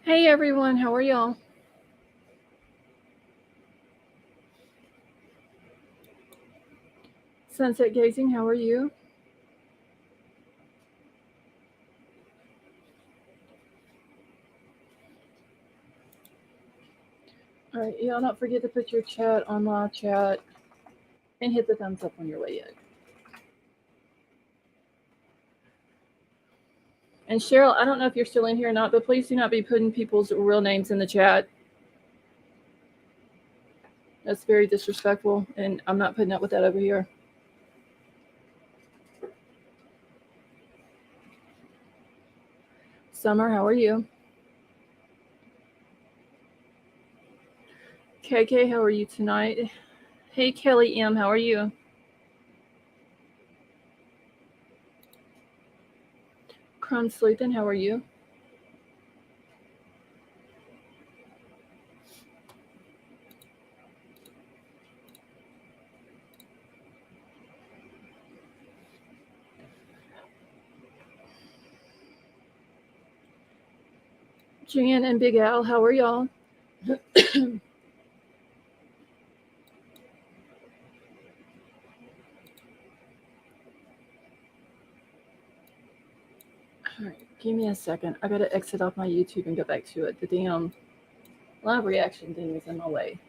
Hey everyone, how are y'all? Sunset Gazing, how are you? All right, y'all don't forget to put your chat on live chat and hit the thumbs up on your way in. And Cheryl, I don't know if you're still in here or not, but please do not be putting people's real names in the chat. That's very disrespectful, and I'm not putting up with that over here. Summer, how are you? KK, how are you tonight? Hey Kelly M, how are you? Crumb Sleeping, how are you? Jan and Big Al, how are y'all? All right, give me a second. I gotta exit off my YouTube and go back to it. The damn live reaction thing is in my way.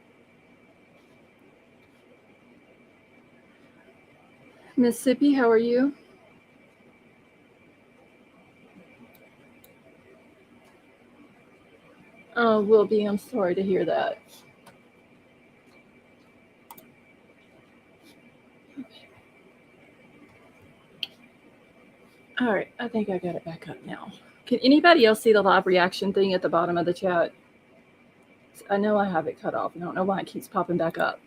Mississippi, how are you? Oh, Will be. I'm sorry to hear that. All right, I think I got it back up now. Can anybody else see the live reaction thing at the bottom of the chat? I know I have it cut off. I don't know why it keeps popping back up.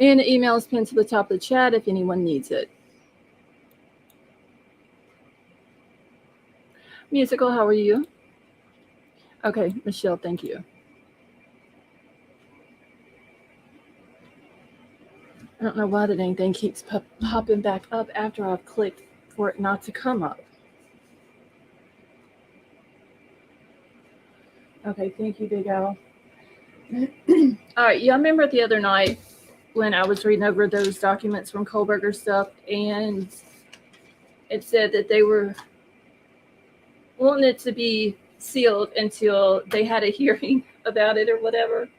And the email is pinned to the top of the chat if anyone needs it. Musical, how are you? Okay, Michelle, thank you. I don't know why the dang thing keeps popping back up after I've clicked for it not to come up. Okay, thank you, Big Al. All right, y'all remember the other night when I was reading over those documents from Kohberger stuff, and it said that they were wanting it to be sealed until they had a hearing about it or whatever.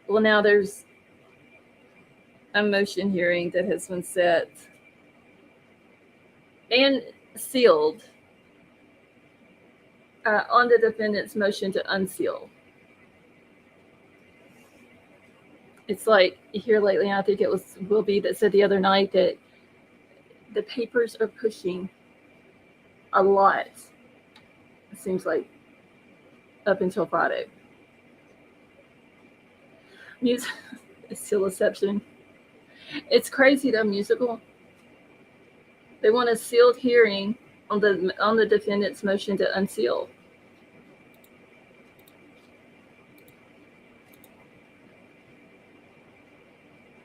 Well, now there's a motion hearing that has been set and sealed on the defendant's motion to unseal. It's like here lately, I think it was Will be that said the other night that the papers are pushing a lot. It seems like up until Friday. Music is still exception. It's crazy though, musical. They want a sealed hearing on the defendant's motion to unseal.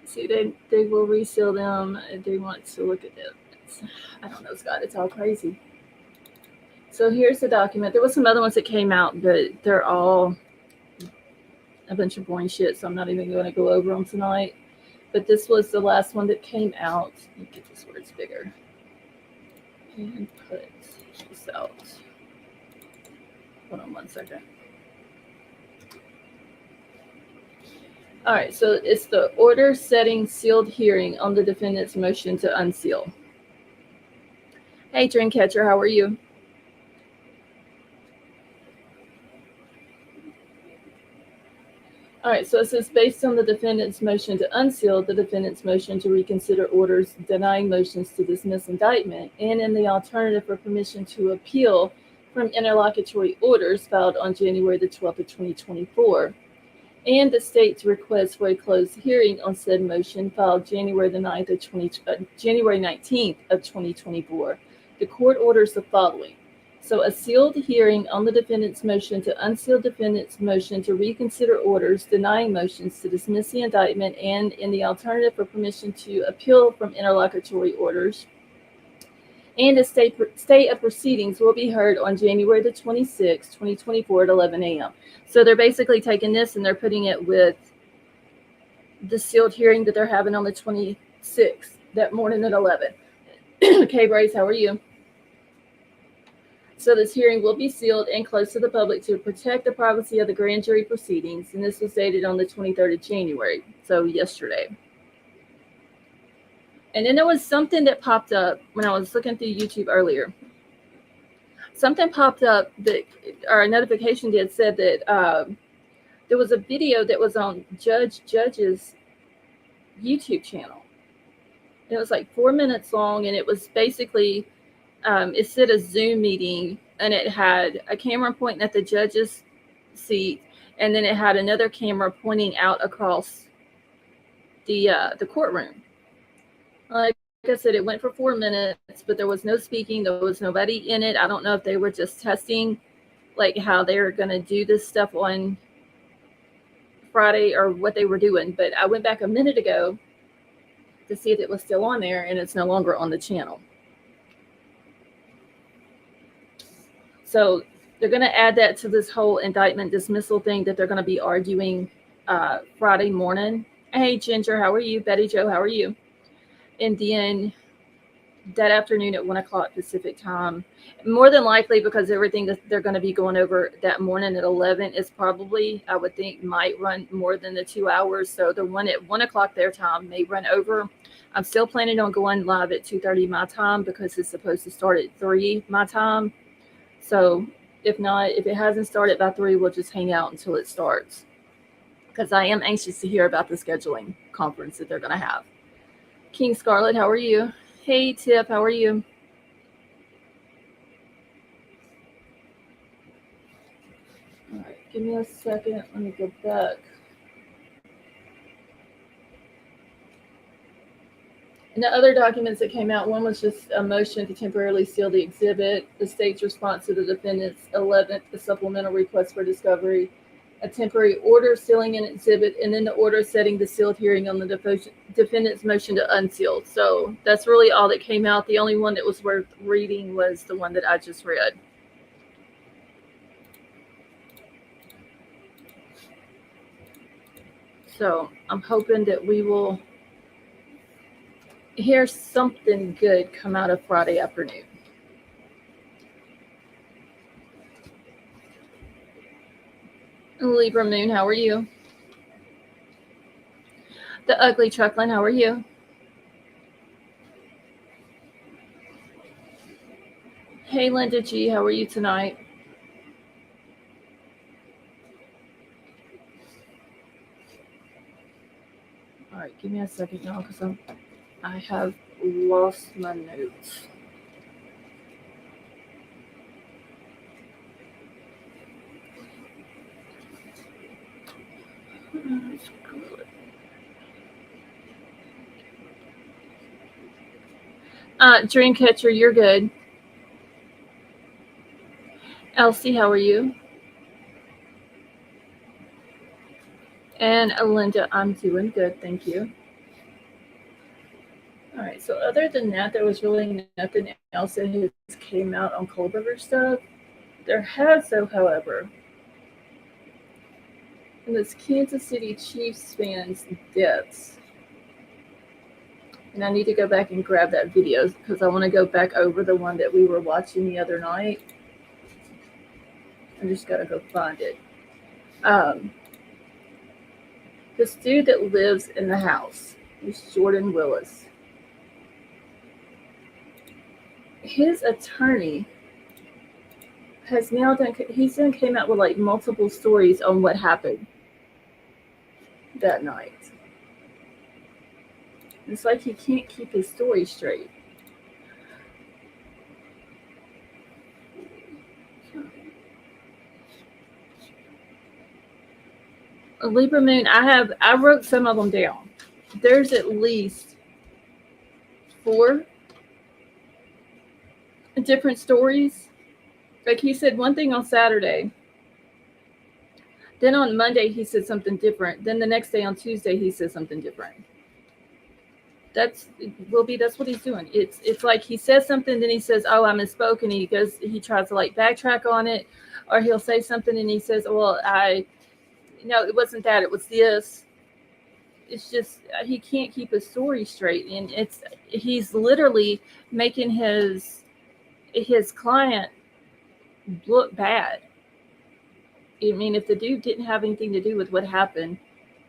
See, they will reseal them. They want to look at them. I don't know, Scott. It's all crazy. So here's the document. There was some other ones that came out, but they're all a bunch of boring shit, so I'm not even going to go over them tonight. But this was the last one that came out. Let me get this where it's bigger. And put this out. Hold on 1 second. All right, so it's the order setting sealed hearing on the defendant's motion to unseal. Hey, Dreamcatcher, how are you? All right, so it says based on the defendant's motion to unseal, the defendant's motion to reconsider orders denying motions to dismiss indictment, and in the alternative for permission to appeal from interlocutory orders filed on January the 12th of 2024, and the state's request for a closed hearing on said motion filed January the 9th of January 19th of 2024. The court orders the following. So a sealed hearing on the defendant's motion to unseal defendant's motion to reconsider orders denying motions to dismiss the indictment, and in the alternative for permission to appeal from interlocutory orders. and a state of proceedings will be heard on January the 26th, 2024 at 11 a.m. So they're basically taking this and they're putting it with the sealed hearing that they're having on the 26th, that morning at 11. Okay, Bryce, how are you? So this hearing will be sealed and closed to the public to protect the privacy of the grand jury proceedings, and this was dated on the 23rd of January, so yesterday. And then there was something that popped up when I was looking through YouTube earlier. Something popped up that, or a notification did, said that there was a video that was on Judge's YouTube channel. It was like 4 minutes long, and it was basically, it said a Zoom meeting, and it had a camera pointing at the judge's seat, and then it had another camera pointing out across the courtroom. Like I said, it went for 4 minutes, but there was no speaking. There was nobody in it. I don't know if they were just testing, like how they were going to do this stuff on Friday or what they were doing. But I went back a minute ago to see if it was still on there, and it's no longer on the channel. So they're going to add that to this whole indictment dismissal thing that they're going to be arguing Friday morning. Hey, Ginger, how are you? Betty Jo, how are you? And then that afternoon at 1 o'clock Pacific time, more than likely, because everything that they're going to be going over that morning at 11 is probably, I would think, might run more than the 2 hours. So the one at 1 o'clock their time may run over. I'm still planning on going live at 2:30 my time because it's supposed to start at 3 my time. So if not, if it hasn't started by 3, we'll just hang out until it starts, because I am anxious to hear about the scheduling conference that they're going to have. King Scarlet, how are you? Hey, Tiff, how are you? All right, give me a second. Let me go back. And the other documents that came out, one was just a motion to temporarily seal the exhibit, the state's response to the defendant's 11th, the supplemental request for discovery, a temporary order sealing an exhibit, and then the order setting the sealed hearing on the defendant's motion to unseal. So that's really all that came out. The only one that was worth reading was the one that I just read. So I'm hoping that we will hear something good come out of Friday afternoon. Libra Moon, how are you? The Ugly Truckling, how are you? Hey, Linda G, how are you tonight? All right, give me a second, y'all, because I have lost my notes. Dreamcatcher, you're good. Elsie, how are you? And Linda, I'm doing good, thank you. All right, so other than that, there was really nothing else that has came out on Colberger stuff. There has, though, however, in this Kansas City Chiefs fans' deaths. And I need to go back and grab that video because I want to go back over the one that we were watching the other night. I just got to go find it. This dude that lives in the house is Jordan Willis. His attorney has now done, he's then came out with like multiple stories on what happened that night. It's like he can't keep his story straight. Libra Moon, I wrote some of them down. There's at least 4 different stories. Like he said one thing on Saturday. Then on Monday he said something different. Then the next day on Tuesday he said something different. That's what he's doing. It's like he says something, then he says, "Oh, I misspoke," and he tries to like backtrack on it, or he'll say something and he says, "Well, no, it wasn't that, it was this." It's just he can't keep his story straight, and he's literally making his client look bad. I mean, if the dude didn't have anything to do with what happened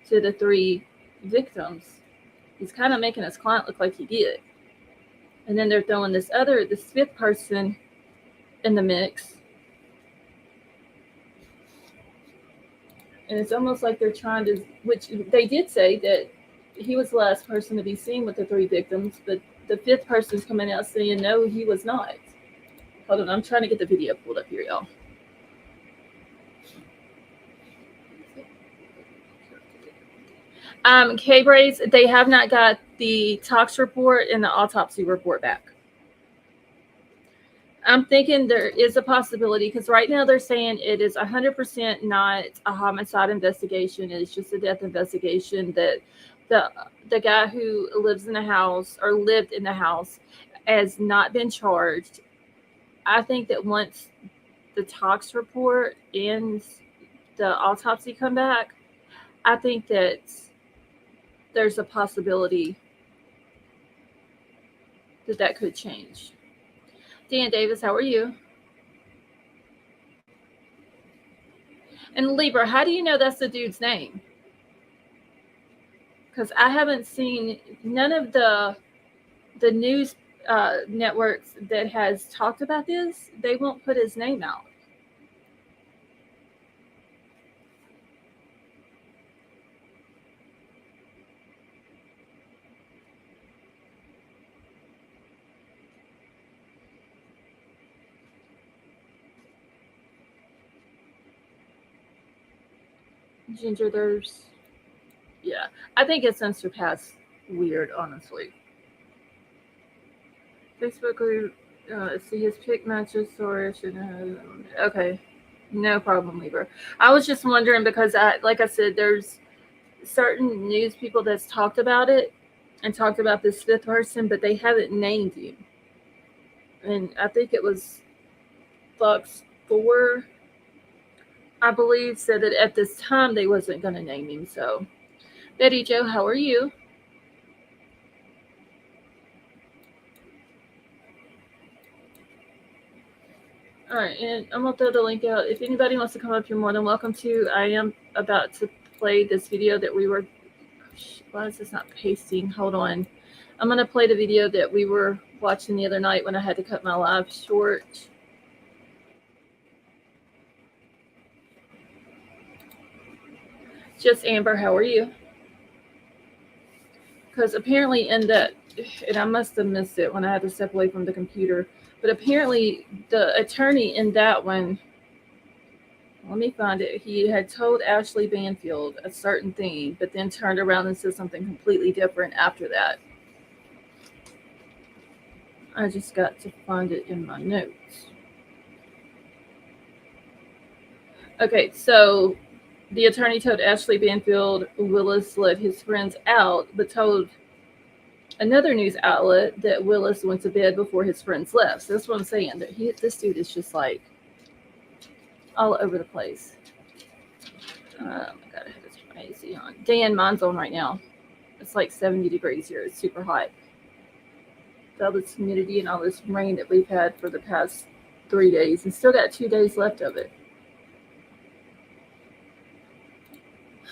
to the 3 victims, he's kind of making his client look like he did. And then they're throwing this 5th person in the mix. And it's almost like they're trying to, which they did say that he was the last person to be seen with the 3 victims, but the 5th person's coming out saying, no, he was not. Hold on, I'm trying to get the video pulled up here, y'all. K-Brace, they have not got the tox report and the autopsy report back. I'm thinking there is a possibility, because right now they're saying it is 100% not a homicide investigation. It's just a death investigation, that the guy who lives in the house or lived in the house has not been charged. I think that once the tox report and the autopsy come back, I think that there's a possibility that could change. Dan Davis, how are you? And Libra, how do you know that's the dude's name? Because I haven't seen none of the news networks that has talked about this. They won't put his name out. Ginger, yeah, I think it's unsurpassed weird, honestly. Facebook, see his pick matches source. Okay, no problem, Libra. I was just wondering because, like I said, there's certain news people that's talked about it and talked about this 5th person, but they haven't named him. And I think it was Fox 4, I believe, said that at this time they wasn't going to name him. So, Betty Jo, how are you? All right, and I'm going to throw the link out. If anybody wants to come up, you're more than welcome to. I am about to play this video that we were... Why is this not pasting? Hold on. I'm going to play the video that we were watching the other night when I had to cut my live short. Just Amber, how are you? Because apparently in that, and I must have missed it when I had to step away from the computer, but apparently the attorney in that one, let me find it, he had told Ashley Banfield a certain thing, but then turned around and said something completely different after that. I just got to find it in my notes. Okay, so the attorney told Ashley Banfield Willis let his friends out, but told another news outlet that Willis went to bed before his friends left. So that's what I'm saying. That this dude is just like all over the place. Oh my God, I have this AC on. Dan, mine's on right now. It's like 70 degrees here. It's super hot. With all this humidity and all this rain that we've had for the past 3 days, and still got 2 days left of it.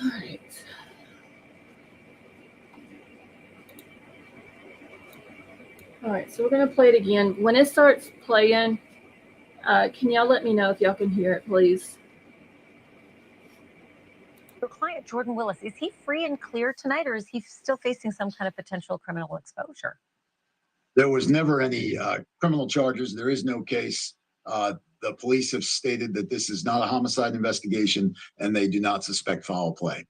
All right. All right, so we're going to play it again. When it starts playing, can y'all let me know if y'all can hear it, please? Your client, Jordan Willis, is he free and clear tonight, or is he still facing some kind of potential criminal exposure? There was never any criminal charges. There is no case. The police have stated that this is not a homicide investigation, and they do not suspect foul play.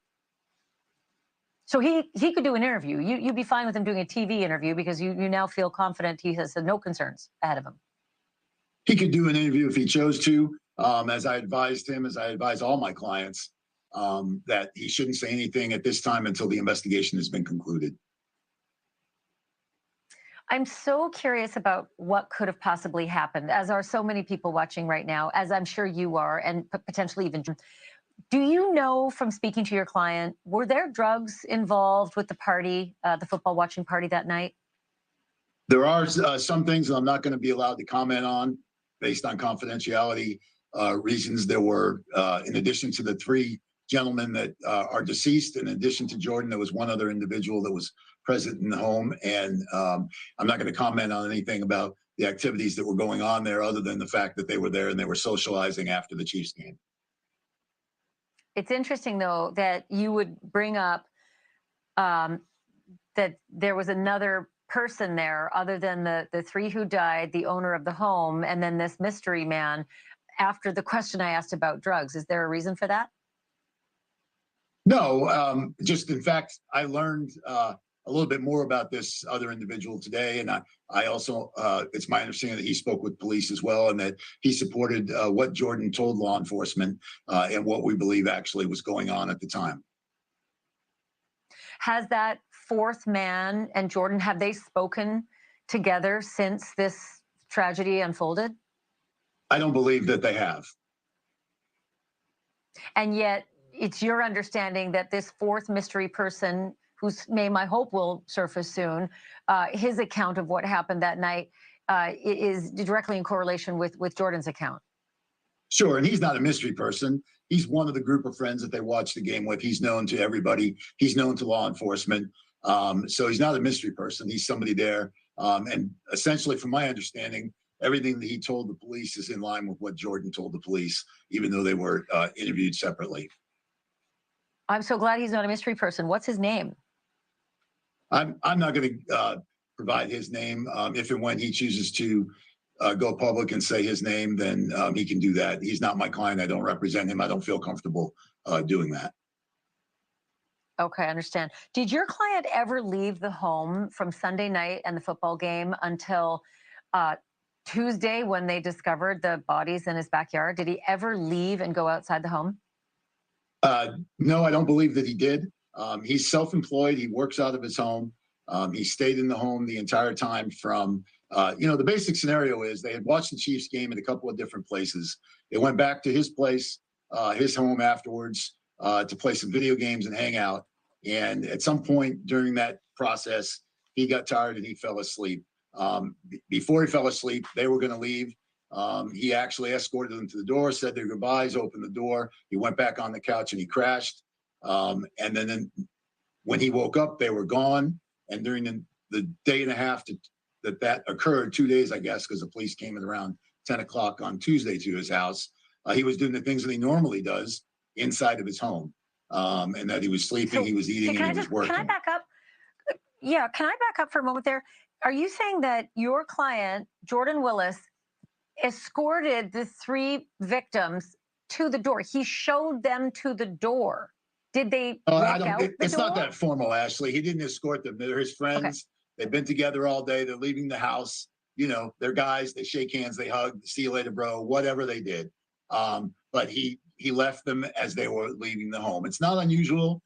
So he could do an interview. You'd be fine with him doing a TV interview because you now feel confident he has no concerns ahead of him. He could do an interview if he chose to. As I advised him, as I advise all my clients, that he shouldn't say anything at this time until the investigation has been concluded. I'm so curious about what could have possibly happened, as are so many people watching right now, as I'm sure you are, and potentially even. Do you know from speaking to your client, were there drugs involved with the party, the football watching party that night? There are some things that I'm not going to be allowed to comment on based on confidentiality reasons. There were, in addition to the three gentlemen that are deceased, in addition to Jordan, there was one other individual that was present in the home. And I'm not going to comment on anything about the activities that were going on there other than the fact that they were there and they were socializing after the Chiefs game. It's interesting, though, that you would bring up that there was another person there other than the three who died, the owner of the home, and then this mystery man, after the question I asked about drugs. Is there a reason for that? No, just in fact, I learned a little bit more about this other individual today. And I also, it's my understanding that he spoke with police as well, and that he supported what Jordan told law enforcement and what we believe actually was going on at the time. Has that fourth man and Jordan, have they spoken together since this tragedy unfolded? I don't believe that they have. And yet it's your understanding that this fourth mystery person, whose name I hope will surface soon, his account of what happened that night is directly in correlation with Jordan's account. Sure, and he's not a mystery person. He's one of the group of friends that they watch the game with. He's known to everybody. He's known to law enforcement. So he's not a mystery person. He's somebody there. And essentially, from my understanding, everything that he told the police is in line with what Jordan told the police, even though they were interviewed separately. I'm so glad he's not a mystery person. What's his name? I'm not going to provide his name. If and when he chooses to go public and say his name, then he can do that. He's not my client. I don't represent him. I don't feel comfortable doing that. Okay, I understand. Did your client ever leave the home from Sunday night and the football game until Tuesday when they discovered the bodies in his backyard? Did he ever leave and go outside the home? No, I don't believe that he did. He's self-employed. He works out of his home. He stayed in the home the entire time from, the basic scenario is they had watched the Chiefs game at a couple of different places. They went back to his place, his home afterwards to play some video games and hang out. And at some point during that process, he got tired and he fell asleep. Before he fell asleep, they were going to leave. He actually escorted them to the door, said their goodbyes, opened the door. He went back on the couch and he crashed. And then when he woke up, they were gone. And during the day and a half that occurred, 2 days, I guess, because the police came at around 10 o'clock on Tuesday to his house, he was doing the things that he normally does inside of his home. And that he was sleeping, he was eating, and he was working. Can I back up? Yeah, can I back up for a moment there? Are you saying that your client, Jordan Willis, escorted the three victims to the door? He showed them to the door. Did they walk out the door? It's not that formal, Ashley. He didn't escort them. They're his friends. Okay. They've been together all day. They're leaving the house. They're guys. They shake hands. They hug. See you later, bro. Whatever they did. But he left them as they were leaving the home. It's not unusual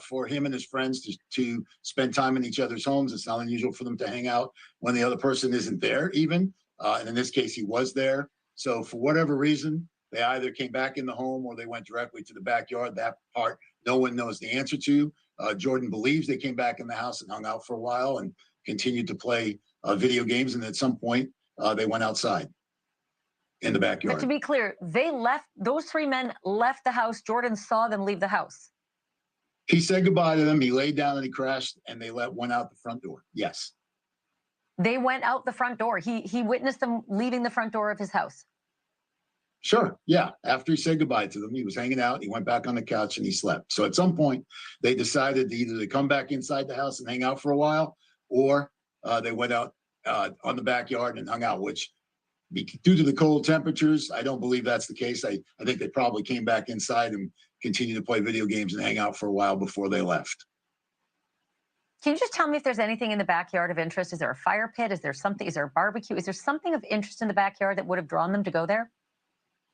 for him and his friends to spend time in each other's homes. It's not unusual for them to hang out when the other person isn't there even. And in this case, he was there. So for whatever reason, they either came back in the home or they went directly to the backyard. That part, no one knows the answer to. Jordan believes they came back in the house and hung out for a while and continued to play video games. And at some point, they went outside in the backyard. But to be clear, those three men left the house. Jordan saw them leave the house. He said goodbye to them. He laid down and he crashed, and they went out the front door. Yes. They went out the front door. He witnessed them leaving the front door of his house. Sure. Yeah. After he said goodbye to them, he was hanging out. He went back on the couch and he slept. So at some point, they decided to come back inside the house and hang out for a while, or they went out on the backyard and hung out, which due to the cold temperatures, I don't believe that's the case. I think they probably came back inside and continued to play video games and hang out for a while before they left. Can you just tell me if there's anything in the backyard of interest? Is there a fire pit? Is there something? Is there a barbecue? Is there something of interest in the backyard that would have drawn them to go there?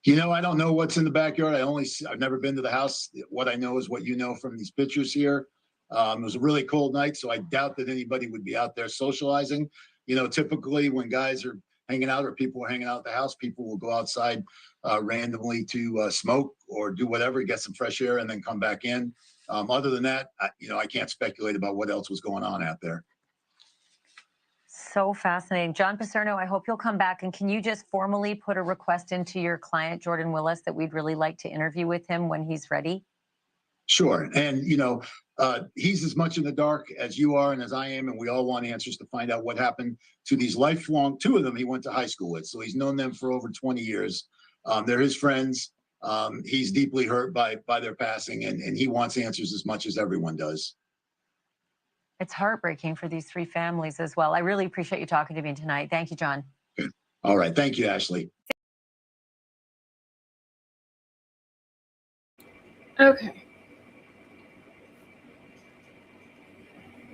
I don't know what's in the backyard. I've never been to the house. What I know is what you know from these pictures here. It was a really cold night, so I doubt that anybody would be out there socializing. typically when guys are hanging out or people are hanging out at the house, people will go outside randomly to smoke or do whatever, get some fresh air, and then come back in. Other than that, I can't speculate about what else was going on out there. So fascinating. John Paserno, I hope you'll come back. And can you just formally put a request into your client, Jordan Willis, that we'd really like to interview with him when he's ready? Sure. And, he's as much in the dark as you are and as I am, and we all want answers to find out what happened to these lifelong, two of them he went to high school with. So he's known them for over 20 years. They're his friends. He's deeply hurt by their passing, and he wants answers as much as everyone does. It's heartbreaking for these three families as well. I really appreciate you talking to me tonight. Thank you, John. Good. All right. Thank you, Ashley. Okay.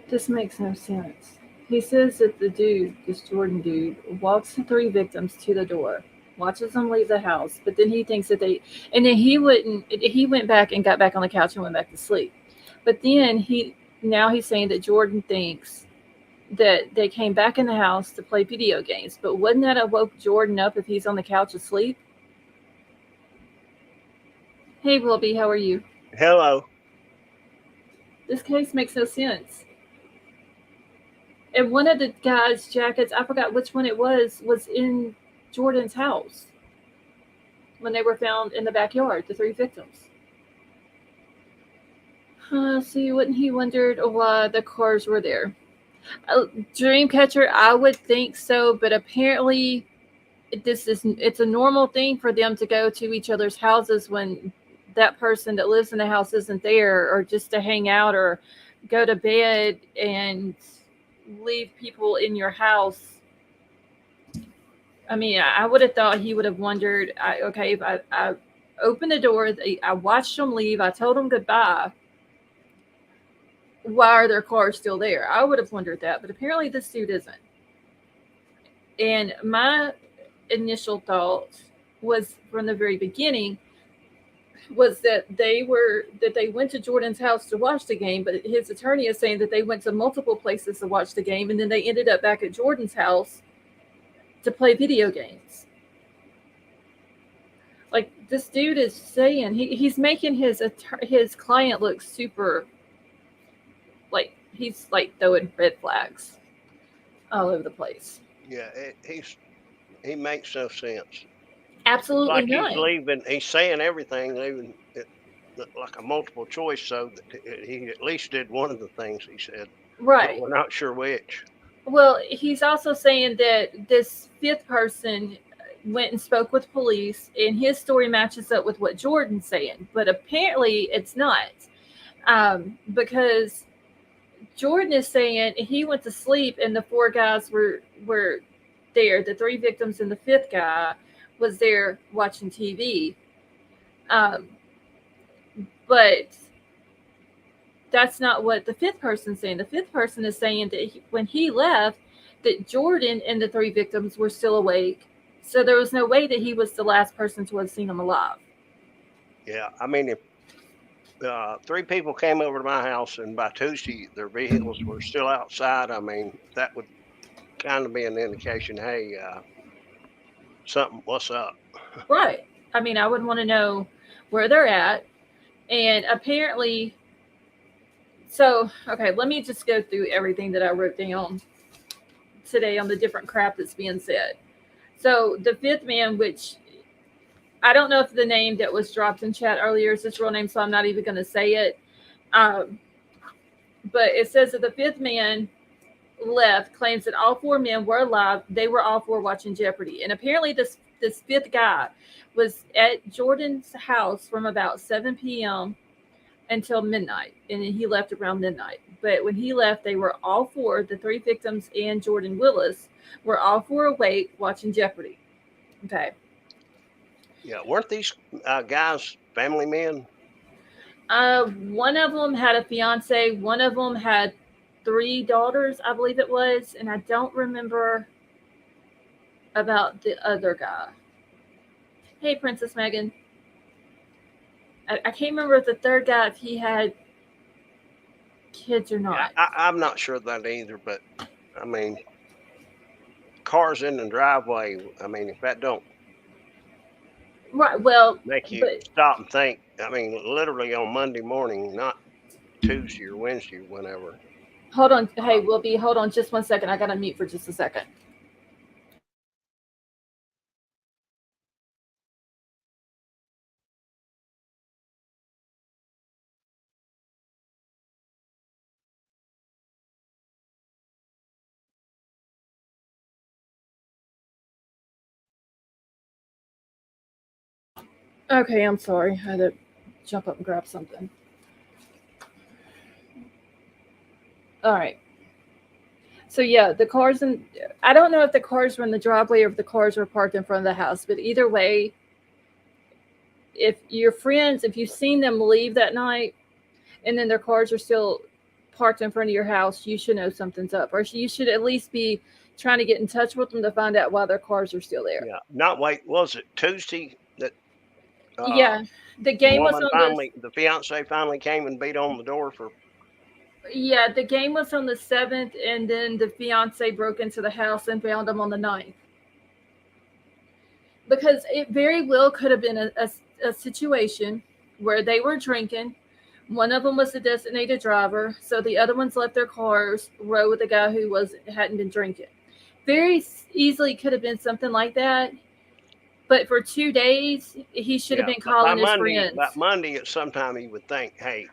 This makes no sense. He says that the dude, this Jordan dude, walks the three victims to the door, watches them leave the house, but then he thinks that he went back and got back on the couch and went back to sleep. But then now he's saying that Jordan thinks that they came back in the house to play video games. But wouldn't that have woke Jordan up if he's on the couch asleep? Hey, Wilby, how are you? Hello. This case makes no sense. And one of the guys' jackets, I forgot which one it was in Jordan's house when they were found in the backyard, the three victims. See, wouldn't he wondered why the cars were there? Dreamcatcher, I would think so, but apparently it's a normal thing for them to go to each other's houses when that person that lives in the house isn't there, or just to hang out or go to bed and leave people in your house. I mean, I would have thought he would have wondered, if I opened the door, I watched them leave, I told them goodbye, why are their cars still there? I would have wondered that, but apparently this dude isn't. And my initial thought was from the very beginning was that they went to Jordan's house to watch the game, but his attorney is saying that they went to multiple places to watch the game, and then they ended up back at Jordan's house to play video games. Like, this dude is saying he's making his client look super, like he's like throwing red flags all over the place. Yeah, he makes no sense. Absolutely like none. He's leaving. He's saying everything, leaving it like a multiple choice. So that he at least did one of the things he said. Right. But we're not sure which. Well, he's also saying that this fifth person went and spoke with police, and his story matches up with what Jordan's saying, but apparently it's not, because Jordan is saying he went to sleep and the four guys were there. The three victims and the fifth guy was there watching TV. But that's not what the fifth person's saying. The fifth person is saying that when he left, that Jordan and the three victims were still awake. So there was no way that he was the last person to have seen them alive. Yeah, I mean, if three people came over to my house and by Tuesday their vehicles were still outside, I mean, that would kind of be an indication, hey, what's up? Right. I mean, I would want to know where they're at. And apparently, okay, let me just go through everything that I wrote down today on the different crap that's being said. So the fifth man, which I don't know if the name that was dropped in chat earlier is his real name, so I'm not even going to say it. But it says that the fifth man left, claims that all four men were alive. They were all four watching Jeopardy. And apparently this fifth guy was at Jordan's house from about 7 p.m. until midnight. And then he left around midnight. But when he left, they were all four, the three victims and Jordan Willis, were all four awake watching Jeopardy. Okay. Yeah, weren't these guys family men? One of them had a fiance. One of them had 3 daughters, I believe it was. And I don't remember about the other guy. Hey, Princess Megan. I can't remember if the third guy, if he had kids or not. Yeah, I'm not sure of that either, but I mean, cars in the driveway, I mean, if that don't Right. Well, make you but stop and think, I mean, literally on Monday morning, not Tuesday or Wednesday, whenever. hold on. Hey, Wilby, hold on just 1 second. I got to mute for just a second. Okay, I'm sorry. I had to jump up and grab something. All right. So yeah, the cars and I don't know if the cars were in the driveway or if the cars were parked in front of the house, but either way, if your friends, if you've seen them leave that night and then their cars are still parked in front of your house, you should know something's up, or you should at least be trying to get in touch with them to find out why their cars are still there. Yeah, not wait. Was it Tuesday that Yeah, the the game was woman on finally, the fiance finally came and beat on the door for? the game was on the 7th, and then the fiance broke into the house and found him on the 9th. Because it very well could have been a situation where they were drinking. One of them was the designated driver, so the other ones left their cars, rode with the guy who hadn't been drinking. Very easily could have been something like that. But for 2 days, he should have been calling his friends. By Monday, at some time, you would think, hey,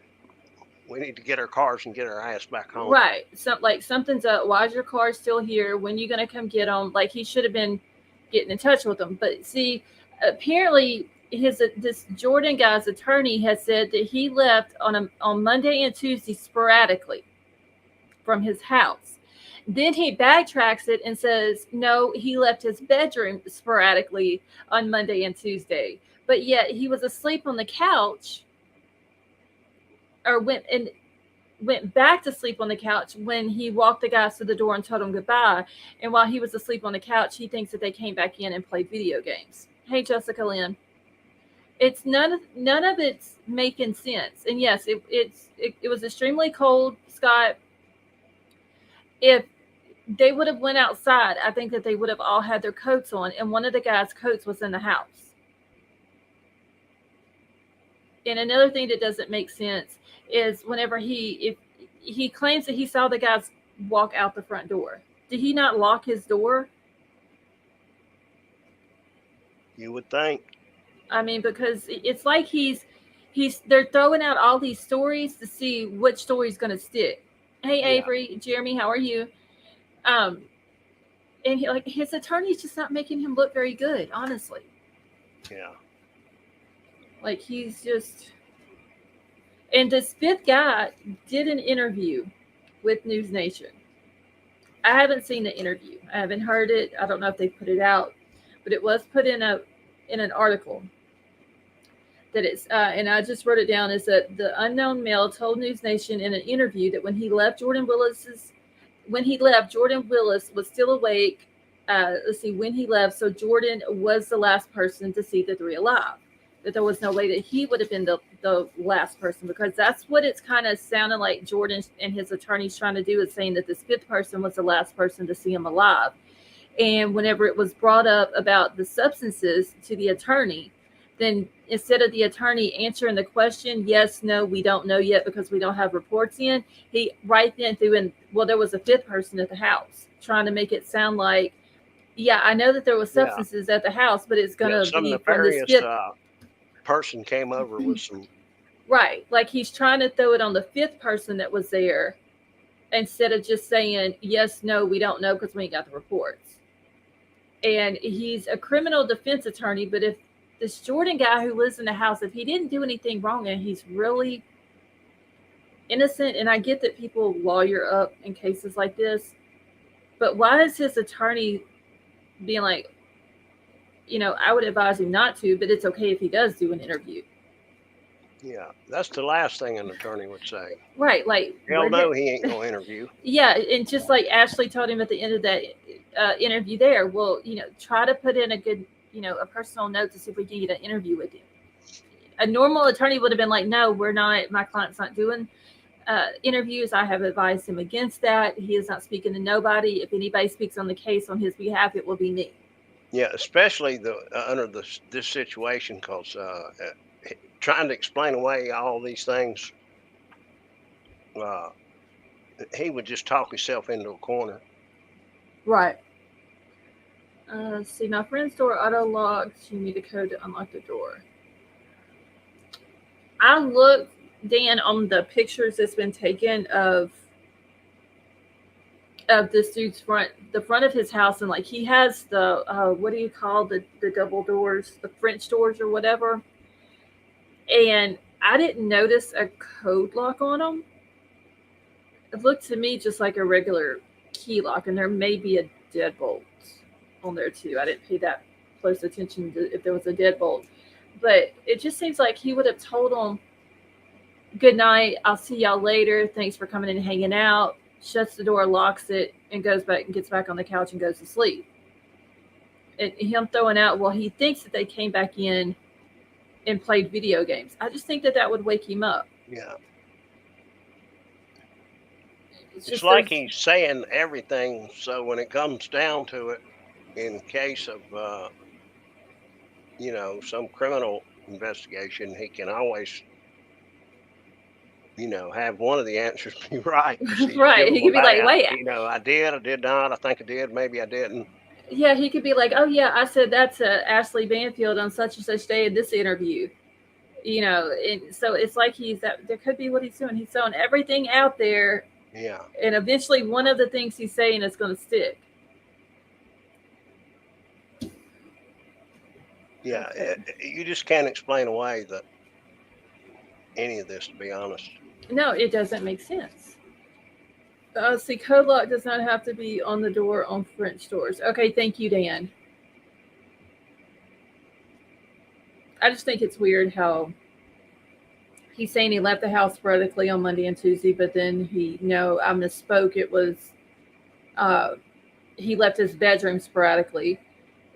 we need to get our cars and get our ass back home. Right. So, like, something's up. Why is your car still here? When are you going to come get them? Like, he should have been getting in touch with them. But see, apparently this Jordan guy's attorney has said that he left on Monday and Tuesday sporadically from his house. Then he backtracks it and says, no, he left his bedroom sporadically on Monday and Tuesday. But yet he was asleep on the couch, or went back to sleep on the couch when he walked the guys to the door and told them goodbye. And while he was asleep on the couch, he thinks that they came back in and played video games. Hey, Jessica Lynn. It's none of it's making sense. And yes, it was extremely cold, Scott. If they would have went outside, I think that they would have all had their coats on, and one of the guys' coats was in the house. And another thing that doesn't make sense is whenever if he claims that he saw the guys walk out the front door. Did he not lock his door? You would think. I mean, because it's like they're throwing out all these stories to see which story's going to stick. Hey, Avery, Jeremy, how are you? And his attorney's just not making him look very good, honestly. Yeah. Like, he's just. And this fifth guy did an interview with News Nation. I haven't seen the interview. I haven't heard it. I don't know if they put it out, but it was put in an article. That it's and I just wrote it down, is that the unknown male told News Nation in an interview that when he left, Jordan Willis was still awake. When he left, so Jordan was the last person to see the three alive. That there was no way that he would have been the last person, because that's what it's kind of sounding like Jordan and his attorneys trying to do, is saying that this fifth person was the last person to see him alive. And whenever it was brought up about the substances to the attorney, then instead of the attorney answering the question, yes, no, we don't know yet because we don't have reports in, he right then threw in, well, there was a fifth person at the house, trying to make it sound like, yeah, I know that there was substances at the house, but it's going to be from this fifth person came over with some. Right. Like, he's trying to throw it on the fifth person that was there instead of just saying, yes, no, we don't know because we ain't got the reports. And he's a criminal defense attorney, but if this Jordan guy who lives in the house, if he didn't do anything wrong and he's really innocent, and I get that people lawyer up in cases like this, but why is his attorney being like, I would advise him not to, but it's okay if he does do an interview. Yeah, that's the last thing an attorney would say. Right, like, hell no, he ain't no interview. Yeah, and just like Ashley told him at the end of that interview there, well, try to put in a good, a personal note to see if we can get an interview with him. A normal attorney would have been like, no, we're not, my client's not doing interviews. I have advised him against that. He is not speaking to nobody. If anybody speaks on the case on his behalf, it will be me. Yeah, especially under this situation, because trying to explain away all these things, he would just talk himself into a corner. Right. See, my friend's door auto locked. You need a code to unlock the door. I looked, Dan, on the pictures that's been taken of this dude's the front of his house, and like he has the what do you call the double doors, the French doors or whatever. And I didn't notice a code lock on them. It looked to me just like a regular key lock, and there may be a deadbolt on there too. I didn't pay that close attention to if there was a deadbolt, but it just seems like he would have told them, "Good night. I'll see y'all later. Thanks for coming and hanging out." Shuts the door, locks it, and goes back and gets back on the couch and goes to sleep. And him throwing out, well, he thinks that they came back in and played video games. I just think that would wake him up. Yeah. It's like he's saying everything, so when it comes down to it, in case of, some criminal investigation, he can always, have one of the answers be right. Right. He could be like, wait. I did not, I think I did, maybe I didn't. Yeah, he could be like, oh, yeah, I said that to Ashley Banfield on such and such day in this interview. And so it's like there could be what he's doing. He's throwing everything out there. Yeah. And eventually one of the things he's saying is going to stick. Yeah, you just can't explain away any of this, to be honest. No, it doesn't make sense. See, code lock does not have to be on the door on French doors. Okay, thank you, Dan. I just think it's weird how he's saying he left the house sporadically on Monday and Tuesday, but then I misspoke. It was he left his bedroom sporadically.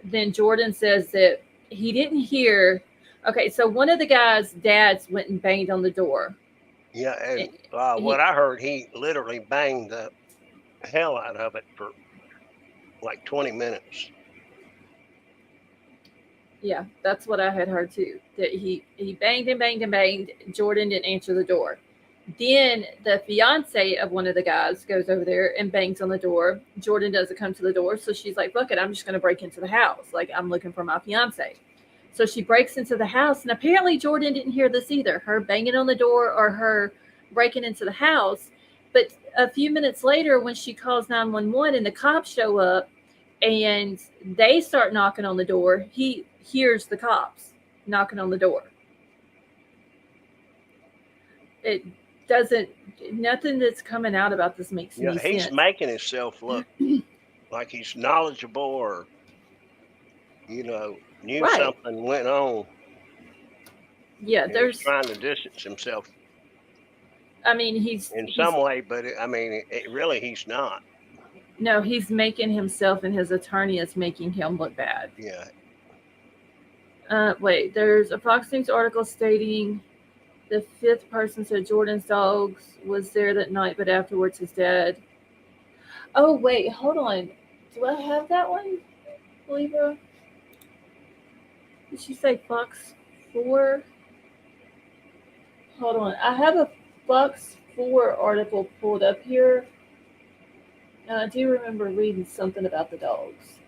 Then Jordan says that he didn't hear. Okay, so one of the guys' dads went and banged on the door. Yeah, and what I heard, he literally banged the hell out of it for like 20 minutes. Yeah, that's what I had heard too. That he banged and banged and banged. Jordan didn't answer the door. Then the fiance of one of the guys goes over there and bangs on the door. Jordan doesn't come to the door, so she's like, "Fuck it, I'm just going to break into the house. Like, I'm looking for my fiance." So she breaks into the house, and apparently Jordan didn't hear this either, her banging on the door or her breaking into the house. But a few minutes later, when she calls 911 and the cops show up and they start knocking on the door, he hears the cops knocking on the door. It doesn't, nothing that's coming out about this makes any sense. He's making himself look like he's knowledgeable or, knew right. Something went on. Yeah, he's trying to distance himself. I mean, he's in some way, but really he's not. No, he's making himself, and his attorney is making him look bad. Yeah. Wait, there's a Fox News article stating the fifth person said Jordan's dogs was there that night, but afterwards is dead. Oh, wait, hold on. Do I have that one, Libra? Did she say Fox 4? Hold on. I have a Fox 4 article pulled up here. And I do remember reading something about the dogs.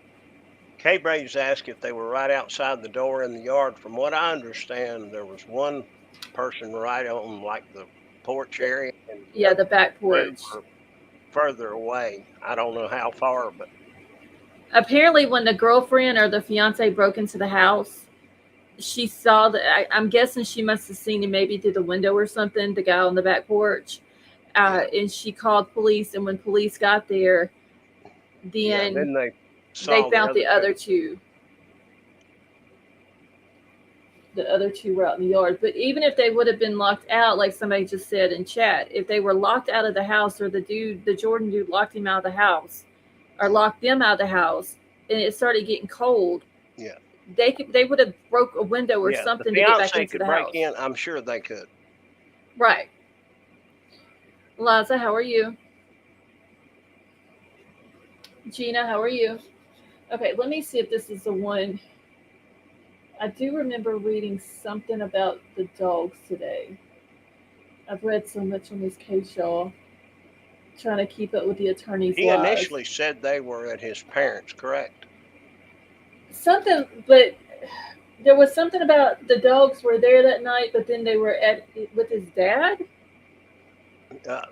Kohberger's asked if they were right outside the door in the yard. From what I understand, there was one person right on like the porch area. And yeah, the back porch. Further away. I don't know how far, but apparently when the girlfriend or the fiance broke into the house, she saw that. I'm guessing she must have seen him maybe through the window or something, the guy on the back porch. And she called police, and when police got there, then they found the other two. The other two were out in the yard. But even if they would have been locked out, like somebody just said in chat, if they were locked out of the house, or the Jordan dude locked him out of the house, or locked them out of the house, and it started getting cold, yeah, they would have broke a window or something to get back into the house. In, I'm sure they could. Right. Liza, how are you? Gina, how are you? Okay, let me see if this is the one. I do remember reading something about the dogs today. I've read so much on this case, y'all, trying to keep up with the attorney's He lies. initially said they were at his parents', correct? Something, but there was something about the dogs were there that night, but then they were at with his dad.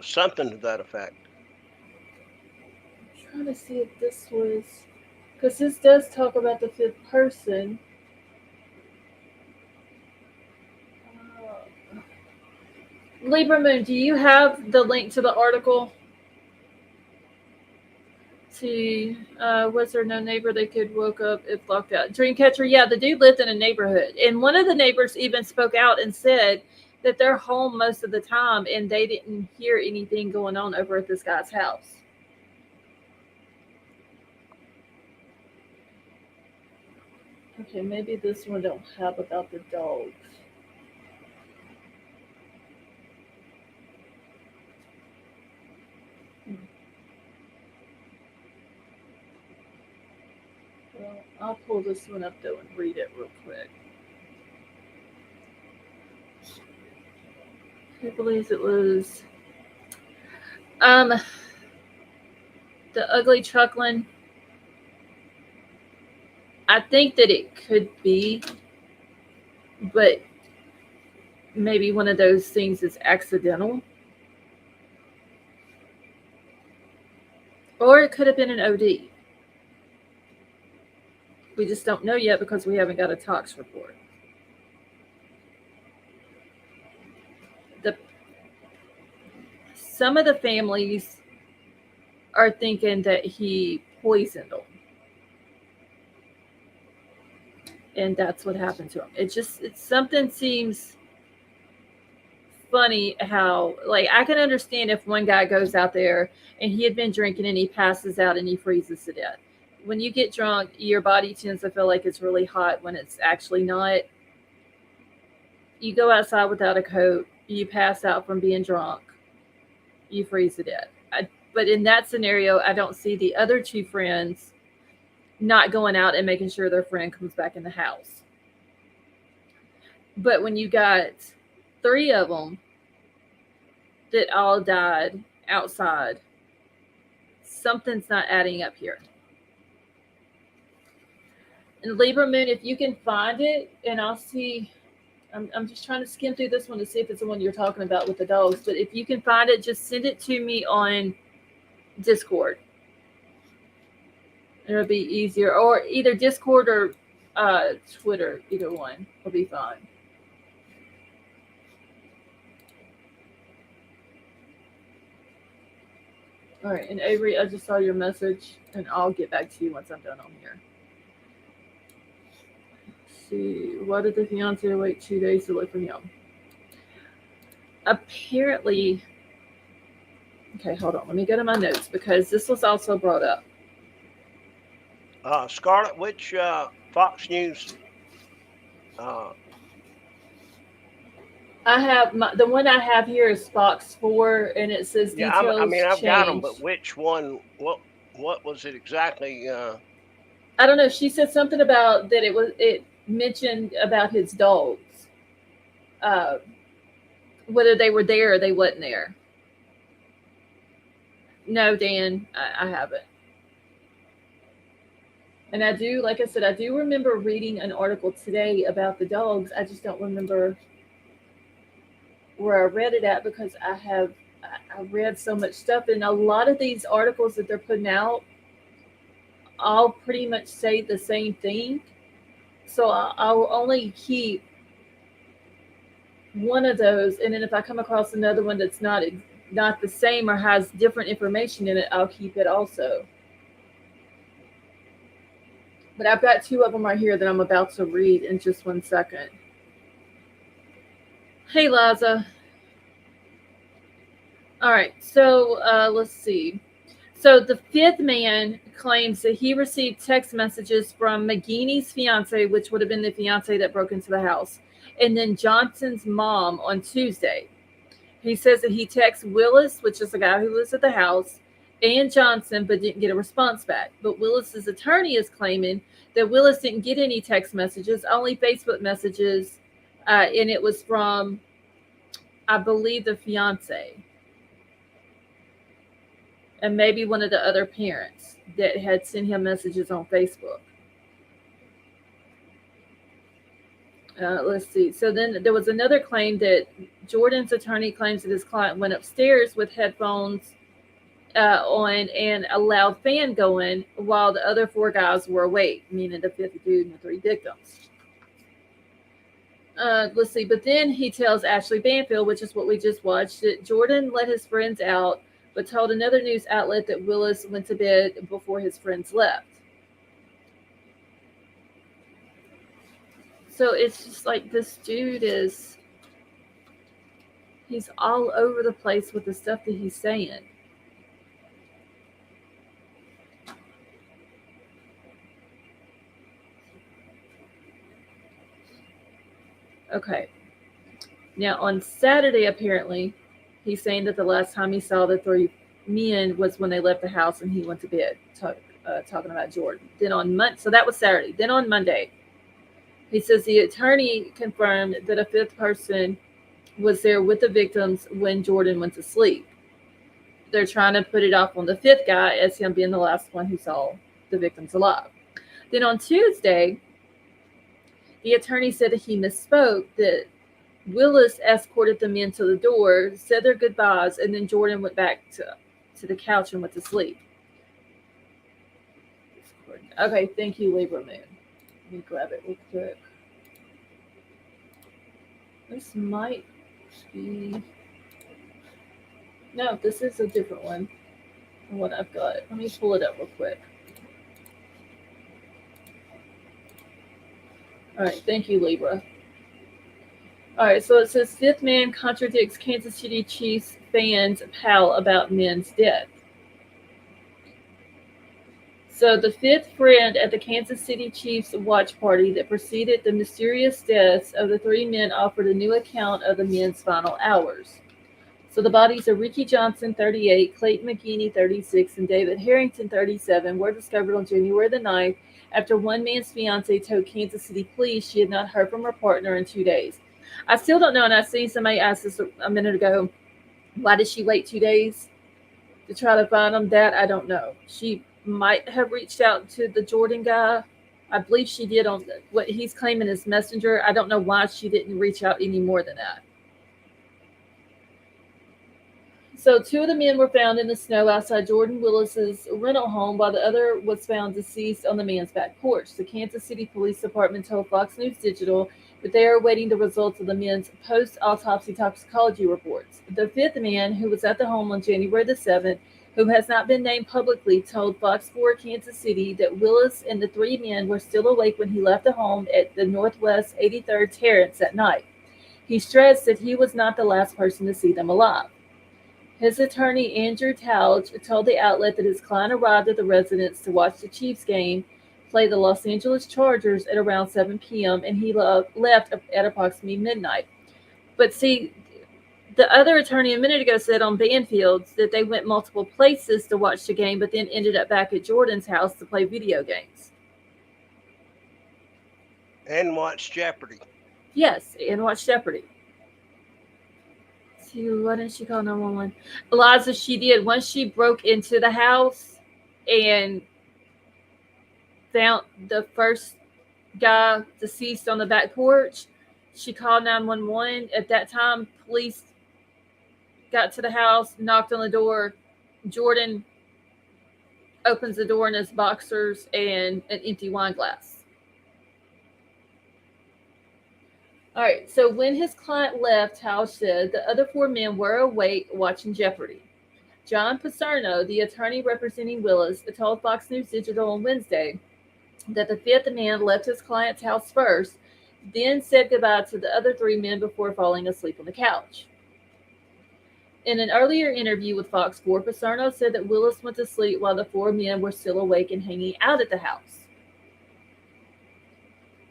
Something to that effect. I'm trying to see if this was, because this does talk about the fifth person. Libra Moon, do you have the link to the article? See, was there no neighbor they could woke up if locked out? Dreamcatcher, yeah, the dude lived in a neighborhood. And one of the neighbors even spoke out and said that they're home most of the time and they didn't hear anything going on over at this guy's house. Okay, maybe this one don't have about the dogs. Well, I'll pull this one up though and read it real quick. Who believes it was the ugly truckling? I think that it could be, but maybe one of those things is accidental. Or it could have been an OD. We just don't know yet because we haven't got a tox report. Some of the families are thinking that he poisoned them. And that's what happened to him. It's something seems funny how, like, I can understand if one guy goes out there and he had been drinking and he passes out and he freezes to death. When you get drunk, your body tends to feel like it's really hot when it's actually not. You go outside without a coat, you pass out from being drunk, you freeze to death. But in that scenario, I don't see the other two friends not going out and making sure their friend comes back in the house. But when you got 3 of them that all died outside, something's not adding up here. And Libra Moon, if you can find it, and I'll see, I'm just trying to skim through this one to see if it's the one you're talking about with the dogs. But if you can find it, just send it to me on Discord. It'll be easier, or either Discord or Twitter. Either one will be fine. All right, and Avery, I just saw your message, and I'll get back to you once I'm done on here. Let's see, why did the fiance wait 2 days to look for him? Apparently, okay, hold on. Let me go to my notes because this was also brought up. Scarlett, which Fox News? I have the one I have here is Fox 4, and it says Yeah, details I mean, I've changed. got them, but which one? What was it exactly? I don't know. She said something about that it mentioned about his dogs. Whether they were there or they wasn't there. No, Dan, I haven't. And I do, like I said, I do remember reading an article today about the dogs. I just don't remember where I read it at because I read so much stuff. And a lot of these articles that they're putting out all pretty much say the same thing. So I'll only keep one of those. And then if I come across another one that's not the same or has different information in it, I'll keep it also. But I've got 2 of them right here that I'm about to read in just 1 second. Hey, Liza. All right, so let's see. So the 5th man claims that he received text messages from McGeeney's fiance, which would have been the fiance that broke into the house, and then Johnson's mom on Tuesday. He says that he texted Willis, which is the guy who lives at the house, and Johnson, but didn't get a response back. But Willis's attorney is claiming that Willis didn't get any text messages, only Facebook messages, and it was from, I believe, the fiance and maybe one of the other parents that had sent him messages on Facebook. Let's see. So then there was another claim that Jordan's attorney claims that his client went upstairs with headphones on and a loud fan going while the other 4 guys were awake, meaning the 5th dude and the 3 victims. Let's see. But then he tells Ashley Banfield, which is what we just watched, that Jordan let his friends out, but told another news outlet that Willis went to bed before his friends left. So it's just like this dude he's all over the place with the stuff that he's saying. Okay. Now on Saturday, apparently, he's saying that the last time he saw the 3 men was when they left the house and he went to bed, talking about Jordan. Then on Monday, so that was Saturday. Then on Monday, he says the attorney confirmed that a 5th person was there with the victims when Jordan went to sleep. They're trying to put it off on the 5th guy as him being the last one who saw the victims alive. Then on Tuesday, the attorney said that he misspoke, that Willis escorted the men to the door, said their goodbyes, and then Jordan went back to the couch and went to sleep. Okay, thank you, Libra Moon. Let me grab it real quick. This might be... No, this is a different one than what I've got. Let me pull it up real quick. All right, thank you, Libra. All right, so it says 5th man contradicts Kansas City Chiefs fans' pal about men's death. So the 5th friend at the Kansas City Chiefs watch party that preceded the mysterious deaths of the 3 men offered a new account of the men's final hours. So the bodies of Ricky Johnson, 38, Clayton McGinney, 36, and David Harrington, 37, were discovered on January the 9th after one man's fiance told Kansas City police she had not heard from her partner in 2 days. I still don't know, and I seen somebody ask this a minute ago, why did she wait 2 days to try to find them? That I don't know. She might have reached out to the Jordan guy. I believe she did on what he's claiming is Messenger. I don't know why she didn't reach out any more than that. So 2 of the men were found in the snow outside Jordan Willis's rental home, while the other was found deceased on the man's back porch. The Kansas City Police Department told Fox News Digital that they are awaiting the results of the men's post-autopsy toxicology reports. The 5th man, who was at the home on January the 7th, who has not been named publicly, told Fox 4 Kansas City that Willis and the 3 men were still awake when he left the home at the Northwest 83rd Terrace at night. He stressed that he was not the last person to see them alive. His attorney, Andrew Tauge, told the outlet that his client arrived at the residence to watch the Chiefs game, play the Los Angeles Chargers at around 7 p.m., and he left at approximately midnight. But see, the other attorney a minute ago said on Banfield's that they went multiple places to watch the game, but then ended up back at Jordan's house to play video games. And watch Jeopardy. Yes, and watch Jeopardy. See, why didn't she call 911? Eliza, she did. Once she broke into the house and found the first guy deceased on the back porch, she called 911. At that time, police got to the house, knocked on the door. Jordan opens the door in his boxers and an empty wine glass. All right, so when his client left, Tauge said the other 4 men were awake watching Jeopardy. John Paserno, the attorney representing Willis, told Fox News Digital on Wednesday that the 5th man left his client's house first, then said goodbye to the other 3 men before falling asleep on the couch. In an earlier interview with Fox 4, Paserno said that Willis went to sleep while the 4 men were still awake and hanging out at the house.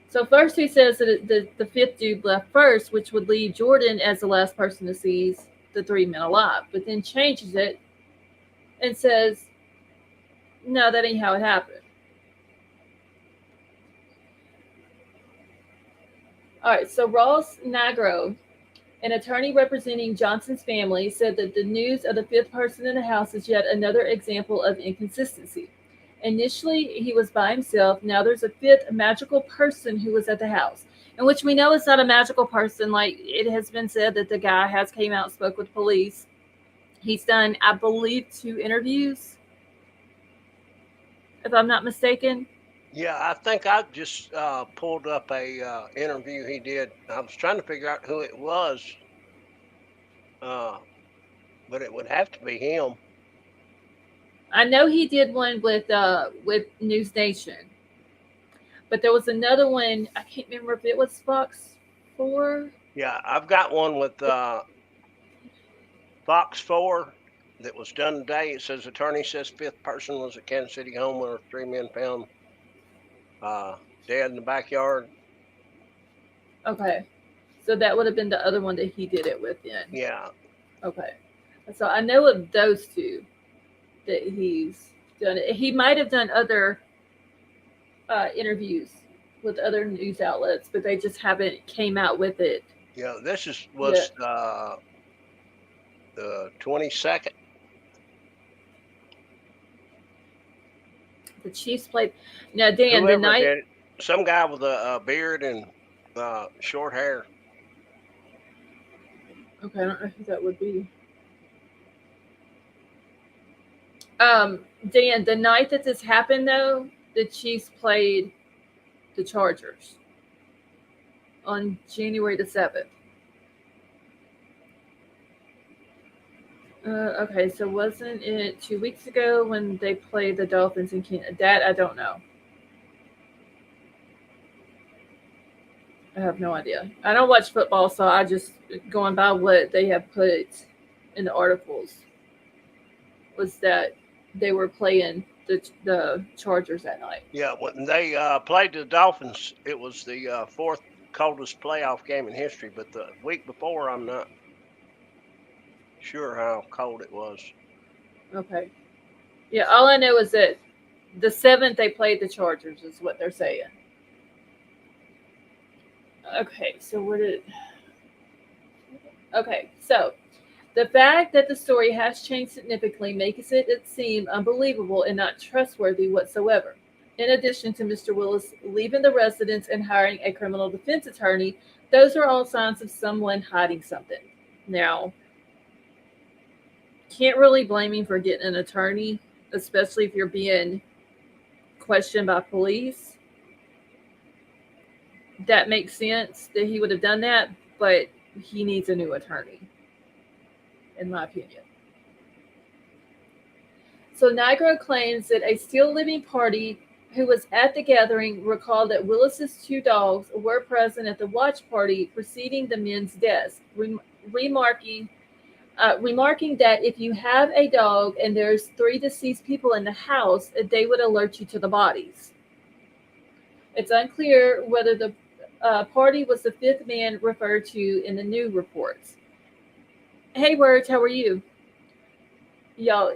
So first he says that the 5th dude left first, which would leave Jordan as the last person to see the 3 men alive, but then changes it and says, no, that ain't how it happened. All right, so Ross Nagro, an attorney representing Johnson's family, said that the news of the 5th person in the house is yet another example of inconsistency. Initially, he was by himself. Now there's a 5th magical person who was at the house, in which we know it's not a magical person. Like it has been said that the guy has came out and spoke with police. He's done, I believe, 2 interviews, if I'm not mistaken. Yeah, I think I just pulled up a interview he did. I was trying to figure out who it was, but it would have to be him. I know he did one with News Nation, but there was another one. I can't remember if it was Fox 4. Yeah, I've got one with Fox 4 that was done today. It says attorney says 5th person was at Kansas City home where 3 men found dead in the backyard. Okay, so that would have been the other one that he did it with then. Yeah. Okay, so I know of those 2 that he's done it. He might have done other interviews with other news outlets, but they just haven't came out with it. Yeah, this was the 22nd. The Chiefs played. Now, Dan, Whoever the night. did it, some guy with a beard and short hair. Okay, I don't know who that would be. Dan, the night that this happened, though, the Chiefs played the Chargers on January the 7th. Okay, so wasn't it 2 weeks ago when they played the Dolphins in Canada? That I don't know. I have no idea. I don't watch football, so I just going by what they have put in the articles was that they were playing the Chargers that night. Yeah, when they played the Dolphins, it was the 4th coldest playoff game in history. But the week before, I'm not sure how cold it was. Okay. Yeah, all I know is that the 7th they played the Chargers is what they're saying. Okay, so Okay, so the fact that the story has changed significantly makes it seem unbelievable and not trustworthy whatsoever. In addition to Mr. Willis leaving the residence and hiring a criminal defense attorney, those are all signs of someone hiding something. Now, can't really blame him for getting an attorney, especially if you're being questioned by police. That makes sense that he would have done that, but he needs a new attorney, in my opinion. So Nigro claims that a still living party who was at the gathering recalled that Willis's 2 dogs were present at the watch party preceding the men's deaths, remarking that if you have a dog and there's 3 deceased people in the house, they would alert you to the bodies. It's unclear whether the party was the 5th man referred to in the new reports. Hey, Words, how are you? Y'all,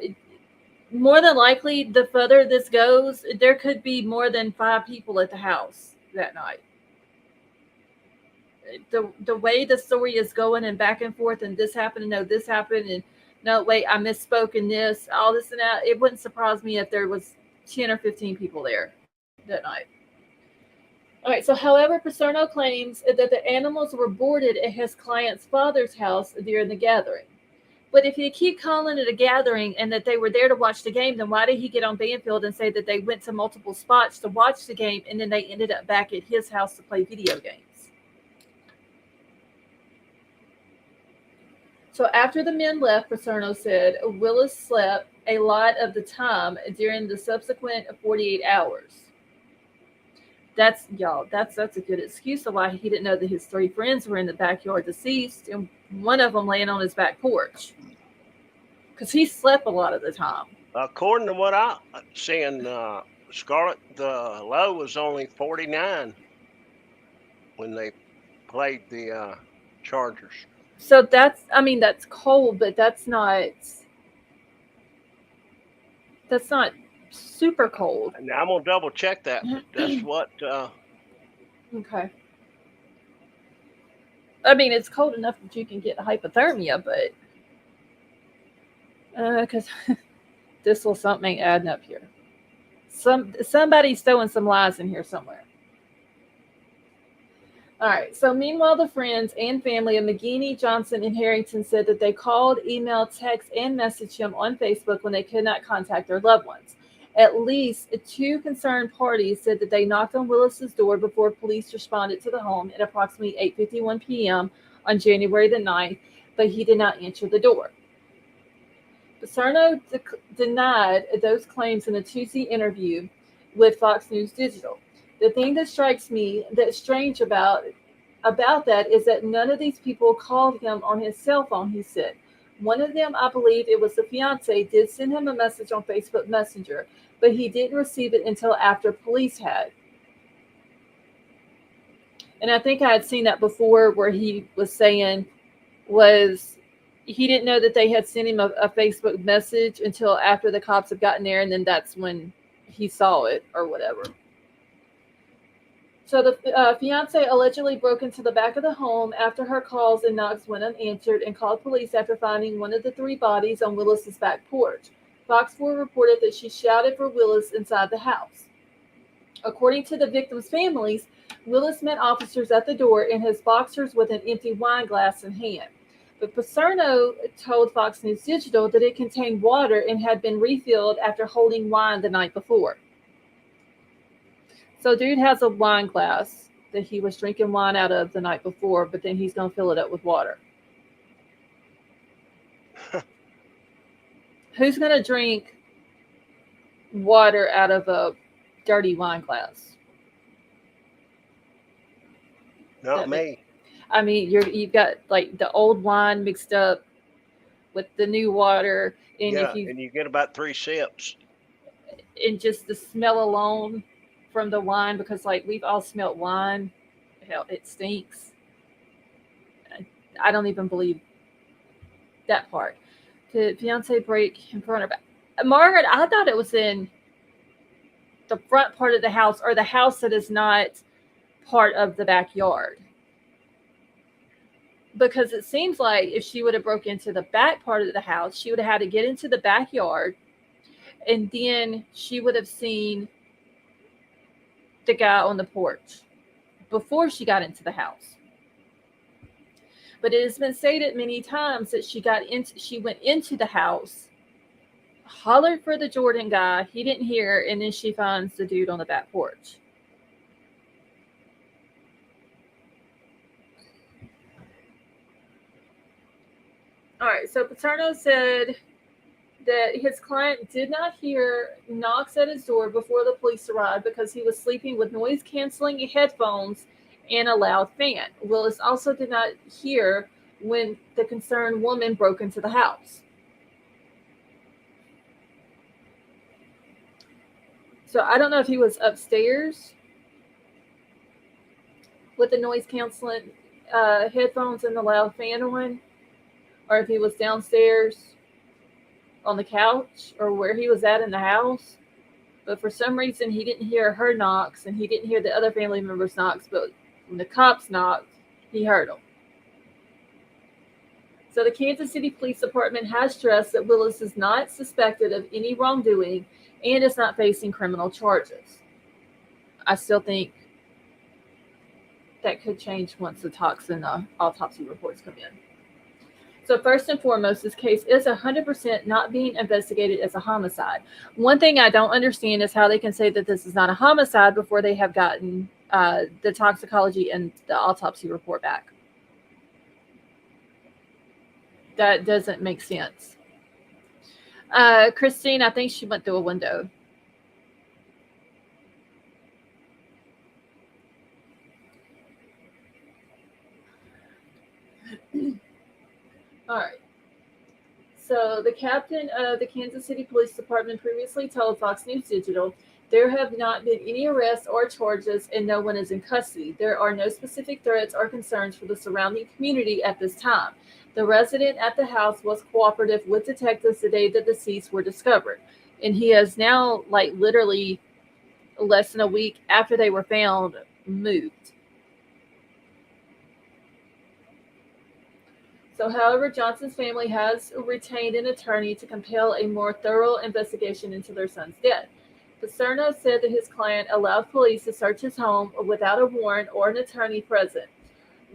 more than likely, the further this goes, there could be more than 5 people at the house that night. The way the story is going and back and forth, and this happened, and no, this happened, and no, wait, I misspoke in this, all this and that, it wouldn't surprise me if there was 10 or 15 people there that night. All right, so however, Paserno claims that the animals were boarded at his client's father's house during the gathering. But if you keep calling it a gathering and that they were there to watch the game, then why did he get on Banfield and say that they went to multiple spots to watch the game and then they ended up back at his house to play video games? So after the men left, Paserno said Willis slept a lot of the time during the subsequent 48 hours. That's a good excuse of why he didn't know that his 3 friends were in the backyard deceased and one of them laying on his back porch. Because he slept a lot of the time. According to what I'm seeing, Scarlett, the low was only 49 when they played the Chargers. So that's, I mean, that's cold, but that's not super cold. Now I'm gonna double check that, but that's what. Okay. I mean, it's cold enough that you can get hypothermia, but because this little something ain't adding up here. Somebody's throwing some lies in here somewhere. All right. So meanwhile, the friends and family of McGeaney, Johnson, and Harrington said that they called, emailed, text, and messaged him on Facebook when they could not contact their loved ones. At least 2 concerned parties said that they knocked on Willis's door before police responded to the home at approximately 8:51 p.m. on January the 9th, but he did not answer the door. Paserno denied those claims in a Tuesday interview with Fox News Digital. The thing that strikes me that's strange about that is that none of these people called him on his cell phone, he said. One of them, I believe it was the fiance, did send him a message on Facebook Messenger, but he didn't receive it until after police had. And I think I had seen that before where he was saying he didn't know that they had sent him a Facebook message until after the cops had gotten there, and then that's when he saw it or whatever. So the fiance allegedly broke into the back of the home after her calls and knocks went unanswered and called police after finding one of the 3 bodies on Willis's back porch. Fox 4 reported that she shouted for Willis inside the house. According to the victims' families, Willis met officers at the door in his boxers with an empty wine glass in hand. But Paserno told Fox News Digital that it contained water and had been refilled after holding wine the night before. So dude has a wine glass that he was drinking wine out of the night before, but then he's going to fill it up with water. Who's going to drink water out of a dirty wine glass? Not me. I mean, you've got like the old wine mixed up with the new water, and and you get about 3 sips. And just the smell alone from the wine, because like we've all smelled wine, hell, it stinks. I don't even believe that part. The fiance break in front of Margaret. I thought it was in the front part of the house, or the house that is not part of the backyard. Because it seems like if she would have broke into the back part of the house, she would have had to get into the backyard, and then she would have seen the guy on the porch before she got into the house. But it has been stated many times that she went into the house, hollered for the Jordan guy, he didn't hear, and then she finds the dude on the back porch. All right, so Paterno said that his client did not hear knocks at his door before the police arrived because he was sleeping with noise-canceling headphones and a loud fan. Willis also did not hear when the concerned woman broke into the house. So I don't know if he was upstairs with the noise-canceling headphones and the loud fan on, or if he was downstairs on the couch, or where he was at in the house. But for some reason, he didn't hear her knocks, and he didn't hear the other family members' knocks. But when the cops knocked, he heard them. So the Kansas City Police Department has stressed that Willis is not suspected of any wrongdoing and is not facing criminal charges. I still think that could change once the toxin autopsy reports come in. So first and foremost, this case is 100% not being investigated as a homicide. One thing I don't understand is how they can say that this is not a homicide before they have gotten the toxicology and the autopsy report back. That doesn't make sense. Christine, I think she went through a window. All right. So the captain of the Kansas City Police Department previously told Fox News Digital There have not been any arrests or charges, and no one is in custody. There are no specific threats or concerns for the surrounding community at this time. The resident at the house was cooperative with detectives the day the deceased were discovered. And he has now, like, literally less than a week after they were found, moved. So, however, Johnson's family has retained an attorney to compel a more thorough investigation into their son's death. Paserno said that his client allowed police to search his home without a warrant or an attorney present.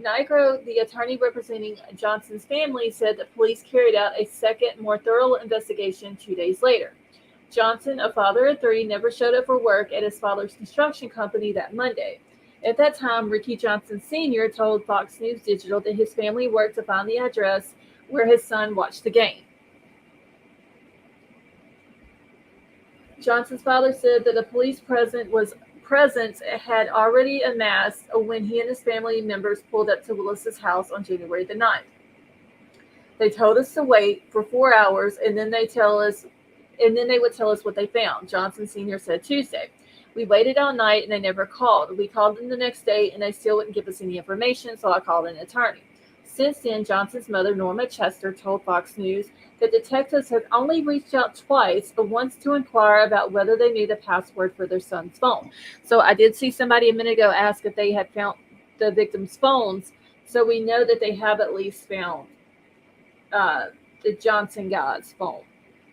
Nigro, the attorney representing Johnson's family, said that police carried out a second, more thorough investigation 2 days later. Johnson, a father of three, never showed up for work at his father's construction company that Monday. At that time, Ricky Johnson Sr. told Fox News Digital that his family worked to find the address where his son watched the game. Johnson's father said that the police presence had already amassed when he and his family members pulled up to Willis's house on January the 9th. They told us to wait for 4 hours, and then they would tell us what they found, Johnson Sr. said Tuesday. We waited all night, and they never called. We called them the next day, and they still wouldn't give us any information, so I called an attorney. Since then, Johnson's mother, Norma Chester, told Fox News that detectives had only reached out twice, but once to inquire about whether they knew the password for their son's phone. So I did see somebody a minute ago ask if they had found the victim's phones, so we know that they have at least found the Johnson guy's phone.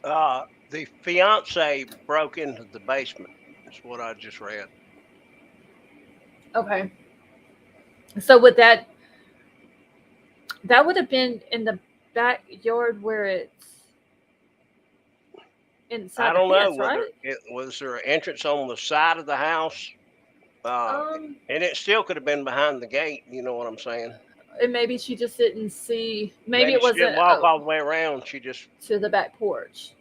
The fiance broke into the basement. That's what I just read. Okay. So would that would have been in the backyard where it's inside I don't the know fence, whether right? was there an entrance on the side of the house, and it still could have been behind the gate. You know what I'm saying? And maybe she just didn't see. Maybe it she wasn't didn't walk all the way around. She just to the back porch.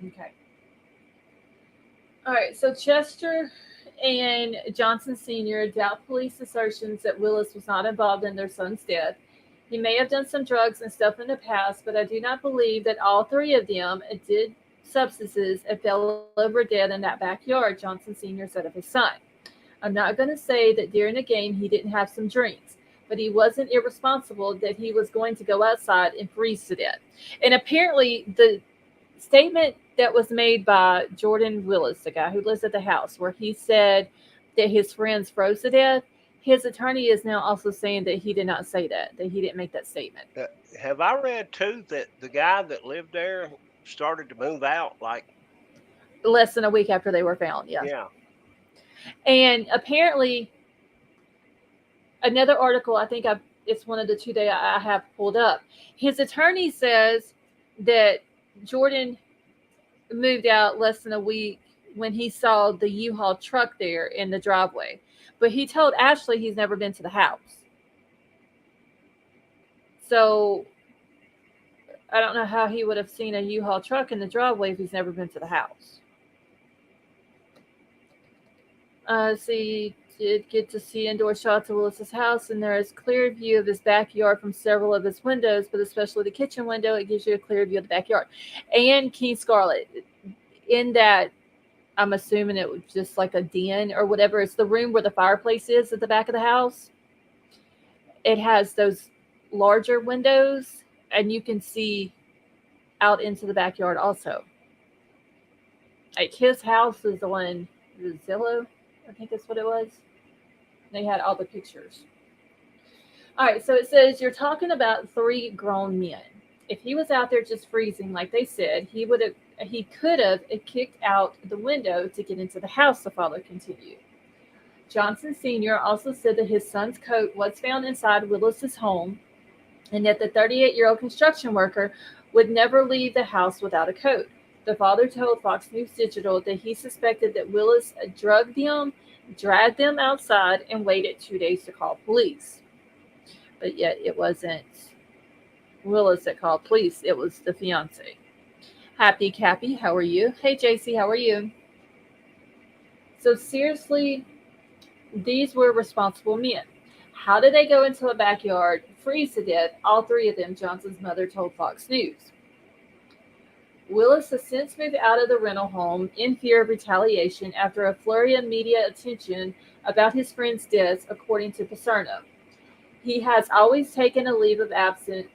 Okay. All right. So Chester and Johnson Sr. doubt police assertions that Willis was not involved in their son's death. He may have done some drugs and stuff in the past, but I do not believe that all three of them did substances and fell over dead in that backyard, Johnson Sr. said of his son. I'm not going to say that during the game he didn't have some drinks, but he wasn't irresponsible that he was going to go outside and freeze to death. And apparently the statement that was made by Jordan Willis, the guy who lives at the house, where he said that his friends froze to death, his attorney is now also saying that he did not say that he didn't make that statement. Have I read too that the guy that lived there started to move out like less than a week after they were found? Yeah. And apparently another article, I think it's one of the two that I have pulled up. His attorney says that Jordan moved out less than a week when he saw the U-Haul truck there in the driveway. But he told Ashley he's never been to the house. So I don't know how he would have seen a U-Haul truck in the driveway if he's never been to the house. He did get to see indoor shots of Willis's house, and there is clear view of his backyard from several of his windows, but especially the kitchen window. It gives you a clear view of the backyard. And King Scarlett, in that, I'm assuming it was just like a den or whatever. It's the room where the fireplace is at the back of the house. It has those larger windows, and you can see out into the backyard also. Like his house is on Zillow, I think that's what it was. They had all the pictures. All right, so it says you're talking about three grown men. If he was out there just freezing, like they said, he could have kicked out the window to get into the house, the father continued. Johnson Sr. also said that his son's coat was found inside Willis's home and that the 38-year-old construction worker would never leave the house without a coat. The father told Fox News Digital that he suspected that Willis drugged them, dragged them outside, and waited 2 days to call police. But yet it wasn't Willis that called police. It was the fiance. Happy Cappy, how are you? Hey, JC, how are you? So seriously, these were responsible men. How did they go into a backyard, freeze to death? All three of them, Johnson's mother told Fox News. Willis has since moved out of the rental home in fear of retaliation after a flurry of media attention about his friend's deaths, according to Paserno. He has always taken a leave of absence.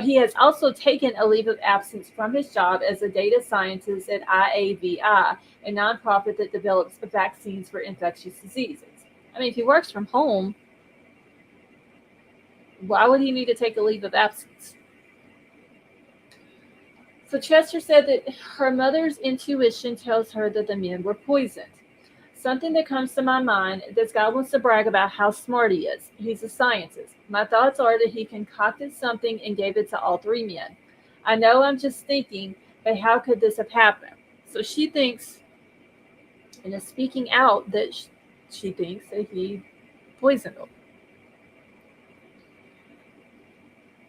He has also taken a leave of absence from his job as a data scientist at IAVI, a nonprofit that develops vaccines for infectious diseases. I mean, if he works from home, why would he need to take a leave of absence? So Chester said that her mother's intuition tells her that the men were poisoned. Something that comes to my mind, this guy wants to brag about how smart he is. He's a scientist. My thoughts are that he concocted something and gave it to all three men. I know I'm just thinking, but how could this have happened? So she thinks, and is speaking out, that she thinks that he poisoned them.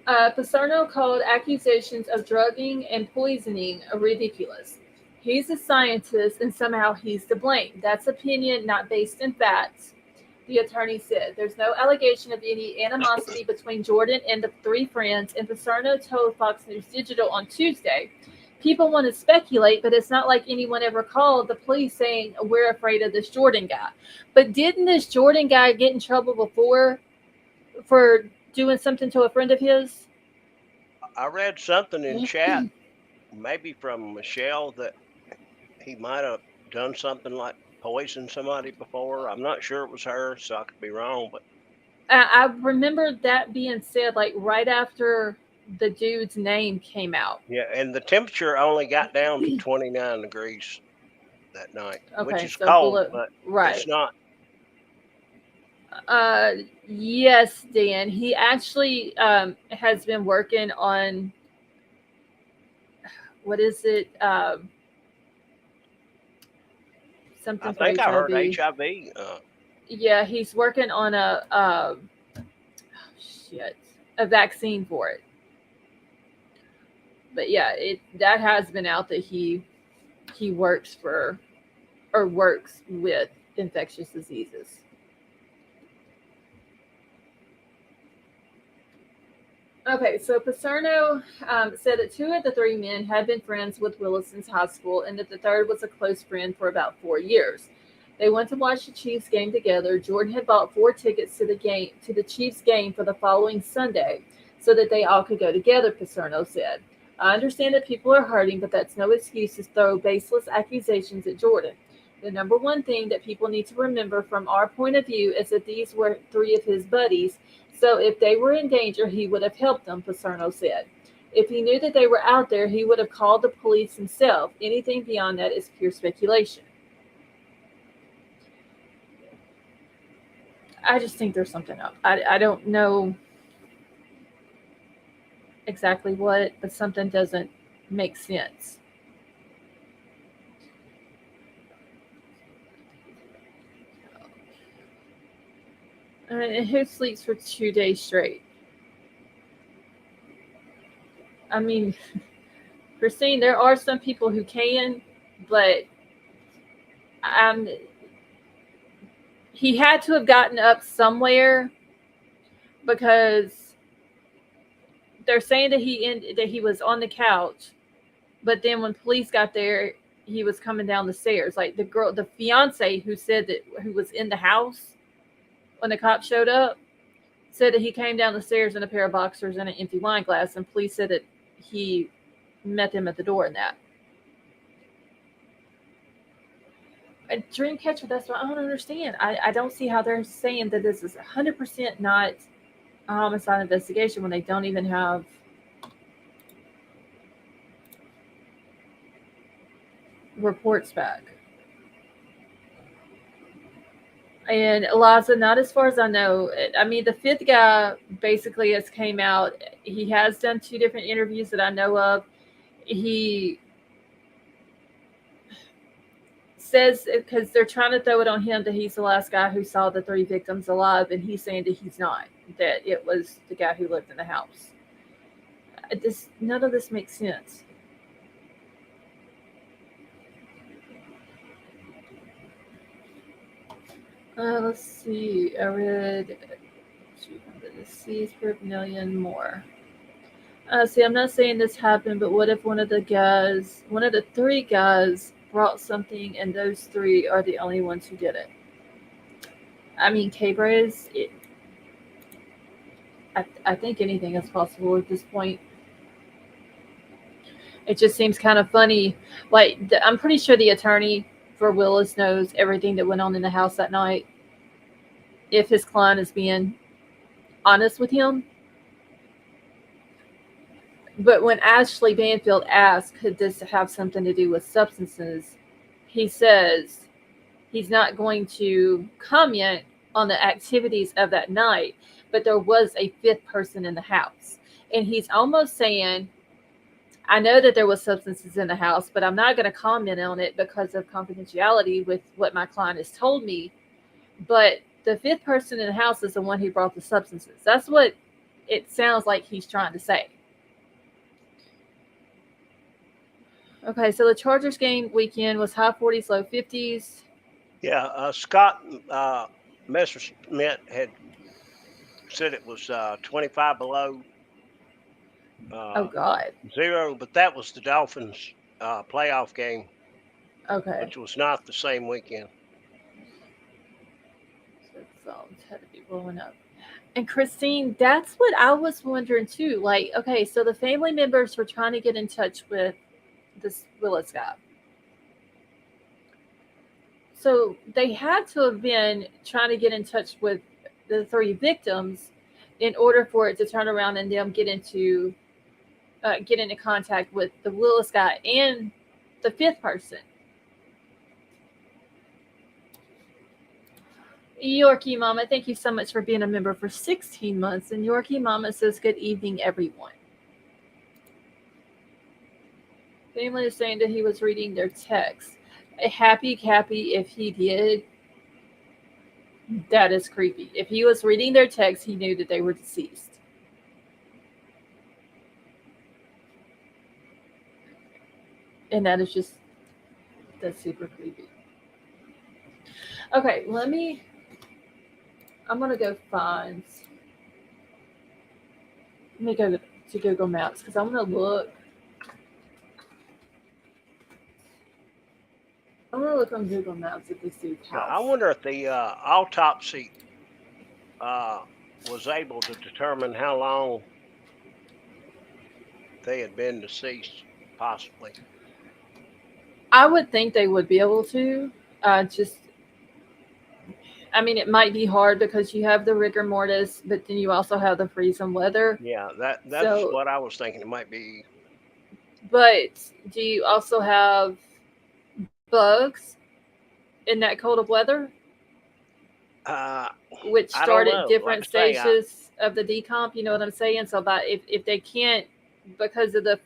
Paserno called accusations of drugging and poisoning ridiculous. He's a scientist and somehow he's to blame. That's opinion, not based in facts, the attorney said. There's no allegation of any animosity between Jordan and the three friends, and Paserno told Fox News Digital on Tuesday, people want to speculate, but it's not like anyone ever called the police saying, we're afraid of this Jordan guy. But didn't this Jordan guy get in trouble before for doing something to a friend of his? I read something in chat, maybe from Michelle, that he might have done something like poison somebody before. I'm not sure it was her, so I could be wrong. But I remember that being said, like right after the dude's name came out. yeah, and the temperature only got down to 29 degrees that night, which is so cold, but right. It's not. Yes, Dan. He actually has been working on, what is it? Something. I think I heard HIV. Yeah, he's working on a vaccine for it. But yeah, that has been out that he works with infectious diseases. Okay, so Paserno said that two of the three men had been friends with Willis since high school, and that the third was a close friend for about 4 years. They went to watch the Chiefs game together. Jordan had bought 4 tickets to the Chiefs game for the following Sunday, so that they all could go together, Paserno said. I understand that people are hurting, but that's no excuse to throw baseless accusations at Jordan. The number one thing that people need to remember from our point of view is that these were 3 of his buddies. So if they were in danger, he would have helped them, Paserno said. If he knew that they were out there, he would have called the police himself. Anything beyond that is pure speculation. I just think there's something up. I don't know exactly what, but something doesn't make sense. And who sleeps for 2 days straight? I mean, Christine, there are some people who can, but he had to have gotten up somewhere, because they're saying that he was on the couch, but then when police got there, he was coming down the stairs. Like the fiance who was in the house when the cops showed up, said that he came down the stairs in a pair of boxers and an empty wine glass, and police said that he met them at the door in that. A dream catcher, that's what I don't understand. I don't see how they're saying that this is 100% not a homicide investigation when they don't even have reports back. And Eliza, not as far as I know. I mean, the 5th guy basically has came out. He has done 2 different interviews that I know of. He says, because they're trying to throw it on him, that he's the last guy who saw the 3 victims alive, and he's saying that he's not, that it was the guy who lived in the house. None of this makes sense. Let's see. I read Deceased per million more. See, I'm not saying this happened, but what if one of the 3 guys brought something and those 3 are the only ones who did it? I mean, K-Braze, I think anything is possible at this point. It just seems kind of funny. Like, I'm pretty sure the attorney for Willis knows everything that went on in the house that night. If his client is being honest with him. But when Ashley Banfield asked, could this have something to do with substances, he says he's not going to comment on the activities of that night, but there was a 5th person in the house. And he's almost saying, I know that there was substances in the house, but I'm not going to comment on it because of confidentiality with what my client has told me. But the 5th person in the house is the one who brought the substances. That's what it sounds like he's trying to say. Okay, so the Chargers game weekend was high 40s, low 50s. Yeah, Scott Messerschmidt had said it was 25 below. Oh, God. 0, but that was the Dolphins playoff game. Okay. Which was not the same weekend. So the phones had to be blowing up. And Christine, that's what I was wondering too. Like, okay, so the family members were trying to get in touch with this Willis guy. So they had to have been trying to get in touch with the 3 victims in order for it to turn around and them get into contact with the Willis guy and the 5th person. Yorkie Mama, thank you so much for being a member for 16 months. And Yorkie Mama says, good evening, everyone. Family is saying that he was reading their text. Happy Cappy, if he did, that is creepy. If he was reading their text, he knew that they were deceased. And that's super creepy. Okay, I'm going to go find. Let me go to Google Maps because I'm going to look. I'm going to look on Google Maps at this dude's house. I wonder if the autopsy was able to determine how long they had been deceased, possibly. I would think they would be able to. It might be hard because you have the rigor mortis, but then you also have the freezing weather. Yeah, that's what I was thinking. It might be. But do you also have bugs in that cold of weather? Which start at different stages of the decomp, you know what I'm saying? So if they can't, because of the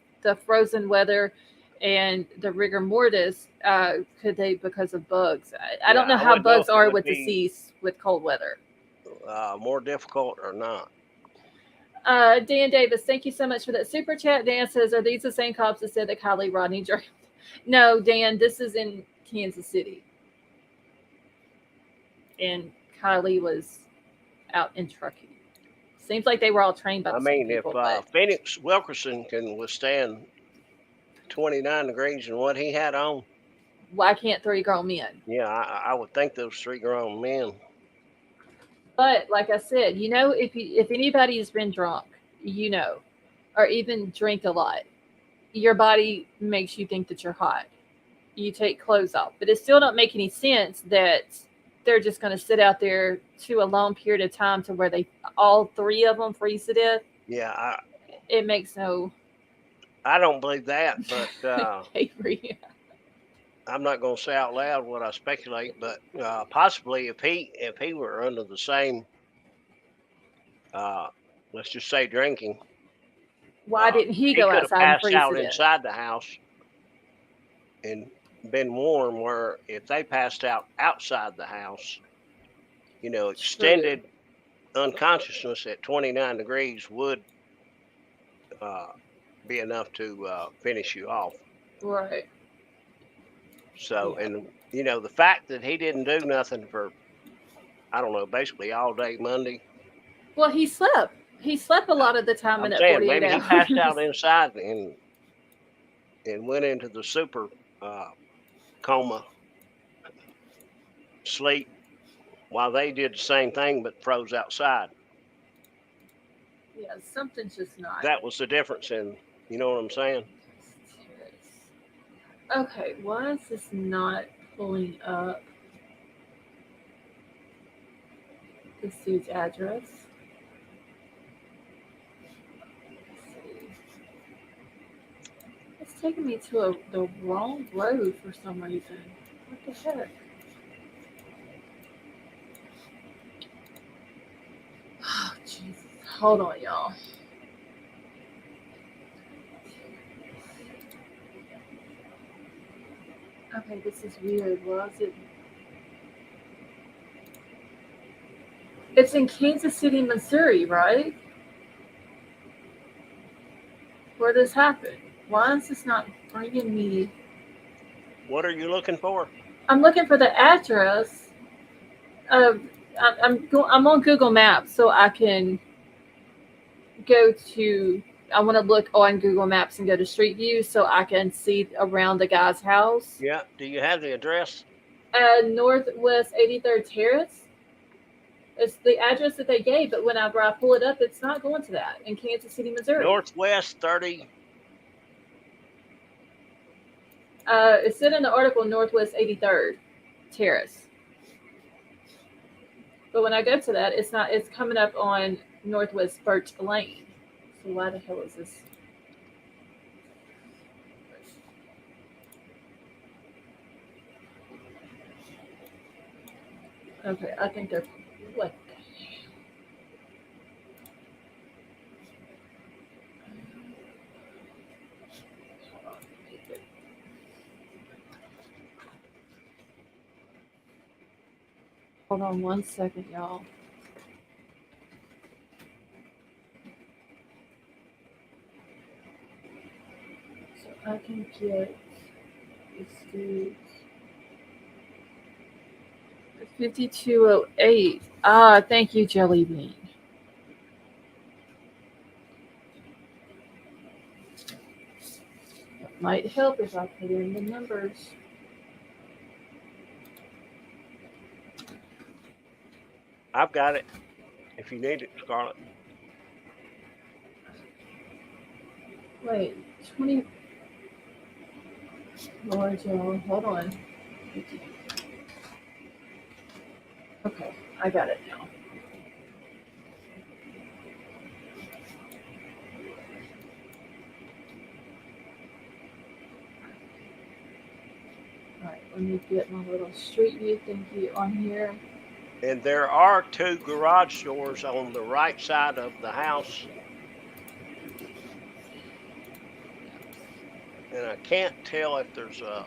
frozen weather and the rigor mortis, could they because of bugs? I don't know how bugs are with deceased with cold weather. More difficult or not? Dan Davis, thank you so much for that super chat. Dan says, are these the same cops that said that Kylie Rodney drowned? No, Dan, this is in Kansas City. And Kylie was out in Truckee. Seems like they were all trained by the same people. If Phoenix Wilkerson can withstand 29 degrees and what he had on, why can't 3 grown men? Yeah, I would think those 3 grown men. But like I said, if anybody has been drunk, or even drink a lot, your body makes you think that you're hot. You take clothes off, but it still don't make any sense that they're just going to sit out there to a long period of time to where all 3 of them freeze to death. Yeah, it makes no. I don't believe that, but I'm not going to say out loud what I speculate, but possibly if he were under the same, let's just say drinking. Why didn't he go outside and freeze out inside the house and been warm? Where if they passed out outside the house, extended unconsciousness at 29 degrees would be enough to finish you off. Right. So, and the fact that he didn't do nothing for, I don't know, basically all day Monday. Well, he slept. He slept a lot of the time in I'm that saying 48 maybe hours. he passed out inside and went into the super coma sleep while they did the same thing but froze outside. Yeah, something's just not. That was the difference in, you know what I'm saying? Okay, why is this not pulling up this dude's address? Let's see. It's taking me to the wrong road for some reason. What the heck? Oh, Jesus. Hold on, y'all. Okay, this is weird. Why is it? It's in Kansas City, Missouri, right? Where this happened. Why is this not bringing me? What are you looking for? I'm looking for the address. I'm on Google Maps, so I can go to. I want to look on Google Maps and go to Street View, so I can see around the guy's house. Yeah. Do you have the address? Northwest 83rd Terrace. It's the address that they gave, but whenever I pull it up, it's not going to that in Kansas City, Missouri. Northwest 30. It said in the article Northwest 83rd Terrace. But when I go to that, it's not. It's coming up on Northwest Birch Lane. So why the hell is this? Okay, I think they're what the hell? Hold on, take it. Hold on 1 second, y'all. So I can get this dude 5208. Ah, thank you, Jelly Bean. That might help if I put in the numbers. I've got it. If you need it, Scarlett. Wait, 20. Lord, y'all, hold on. Okay, I got it now. All right, let me get my little Street View thingy on here. And there are 2 garage doors on the right side of the house. And I can't tell if there's a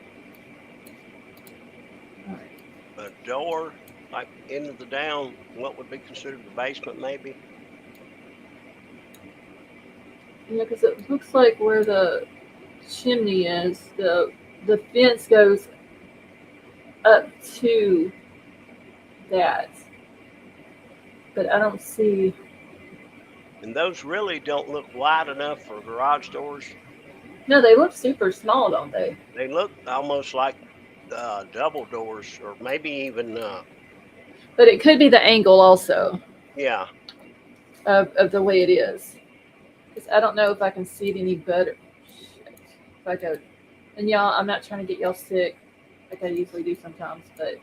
door like into the down, what would be considered the basement maybe. Yeah, because it looks like where the chimney is, the fence goes up to that. But I don't see. And those really don't look wide enough for garage doors. No, they look super small, don't they? They look almost like double doors, or maybe even. But it could be the angle also. Yeah. Of the way it is. Because I don't know if I can see it any better. Shit. If I go. And y'all, I'm not trying to get y'all sick like I usually do sometimes, but.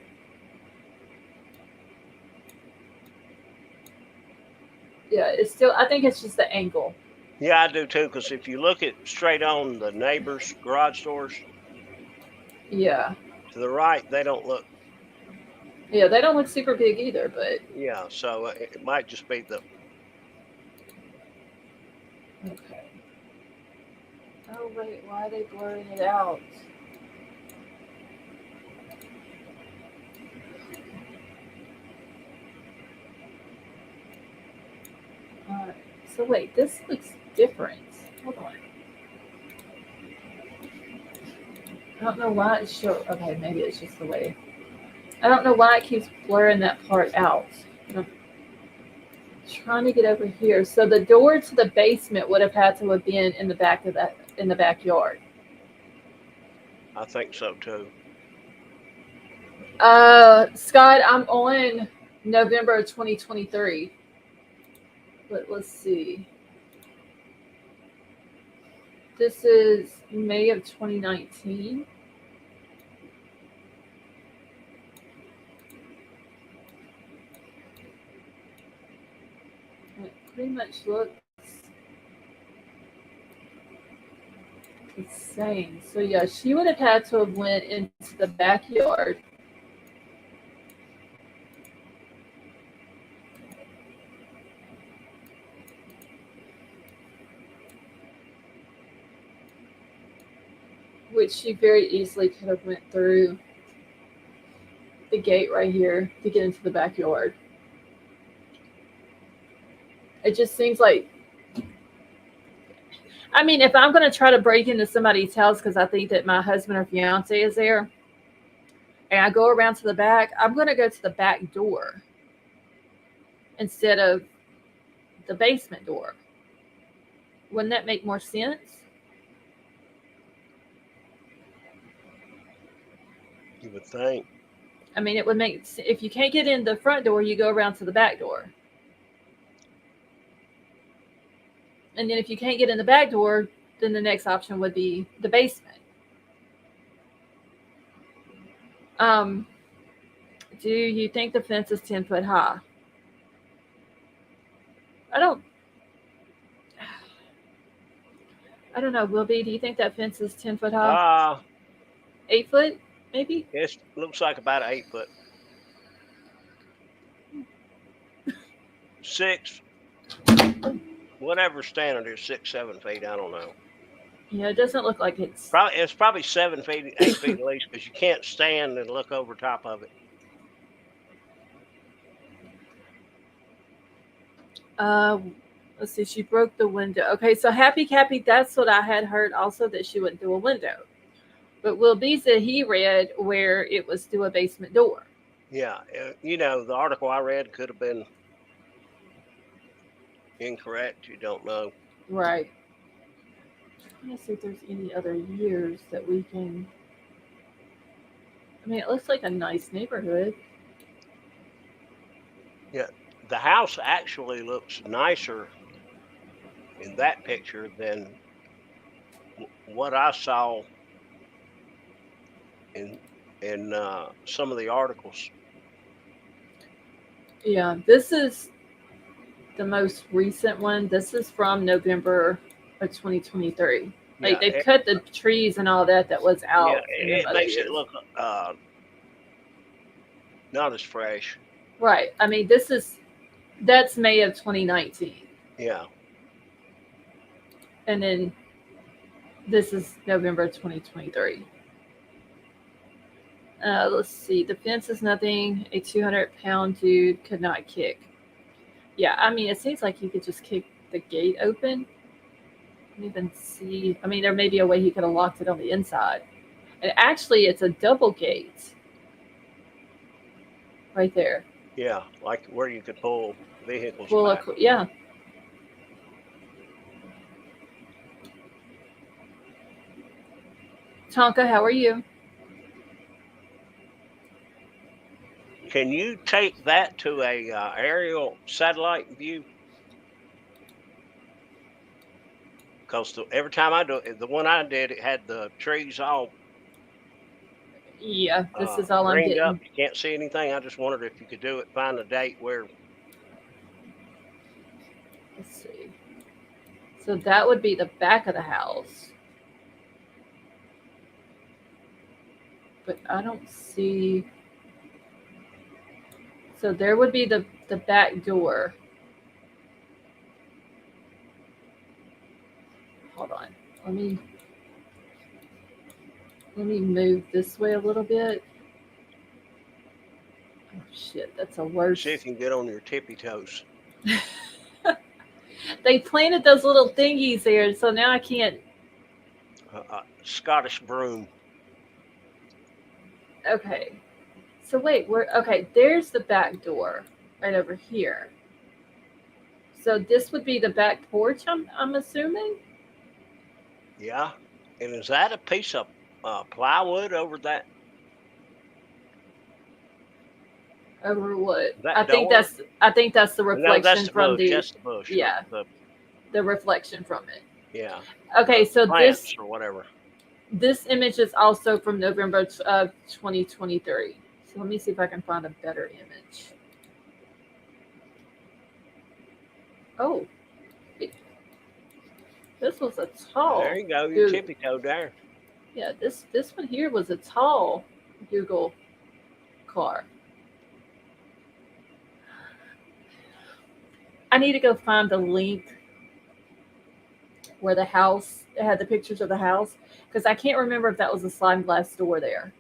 Yeah, it's still, I think it's just the angle. Yeah, I do too, because if you look at straight on the neighbors' garage doors. Yeah. To the right, they don't look. Yeah, they don't look super big either, but. Yeah, so it might just be the. Okay. Oh, wait, why are they blurring it out? Alright, so wait, this looks different. Hold on. I don't know why it's showing. Okay, maybe it's just the way. I don't know why it keeps blurring that part out. I'm trying to get over here. So the door to the basement would have had to have been in the back of that, in the backyard. I think so too. Scott, I'm on November of 2023. But let's see. This is May of 2019. It pretty much looks the same. So yeah, she would have had to have went into the backyard. Which she very easily could have went through the gate right here to get into the backyard. It just seems like, I mean, if I'm going to try to break into somebody's house because I think that my husband or fiance is there, and I go around to the back, I'm going to go to the back door instead of the basement door. Wouldn't that make more sense? You would think. I mean, it would make, if you can't get in the front door, you go around to the back door. And then if you can't get in the back door, then the next option would be the basement. Do you think the fence is 10 foot high? I don't know, Will B, do you think that fence is 10 foot high? 8 foot, maybe? It looks like about 8 foot. 6, whatever standard is, 6, 7 feet. I don't know. Yeah, it doesn't look like it's probably 7 feet, 8 feet at least, because you can't stand and look over top of it. Let's see, she broke the window. Okay, so Happy Cappy, that's what I had heard also, that she went through a window. But Will B said he read where it was through a basement door. Yeah, the article I read could have been incorrect. You don't know. Right. Let me see if there's any other years that we can. I mean, it looks like a nice neighborhood. Yeah, the house actually looks nicer in that picture than what I saw in some of the articles. Yeah, this is the most recent one. This is from November of 2023. Like, they've cut the trees and all that was out. Yeah, it makes it look not as fresh. Right. I mean, that's May of 2019. Yeah. And then this is November 2023. Let's see. The fence is nothing a 200-pound dude could not kick. Yeah, I mean, it seems like you could just kick the gate open. I don't even see. I mean, there may be a way he could have locked it on the inside. And actually, it's a double gate right there. Yeah, like where you could pull vehicles back. Yeah. Tonka, how are you? Can you take that to a aerial satellite view? Because every time I do it, the one I did, it had the trees all. Yeah, this is all I'm getting. Up. You can't see anything. I just wondered if you could do it, find a date where. Let's see. So that would be the back of the house. But I don't see. So there would be the back door. Hold on. Let me move this way a little bit. Oh shit, that's a worse. See if you can get on your tippy toes. They planted those little thingies there, so now I can't. Scottish broom. Okay. So wait, okay, there's the back door right over here. So this would be the back porch, I'm assuming. Yeah. And is that a piece of plywood over that? Over what? That I think door? that's the No, reflection that's the from bush. the, That's the bush. yeah, The the reflection from it. yeah. Okay, The so plants or whatever. this image is also from November of 2023. So let me see if I can find a better image. Oh, this was a tall. There you go. You Google. tippy-toed there. Yeah, this one here was a tall Google car. I need to go find the link where the house it had the pictures of the house, because I can't remember if that was a sliding glass door there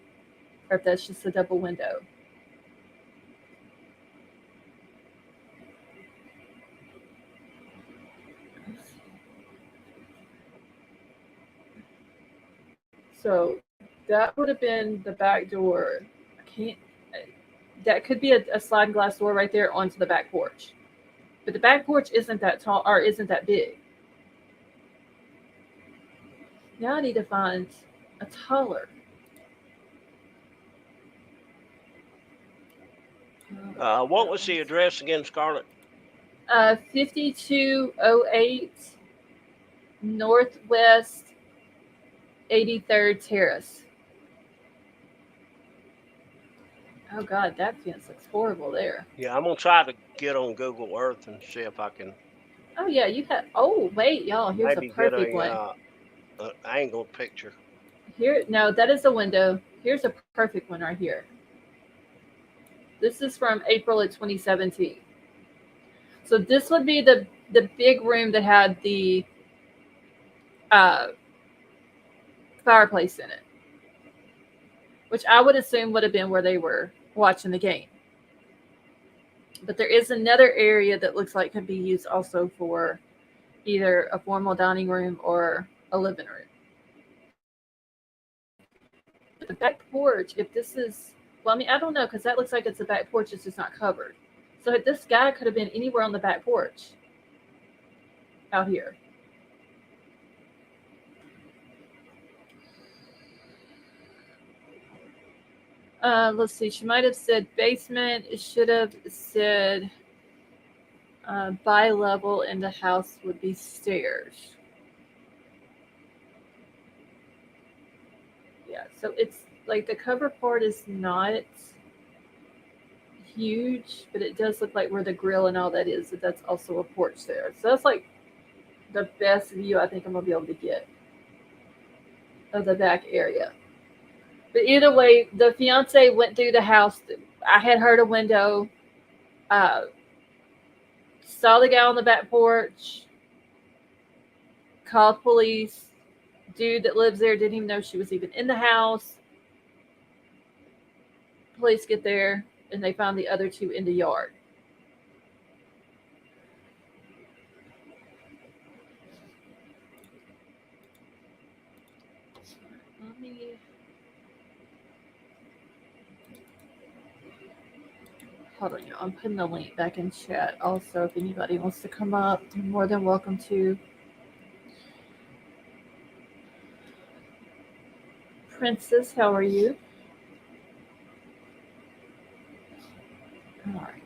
or if that's just a double window. So that would have been the back door. I can't. That could be a sliding glass door right there onto the back porch, but the back porch isn't that tall or isn't that big. Now I need to find a taller. What was the address again, Scarlett? 5208 Northwest 83rd Terrace. Oh God, that fence looks horrible there. Yeah, I'm gonna try to get on Google Earth and see if I can. Oh yeah, you have. Oh wait, y'all. Here's Maybe a perfect get one. an angled picture. Here, no, that is a window. Here's a perfect one right here. This is from April of 2017. So this would be the big room that had the fireplace in it, which I would assume would have been where they were watching the game. But there is another area that looks like could be used also for either a formal dining room or a living room. The back porch, if this is, well, I mean, I don't know, because that looks like it's the back porch, it's just not covered. So this guy could have been anywhere on the back porch out here. Let's see. She might have said basement. It should have said bi-level, and the house would be stairs. Yeah, so it's like the cover part is not huge, but it does look like where the grill and all that is, that's also a porch there. So that's like the best view I think I'm gonna be able to get of the back area. But either way, the fiance went through the house. I had heard a window, saw the guy on the back porch, called police. Dude that lives there didn't even know she was even in the house. Police get there and they found the other two in the yard. Hold on, I'm putting the link back in chat. Also, if anybody wants to come up, you're more than welcome to. Princess, how are you? All right.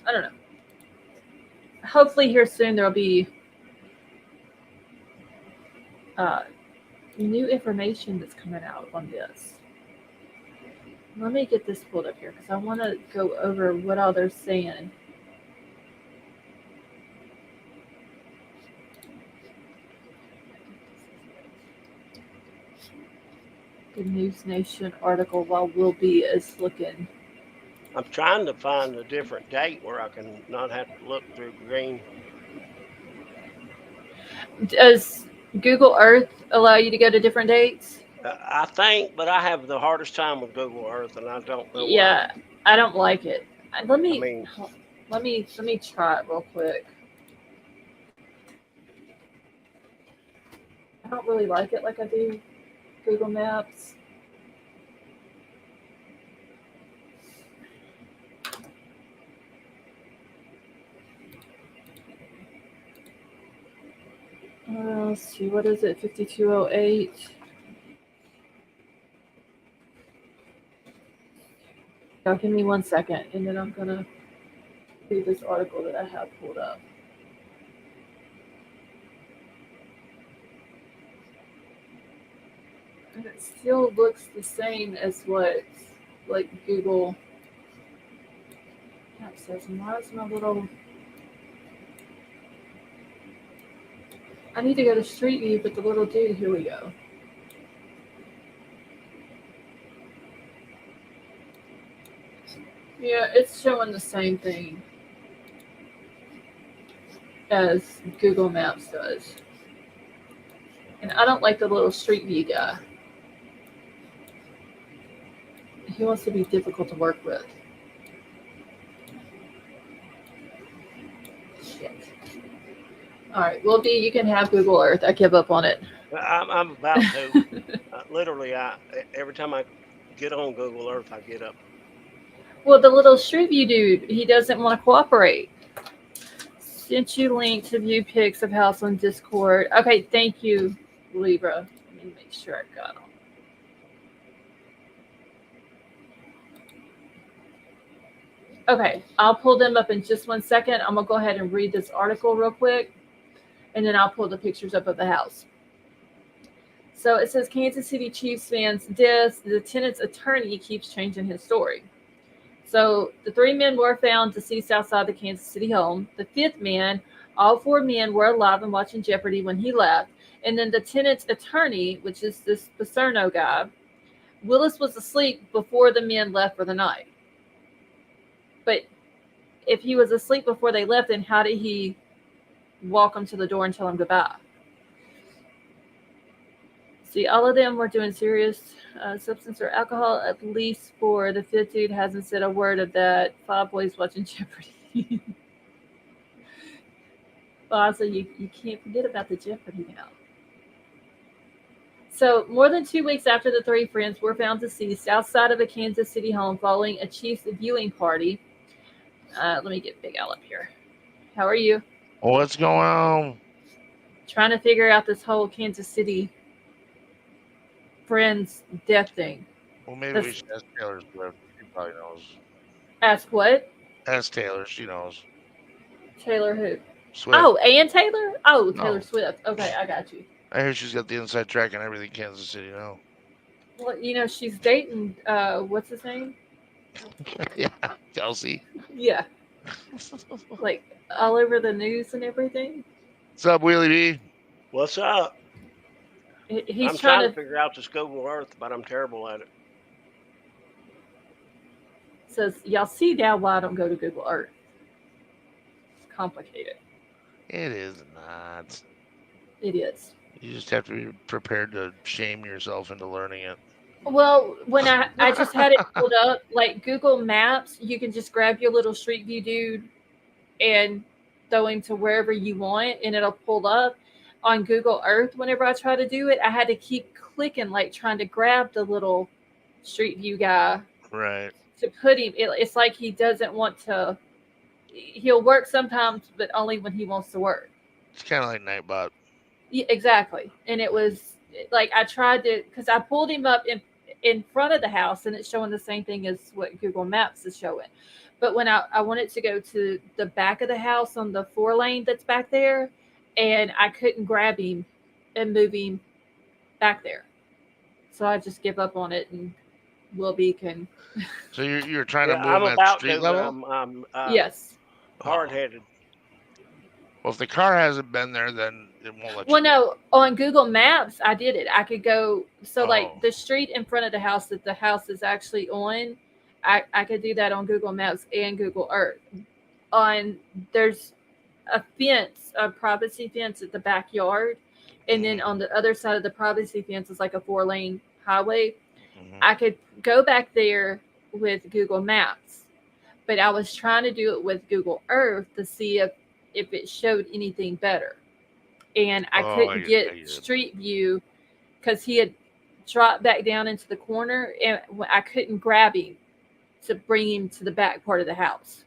I don't know. Hopefully here soon there'll be new information that's coming out on this. Let me get this pulled up here because I want to go over what all they're saying. The News Nation article while Will B is looking. I'm trying to find a different date where I can not have to look through green. Does Google Earth allow you to go to different dates? I think, but I have the hardest time with Google Earth, and I don't know Yeah, why. I don't like it. Let me try it real quick. I don't really like it like I do Google Maps. Let's see, what is it? 5208. Now, give me 1 second, and then I'm gonna read this article that I have pulled up. And it still looks the same as what, like, Google Maps says. And why is my little... I need to go to Street View, but the little dude, here we go. Yeah, it's showing the same thing as Google Maps does. And I don't like the little Street View guy. He wants to be difficult to work with. Shit. All right, well, B, you can have Google Earth. I give up on it. I'm about to. Literally, every time I get on Google Earth, I get up. Well, the little Street View dude, he doesn't want to cooperate. Sent you link to view pics of house on Discord. Okay, thank you, Libra. Let me make sure I got them. Okay, I'll pull them up in just 1 second. I'm going to go ahead and read this article real quick, and then I'll pull the pictures up of the house. So it says Kansas City Chiefs fans diss, the tenant's attorney keeps changing his story. So the 3 men were found deceased outside the Kansas City home. The 5th man, all 4 men were alive and watching Jeopardy when he left. And then the tenant's attorney, which is this Paserno guy, Willis was asleep before the men left for the night. But if he was asleep before they left, then how did he walk them to the door and tell them goodbye? See, all of them were doing serious substance or alcohol, at least 4. The 5th dude hasn't said a word of that. 5 boys watching Jeopardy. Also, you can't forget about the Jeopardy now. So, more than 2 weeks after the 3 friends were found deceased outside of a Kansas City home following a Chiefs viewing party. Let me get Big Al up here. How are you? What's going on? Trying to figure out this whole Kansas City friends death thing. Well, maybe we should ask Taylor Swift. She probably knows. Ask what? Ask Taylor. She knows. Taylor who? Swift. Oh, and Taylor? Oh, Taylor No. Swift. Okay, I got you. I hear she's got the inside track on everything Kansas City now. Well, you know, she's dating, what's his name? Yeah, Kelsey. Yeah. Like, all over the news and everything. What's up, Wheelie B? What's up? He's I'm trying to figure out this Google Earth, but I'm terrible at it. Says, y'all see now why I don't go to Google Earth. It's complicated. It is not. It is. You just have to be prepared to shame yourself into learning it. Well, when I just had it pulled up, like Google Maps, you can just grab your little Street View dude and throw him to wherever you want, and it'll pull up. On Google Earth, whenever I try to do it, I had to keep clicking, like trying to grab the little Street View guy. Right. To put him, it's like he doesn't want to. He'll work sometimes, but only when he wants to work. It's kind of like Nightbot. Yeah, exactly. And it was like I tried to, because I pulled him up in front of the house, and it's showing the same thing as what Google Maps is showing. But when I wanted to go to the back of the house on the 4-lane that's back there, and I couldn't grab him and move him back there. So I just give up on it, and Wilby can. So you're trying to move I'm him at about street to, level? I'm Yes. hard-headed. Well, if the car hasn't been there, then it won't let you. Well, no, on Google Maps, I did it. I could go, so Oh. like the street in front of the house that the house is actually on, I could do that on Google Maps and Google Earth. There's a fence, a privacy fence at the backyard, and then on the other side of the privacy fence is like a 4-lane highway. Mhm. I could go back there with Google Maps, but I was trying to do it with Google Earth to see if it showed anything better. And I couldn't get Street View because he had dropped back down into the corner, and I couldn't grab him to bring him to the back part of the house.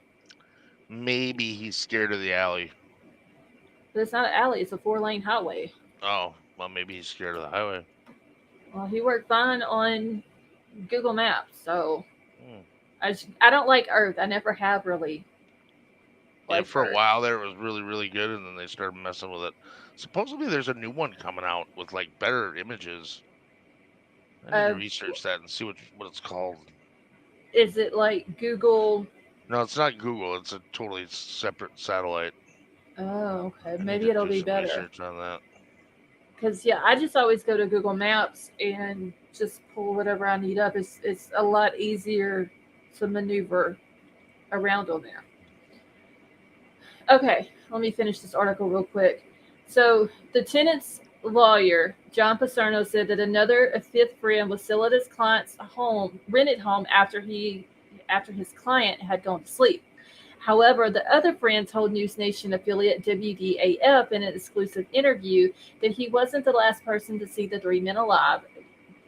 Maybe he's scared of the alley. But it's not an alley, it's a 4-lane highway. Oh, well, maybe he's scared of the highway. Well, he worked fine on Google Maps, so Hmm. I don't like Earth. I never have really. Yeah, liked for a Earth. while there, it was really, really good, and then they started messing with it. Supposedly, there's a new one coming out with like better images. I need to research that and see what it's called. Is it like Google? No, it's not Google. It's a totally separate satellite. Oh, okay. I need Maybe to it'll do be some better. research on that. Because yeah, I just always go to Google Maps and just pull whatever I need up. It's a lot easier to maneuver around on there. Okay, let me finish this article real quick. So the tenant's lawyer, John Paserno, said that a fifth friend was still at his client's rented home after his client had gone to sleep. However, the other friend told News Nation affiliate WDAF in an exclusive interview that he wasn't the last person to see the 3 men alive.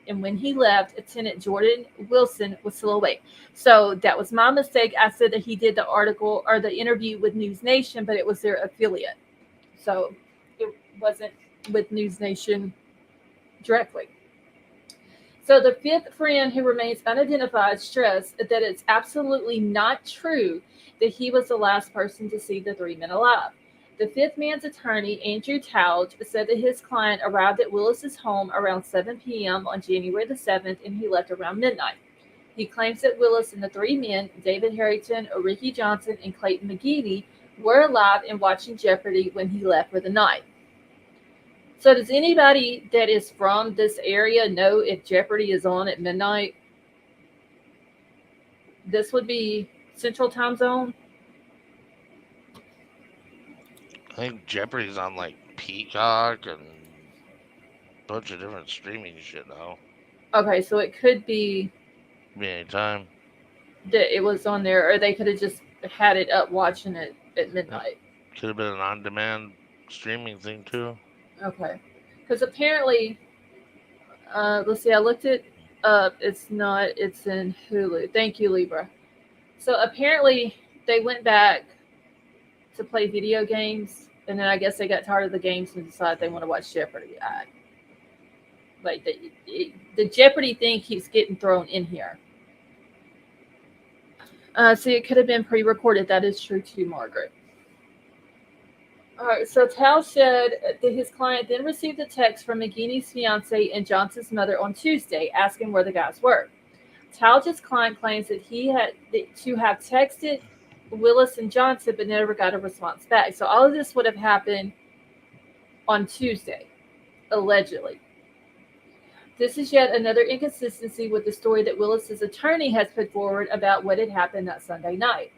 And when he left, tenant Jordan Wilson was still awake. So that was my mistake. I said that he did the article or the interview with News Nation, but it was their affiliate. So it wasn't with News Nation directly. So the fifth friend, who remains unidentified, stressed that it's absolutely not true that he was the last person to see the 3 men alive. The fifth man's attorney, Andrew Tauge, said that his client arrived at Willis's home around 7 p.m. on January the 7th, and he left around midnight. He claims that Willis and the 3 men, David Harrington, Ricky Johnson, and Clayton McGeady, were alive and watching Jeopardy when he left for the night. So does anybody that is from this area know if Jeopardy is on at midnight? This would be Central Time Zone. I think Jeopardy's on like Peacock and a bunch of different streaming shit now. Okay, so it could be anytime that it was on there, or they could have just had it up watching it at midnight. Could have been an on-demand streaming thing too. Okay, because apparently, let's see, I looked it up. It's not. It's in Hulu. Thank you, Libra. So apparently, they went back to play video games, and then I guess they got tired of the games and decided they want to watch Jeopardy. Like the Jeopardy thing keeps getting thrown in here. See, it could have been pre-recorded. That is true too, Margaret. All right, so Tal said that his client then received a text from McGinney's fiance and Johnson's mother on Tuesday asking where the guys were. Tal's client claims that he had to have texted Willis and Johnson but never got a response back. So all of this would have happened on Tuesday, allegedly. This is yet another inconsistency with the story that Willis's attorney has put forward about what had happened that Sunday night.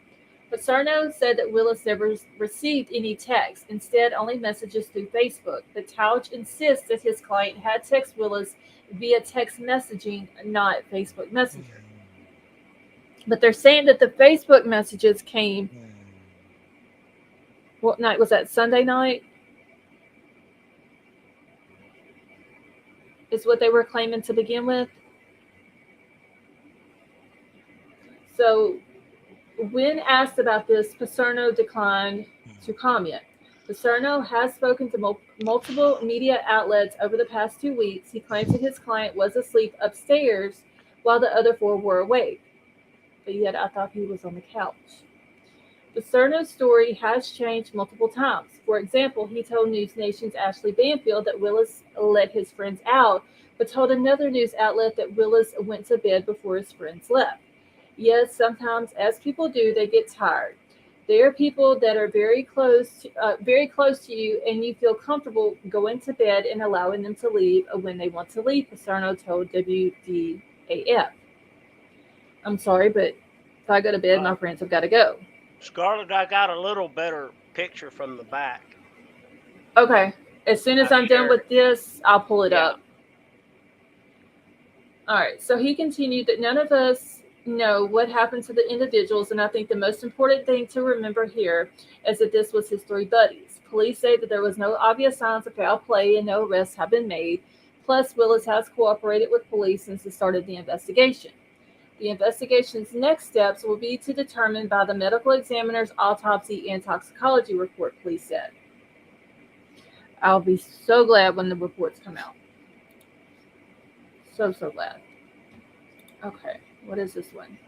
Paserno said that Willis never received any text, instead only messages through Facebook. But Tauge insists that his client had texted Willis via text messaging, not Facebook Messenger. But they're saying that the Facebook messages came, what night was that, Sunday night? Is what they were claiming to begin with. So when asked about this, Paserno declined to comment. Paserno has spoken to multiple media outlets over the past 2 weeks. He claims that his client was asleep upstairs while the other 4 were awake. But yet I thought he was on the couch. Paserno's story has changed multiple times. For example, he told News Nation's Ashley Banfield that Willis let his friends out, but told another news outlet that Willis went to bed before his friends left. Yes, sometimes, as people do, they get tired. There are people that are very close to you, and you feel comfortable going to bed and allowing them to leave when they want to leave, Paserno told WDAF. I'm sorry, but if I go to bed, my friends have got to go. Scarlett, I got a little better picture from the back. Okay. As soon as I'm done with this, I'll pull it up. All right. So he continued that none of us know what happened to the individuals, and I think the most important thing to remember here is that this was his 3 buddies. Police say that there was no obvious signs of foul play and no arrests have been made. Plus, Willis has cooperated with police since the start of the investigation. The investigation's next steps will be to determine by the medical examiner's autopsy and toxicology report, police said. I'll be so glad when the reports come out. So glad. Okay, what is this one?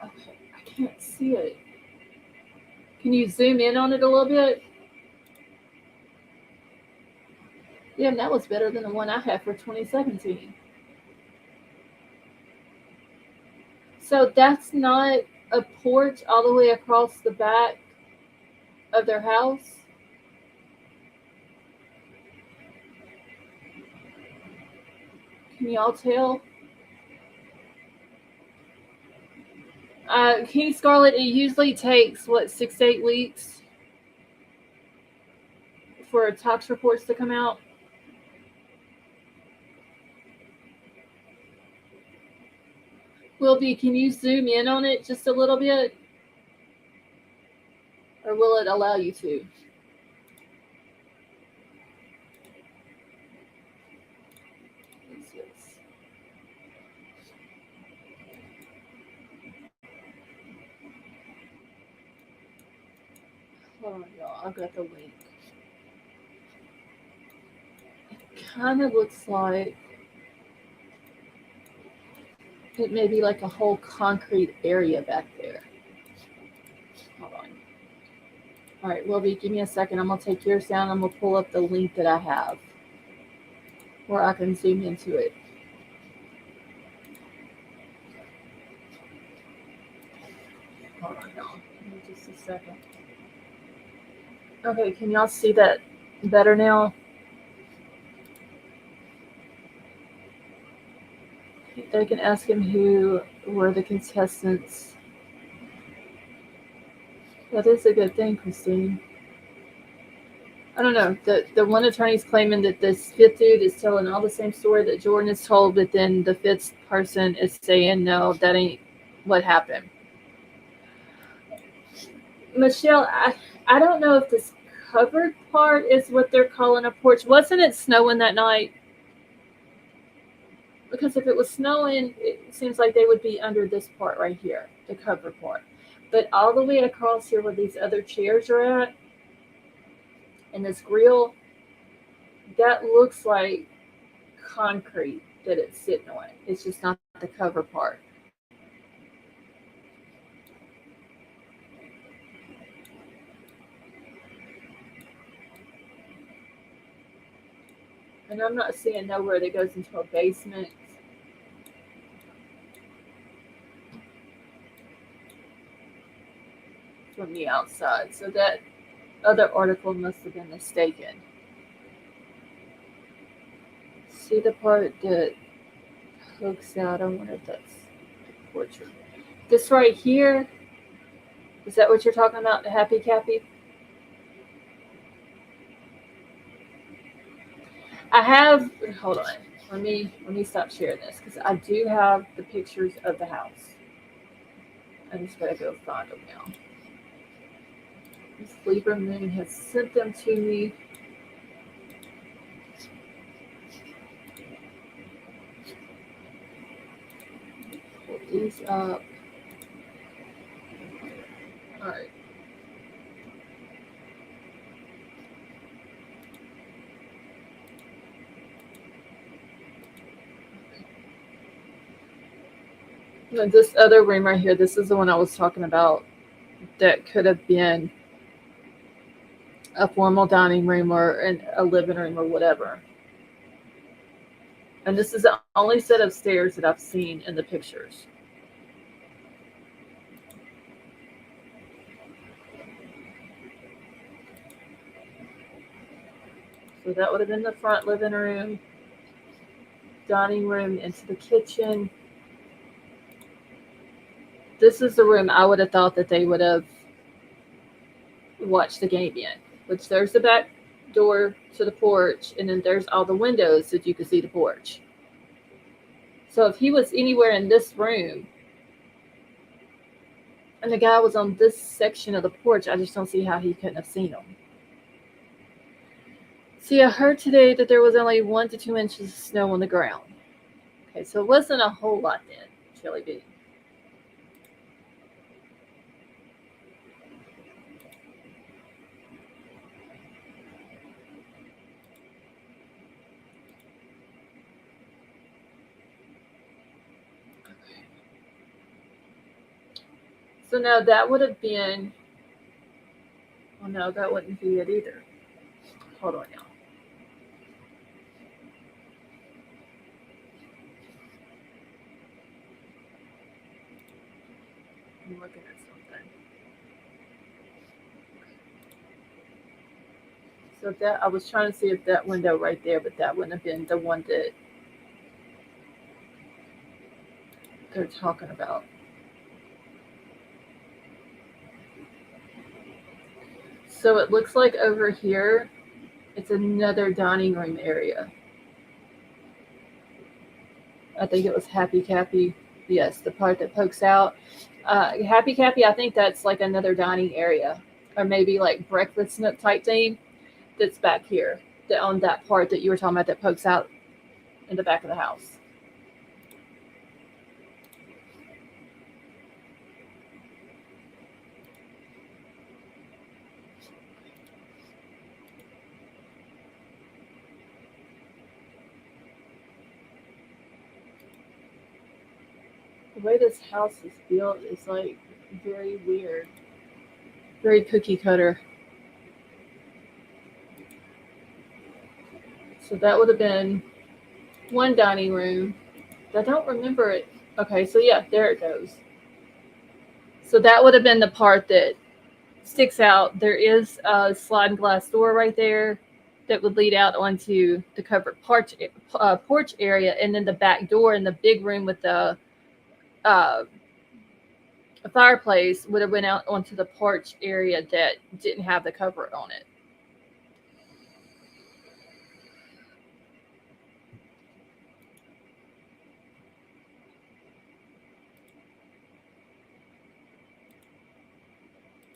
Okay, I can't see it. Can you zoom in on it a little bit? Yeah, that was better than the one I had for 2017. So that's not a porch all the way across the back of their house? Can y'all tell? King Scarlet, it usually takes, 6 to 8 weeks for tax reports to come out? Wilby, can you zoom in on it just a little bit? Or will it allow you to? Hold on, y'all. I've got the link. It kind of looks like it may be like a whole concrete area back there. Hold on. All right, Wilby, give me a second. I'm going to take yours down. I'm going to pull up the link that I have where I can zoom into it. Hold on, y'all. Give me just a second. Okay, can y'all see that better now? They can ask him who were the contestants. That is a good thing, Christine. I don't know. The one attorney's claiming that this fifth dude is telling all the same story that Jordan is told, but then the fifth person is saying, no, that ain't what happened. Michelle, I don't know if this covered part is what they're calling a porch. Wasn't it snowing that night? Because if it was snowing, it seems like they would be under this part right here, the covered part. But all the way across here where these other chairs are at, and this grill, that looks like concrete that it's sitting on. It's just not the cover part. And I'm not seeing nowhere that goes into a basement. From the outside. So that other article must have been mistaken. See the part that hooks out? I wonder if that's the portrait. This right here, is that what you're talking about, the Happy Cappy? I have, hold on, let me stop sharing this because I do have the pictures of the house. I just gotta go find them now. Miss Libra Moon has sent them to me. Pull these up. All right. This other room right here, this is the one I was talking about that could have been a formal dining room or a living room or whatever. And this is the only set of stairs that I've seen in the pictures. So that would have been the front living room, dining room into the kitchen. This is the room I would have thought that they would have watched the game in, which there's the back door to the porch, and then there's all the windows that you can see the porch. So if he was anywhere in this room and the guy was on this section of the porch, I just don't see how he couldn't have seen him. See, I heard today that there was only 1 to 2 inches of snow on the ground. Okay, so it wasn't a whole lot then, Chili Bee. So now that would have been. Well, no, that wouldn't be it either. Hold on now. I'm looking at something. So that I was trying to see if that window right there, but that wouldn't have been the one that they're talking about. So it looks like over here, it's another dining room area. I think it was Happy Cappy. Yes, the part that pokes out. Happy Cappy, I think that's like another dining area. Or maybe like breakfast nook type thing that's back here. On that part that you were talking about that pokes out in the back of the house. The way this house is built is like very weird, very cookie cutter. So that would have been one dining room. I don't remember it. Okay, so yeah, there it goes. So that would have been the part that sticks out. There is a sliding glass door right there that would lead out onto the covered porch area, and then the back door in the big room with the a fireplace would have went out onto the porch area that didn't have the cover on it.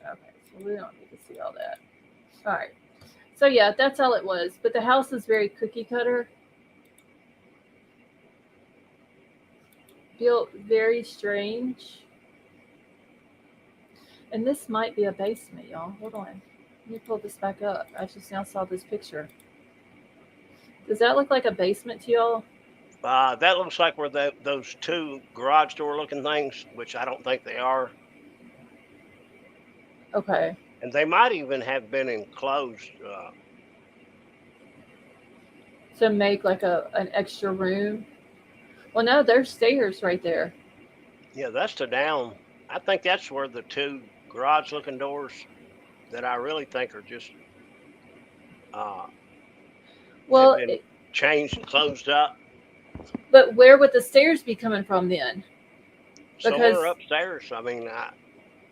Okay, so we don't need to see all that. All right. So yeah, that's all it was. But the house is very cookie cutter. Built very strange. And this might be a basement, y'all. Hold on. Let me pull this back up. I just now saw this picture. Does that look like a basement to y'all? That looks like where those two garage door looking things, which I don't think they are. Okay. And they might even have been enclosed. To make like an extra room. Well, no, there's stairs right there. Yeah, that's the down. I think that's where the two garage looking doors that I really think are just Well, have been changed and closed up. but where would the stairs be coming from then? Somewhere upstairs. I mean,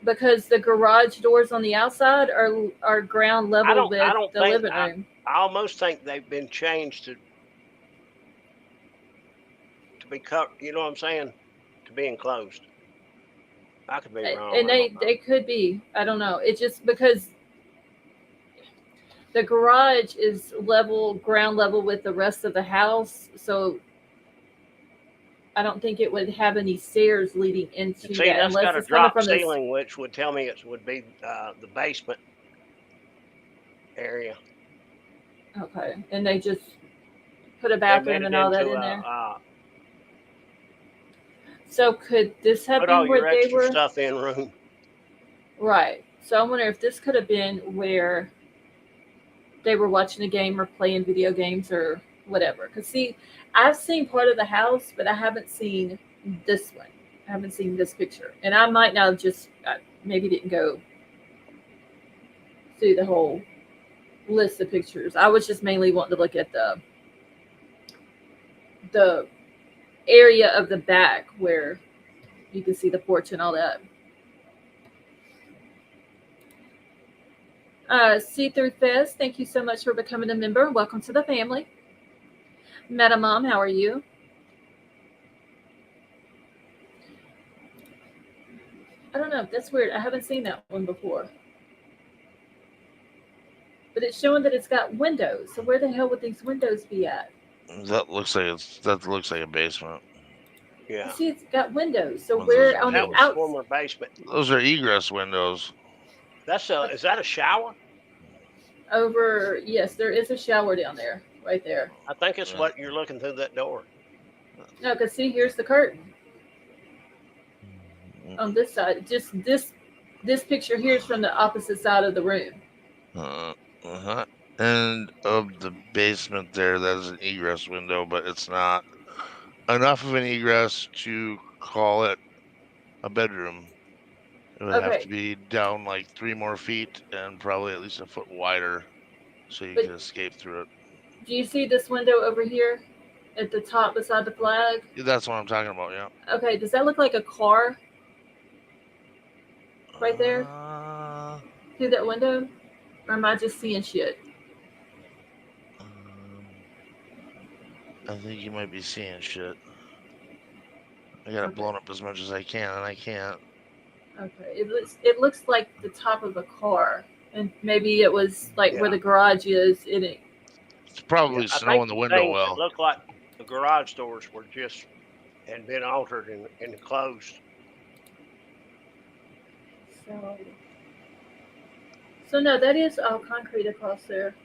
because the garage doors on the outside are ground level with the living room. I almost think they've been changed to be cut. You know what I'm saying? To be enclosed. I could be wrong. And they could be. I don't know. It's just because the garage is ground level with the rest of the house, so I don't think it would have any stairs leading into that. That's got a drop ceiling, which would tell me it would be the basement area. Okay, and they just put a bathroom and all that in there. So could this have been where they were? Stuff in room. Right. So I wonder if this could have been where they were watching a game or playing video games or whatever. Because see, I've seen part of the house, but I haven't seen this one. I haven't seen this picture. And I might not just maybe didn't go through the whole list of pictures. I was just mainly wanting to look at the area of the back where you can see the porch and all that. See Through Fest, thank you so much for becoming a member. Welcome to the family. Meta Mom, how are you? I don't know. That's weird. I haven't seen that one before. But it's showing that it's got windows. So where the hell would these windows be at? That looks like a basement. Yeah. See, it's got windows. So where on the outside? Former basement. Those are egress windows. Is that a shower? Yes, there is a shower down there, right there. I think it's what you're looking through that door. No, because see, here's the curtain. on this side. Just this picture here is from the opposite side of the room. Uh-huh. End of the basement there, that is an egress window, but it's not enough of an egress to call it a bedroom. It would have Okay. to be down like 3 more feet and probably at least a foot wider so you But- could escape through it. Do you see this window over here at the top beside the flag? That's what I'm talking about, yeah. Okay, does that look like a car right there through that window? Or am I just seeing shit? I think you might be seeing shit. I got it blown up as much as I can, and I can't. Okay, it looks like the top of a car, and maybe it was like where the garage is. It's probably snow in the window well. It looked like the garage doors were had been altered and closed. So no, that is all concrete across there.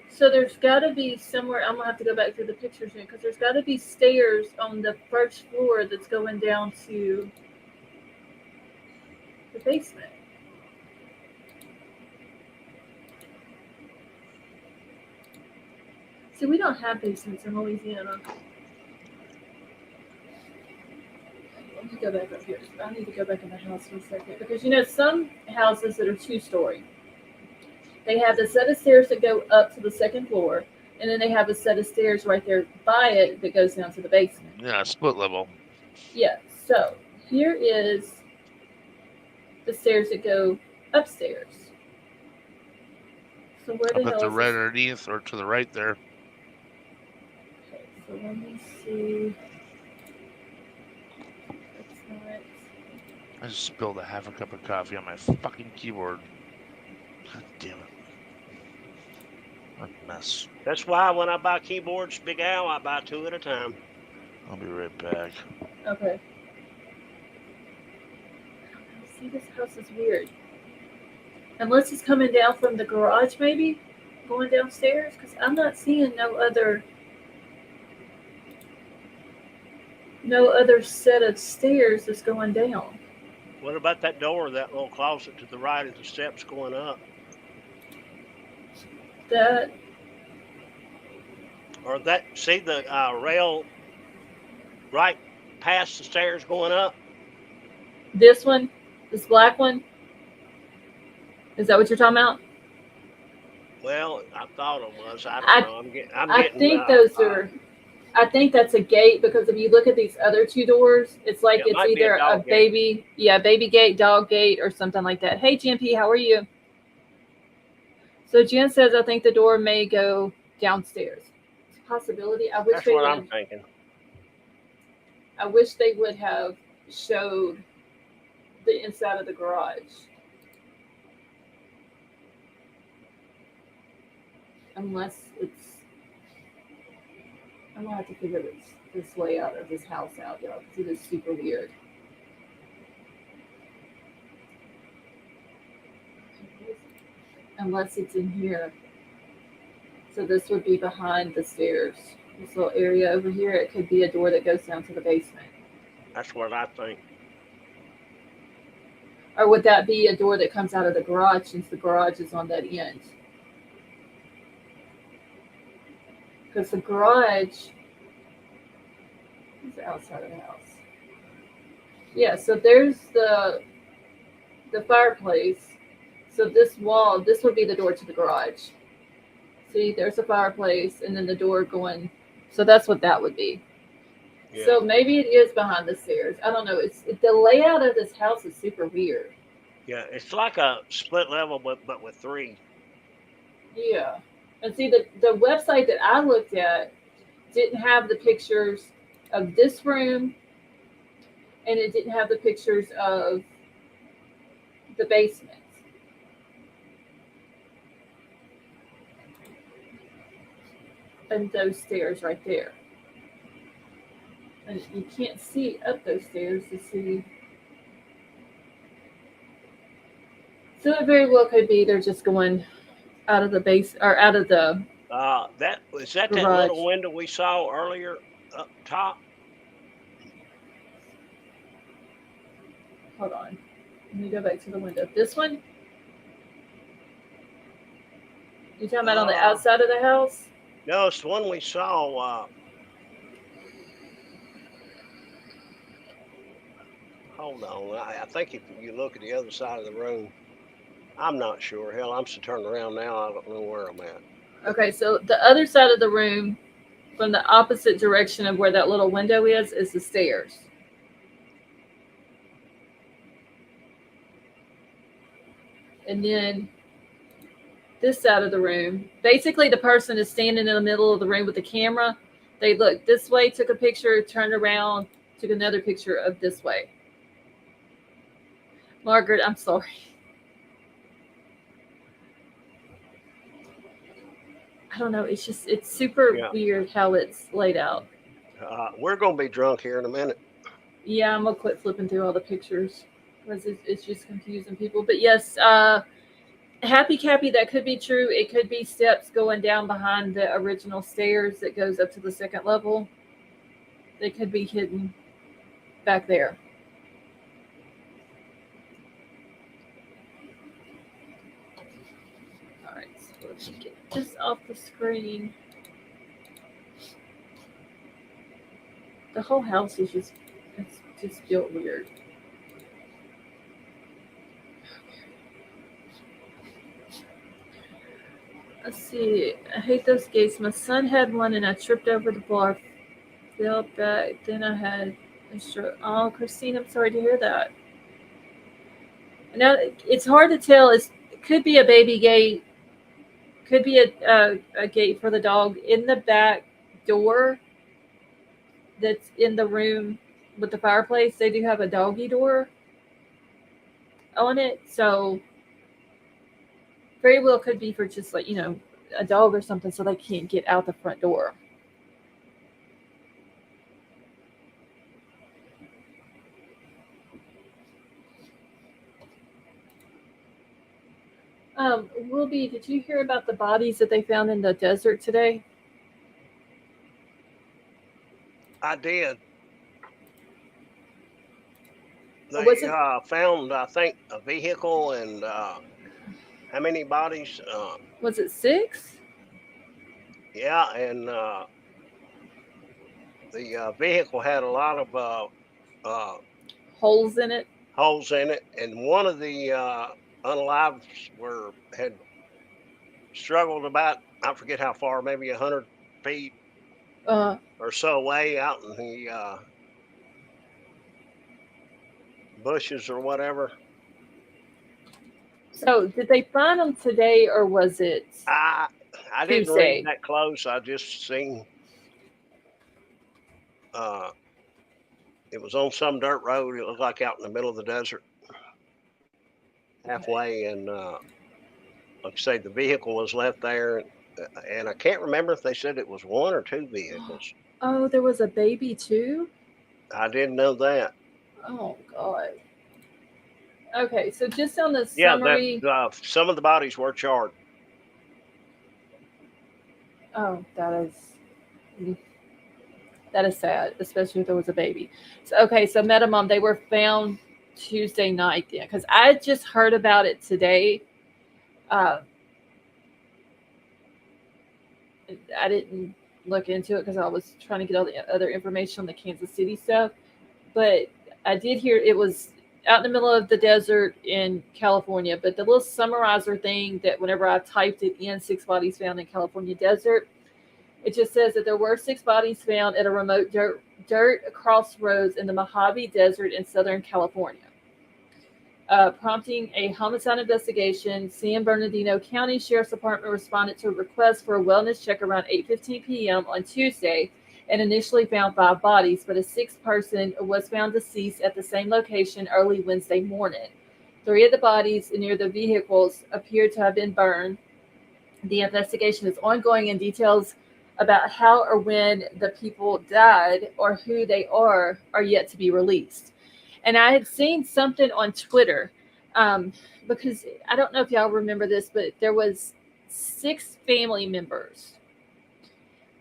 So there's got to be somewhere. I'm gonna have to go back through the pictures here because there's got to be stairs on the first floor that's going down to the basement. See, we don't have basements in Louisiana. Let me go back up here. I need to go back in the house for a second because some houses that are 2-story. They have a set of stairs that go up to the second floor, and then they have a set of stairs right there by it that goes down to the basement. Yeah, split level. Yeah, so here is the stairs that go upstairs. So where the hell Up at the is right this? underneath or to the right there. Okay, so let me see. That's not... I just spilled a half a cup of coffee on my fucking keyboard. God damn it. What a mess. That's why when I buy keyboards, Big Al, I buy 2 at a time. I'll be right back. Okay. See, this house is weird. Unless it's coming down from the garage, maybe? Going downstairs? Because I'm not seeing no other set of stairs that's going down. What about that door, that little closet to the right of the steps going up? That... Or see the rail right past the stairs going up? This one? This black one? Is that what you're talking about? Well, I thought it was. I don't know. I think those are... I think that's a gate because if you look at these other 2 doors, it's like it's either a baby gate, dog gate, or something like that. Hey, GMP, how are you? So Jen says, I think the door may go downstairs. It's a possibility. That's what I'm thinking. I wish they would have showed the inside of the garage. Unless it's... I'm gonna have to figure this layout of this house out, y'all, because it is super weird. Unless it's in here. So this would be behind the stairs. This little area over here, it could be a door that goes down to the basement. That's what I think. Or would that be a door that comes out of the garage since the garage is on that end? Because the garage is the outside of the house. Yeah, so there's the fireplace. So this wall, this would be the door to the garage. See, there's a fireplace and then the door going. So that's what that would be. Yeah. So maybe it is behind the stairs. I don't know. The layout of this house is super weird. Yeah, it's like a split level, but with 3. Yeah. And see, the website that I looked at didn't have the pictures of this room, and it didn't have the pictures of the basement. And those stairs right there. And you can't see up those stairs to see. So it very well could be they're just going out of the base or out of the That was that Garage. little window we saw earlier up top. Hold on. Let me go back to the window. This one? You talking about on the outside of the house? No, it's the one we saw. Hold on. I think if you look at the other side of the room, I'm not sure. Hell, I'm turning around now. I don't know where I'm at. Okay, so the other side of the room, from the opposite direction of where that little window is the stairs. And then this side of the room, basically the person is standing in the middle of the room with the camera. They look this way, took a picture, turned around, took another picture of this way. Margaret, I'm sorry. I don't know. It's super weird how it's laid out. We're going to be drunk here in a minute. Yeah, I'm going to quit flipping through all the pictures because it's just confusing people. But yes, Happy Cappy, that could be true. It could be steps going down behind the original stairs that goes up to the second level. They could be hidden back there. All right, so let's get this off the screen. The whole house is just built weird. Let's see. I hate those gates. My son had one and I tripped over the bar, fell back. Then I had a stroke. Oh, Christine, I'm sorry to hear that. Now, it's hard to tell. It could be a baby gate. Could be a gate for the dog. In the back door that's in the room with the fireplace, they do have a doggy door on it. So very well could be for just like, a dog or something so they can't get out the front door. Wilby, did you hear about the bodies that they found in the desert today? I did. They found, I think, a vehicle and how many bodies? Was it 6? Yeah, and the vehicle had a lot of holes in it. And one of the unalived had struggled about, I forget how far, maybe 100 feet or so away out in the bushes or whatever. So did they find them today or was it I didn't read that close. I just seen it was on some dirt road. It looked like out in the middle of the desert halfway. And like I say, the vehicle was left there. And I can't remember if they said it was 1 or 2 vehicles. Oh, there was a baby too? I didn't know that. Oh, God. Okay, so just on the summary. Yeah, some of the bodies were charred. Oh, that is sad, especially if there was a baby. So, okay, so Metamom, they were found Tuesday night then, because I just heard about it today. I didn't look into it because I was trying to get all the other information on the Kansas City stuff. But I did hear it was out in the middle of the desert in California. But the little summarizer thing that whenever I typed it in, 6 bodies found in California desert, it just says that there were 6 bodies found at a remote dirt crossroads in the Mojave Desert in Southern California. Prompting a homicide investigation, San Bernardino County Sheriff's Department responded to a request for a wellness check around 8:15 p.m. on Tuesday and initially found 5 bodies, but a 6th person was found deceased at the same location early Wednesday morning. 3 of the bodies near the vehicles appeared to have been burned. The investigation is ongoing and details about how or when the people died or who they are yet to be released. And I had seen something on Twitter because I don't know if y'all remember this, but there was 6 family members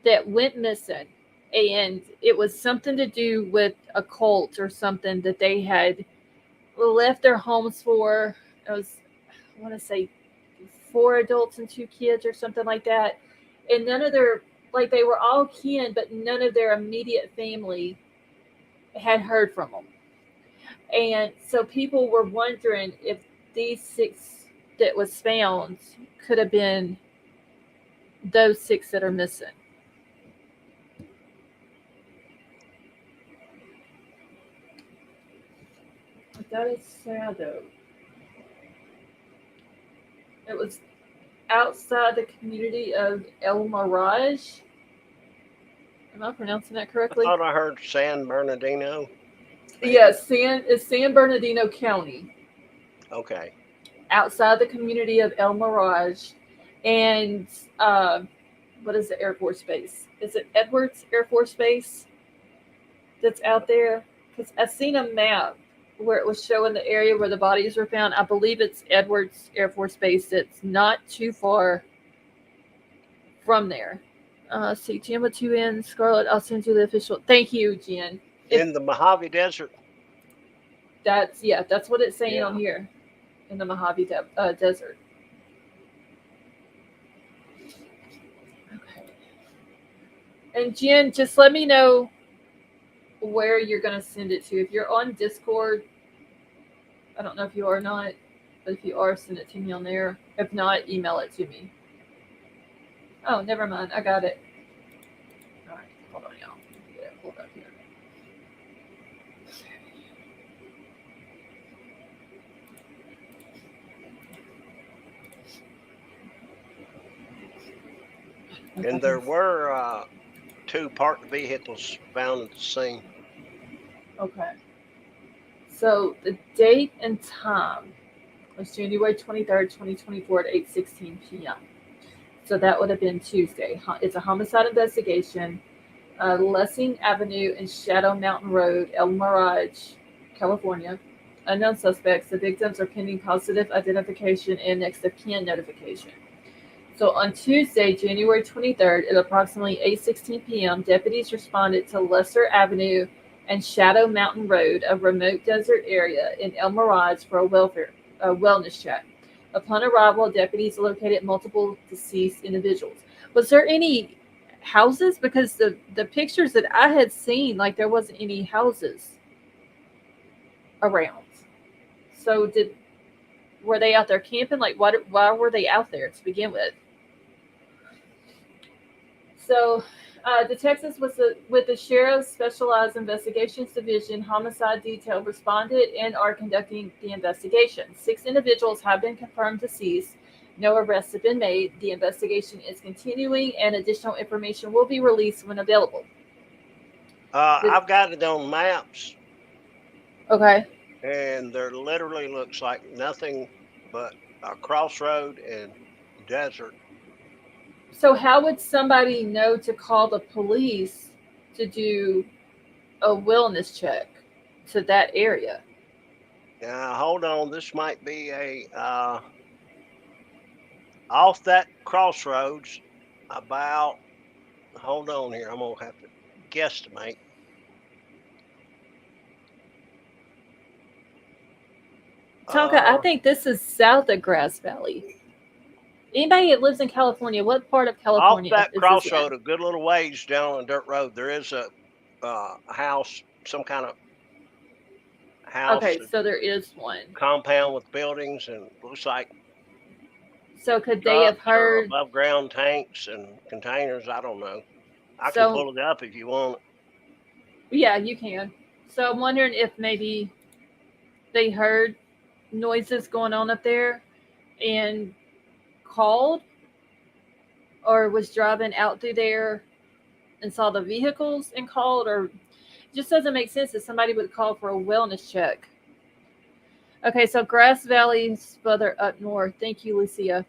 that went missing, and it was something to do with a cult or something that they had left their homes for. It was, I want to say, 4 adults and 2 kids or something like that, and none of their, like, they were all kin, but none of their immediate family had heard from them. And so people were wondering if these 6 that was found could have been those 6 that are missing. That is sad, though. It was outside the community of El Mirage. Am I pronouncing that I correctly? thought I heard San Bernardino. Yes, it's San Bernardino County, Okay. outside the community of El Mirage. And what is the Air Force Base? Is it Edwards Air Force Base that's out there? Because I've seen a map where it was showing the area where the bodies were found. I believe it's Edwards Air Force Base. It's not too far from there. See, Jen with 2 N's. Scarlett, I'll send you the official. Thank you, Jen. In the Mojave Desert. That's what it's saying Yeah. on here, in the Mojave Desert. Okay. And Jen, just let me know where you're going to send it to. If you're on Discord, I don't know if you are or not, but if you are, send it to me on there. If not, email it to me. Oh, never mind. I got it. All right, hold on, y'all. Get it pulled up here. And there were 2 parked vehicles found at the scene. Okay. So the date and time was January 23rd, 2024 at 8:16 p.m. So that would have been Tuesday. It's a homicide investigation. Lessing Avenue and Shadow Mountain Road, El Mirage, California. Unknown suspects. The victims are pending positive identification and next of kin notification. So on Tuesday, January 23rd, at approximately 8:16 p.m., deputies responded to Lesser Avenue and Shadow Mountain Road, a remote desert area in El Mirage, for a wellness check. Upon arrival, deputies located multiple deceased individuals. Was there any houses? Because the pictures that I had seen, like, there wasn't any houses around. So were they out there camping? Like, why were they out there to begin with? So, detectives with the Sheriff's Specialized Investigations Division Homicide Detail responded and are conducting the investigation. 6 individuals have been confirmed deceased. No arrests have been made. The investigation is continuing, and additional information will be released when available. I've got it on maps, Okay. and there literally looks like nothing but a crossroad and desert. So how would somebody know to call the police to do a wellness check to that area? Now, hold on. This might be a off that crossroads about. Hold on here. I'm gonna have to guesstimate. Tonka, I think this is south of Grass Valley. Anybody that lives in California, what part of California? Off that is crossroad, a good little ways down on a dirt road, there is a house, some kind of house. Okay, so there is one compound with buildings, and looks like. So could they have heard above ground tanks and containers? I don't know. I So- can pull it up if you want. Yeah, you can. So I'm wondering if maybe they heard noises going on up there and called, or was driving out through there and saw the vehicles and called, or it just doesn't make sense that somebody would call for a wellness check. Okay, so Grass Valley's further up north. Thank you, Lucia.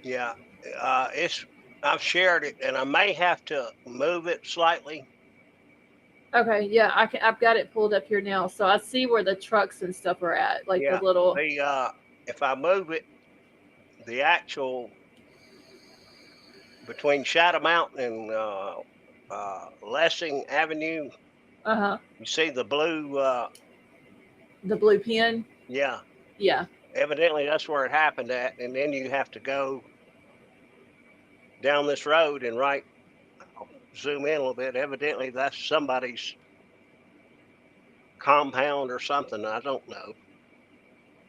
Yeah, I've shared it, and I may have to move it slightly. Okay, yeah, I've got it pulled up here now, so I see where the trucks and stuff are at, like Yeah, the little. if I move it, the actual between Shadow Mountain and Lessing Avenue. Uh-huh. You see the blue? The blue pin? Yeah. Yeah. Evidently, that's where it happened at, and then you have to go down this road and I'll zoom in a little bit. Evidently, that's somebody's compound or something. I don't know.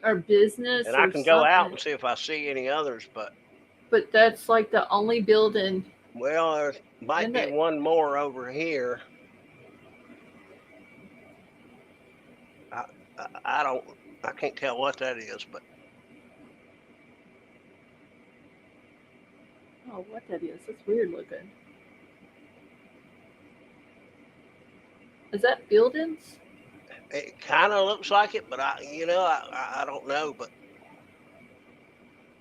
Or business And or I can go out and something. see if I see any others, but that's like the only building. well, there might be one more over here. I can't tell what that is, but oh, what that is? That's weird looking. Is that buildings? it kind of looks like it. But I don't know. But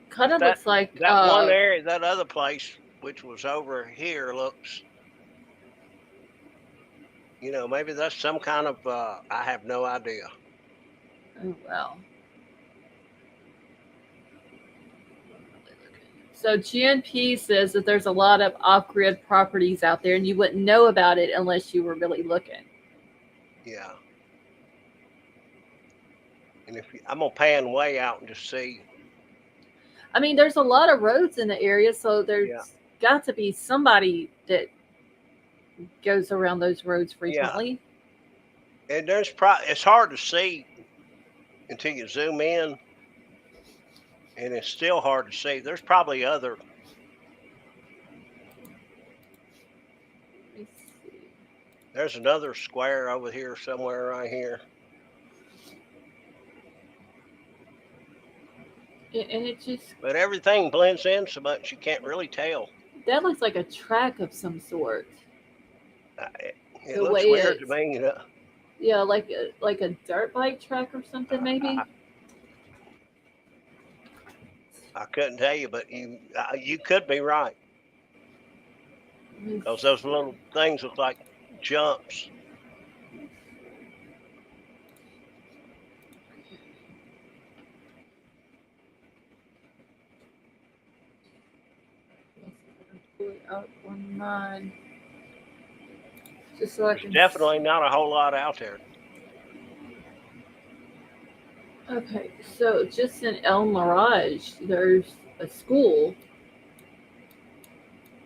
Kind of looks like that one area, that other place, which was over here, looks. Maybe that's some kind of. I have no idea. Oh wow. So GNP says that there's a lot of off-grid properties out there, and you wouldn't know about it unless you were really looking. Yeah. And I'm gonna pan way out and just see. I mean, there's a lot of roads in the area, so there's got to be somebody that goes around those roads frequently. Yeah. And it's hard to see until you zoom in, and it's still hard to see. There's probably other. Let me see. There's another square over here somewhere right here. And it just. But everything blends in so much you can't really tell. That looks like a track of some sort. It looks weird to me. Yeah, like a dirt bike track or something, maybe. I couldn't tell you, but you could be right. Because those little things look like jumps. Pull it out on mine. Just so I can. Definitely not a whole lot out there. Okay, so just in El Mirage, there's a school.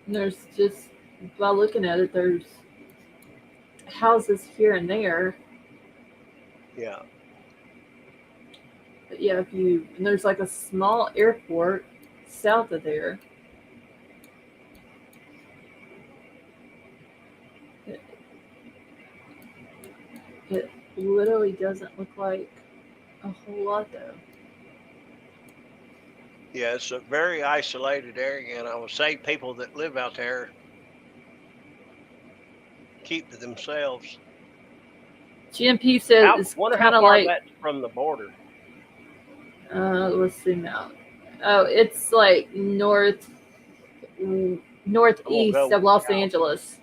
And there's just, by looking at it, there's houses here and there. Yeah. But yeah, and there's like a small airport south of there. It literally doesn't look like a whole lot, though. Yeah, it's a very isolated area, and I would say people that live out there keep to themselves. GMP says it's kind of like that's from the border. Let's see now. Oh, it's like northeast of Los Angeles.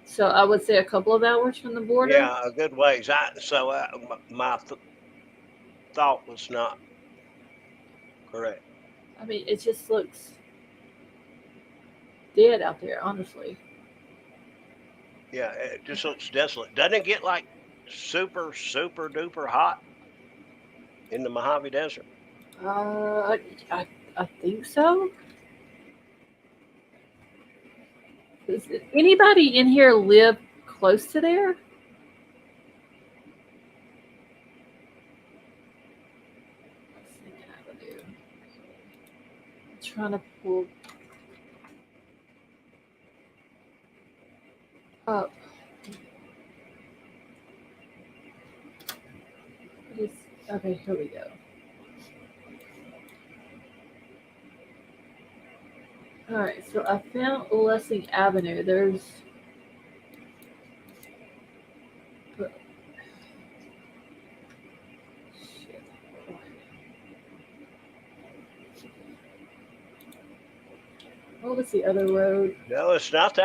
So I would say a couple of hours from the border. Yeah, a good ways. My thought was not correct. I mean, it just looks dead out there, honestly. Yeah, it just looks desolate. Doesn't it get like super, super duper hot in the Mojave Desert? I think so. Does anybody in here live close to there? I'm trying to pull up. Okay, here we go. All right, so I found Lessing Avenue. There's what was the other road? No, it's not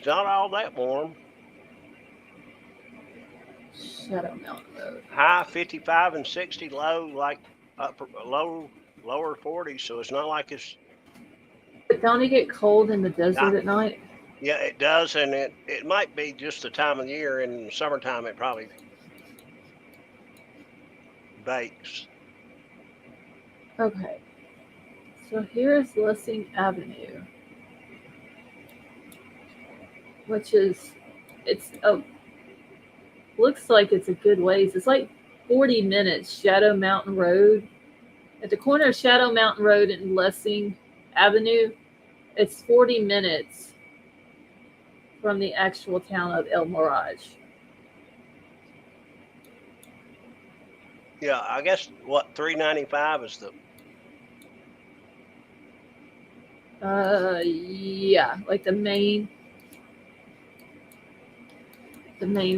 all that warm. Shadow Mountain Road. High 55 and 60, low lower 40s, so it's not like it's. But don't it get cold in the desert at night? Yeah, it does, and it might be just the time of the year. In the summertime, it probably bakes. Okay. So here's Lessing Avenue, which is, looks like it's a good ways. It's like 40 minutes, Shadow Mountain Road. At the corner of Shadow Mountain Road and Lessing Avenue, it's 40 minutes from the actual town of El Mirage. Yeah, I guess what 395 is the. Yeah, like the main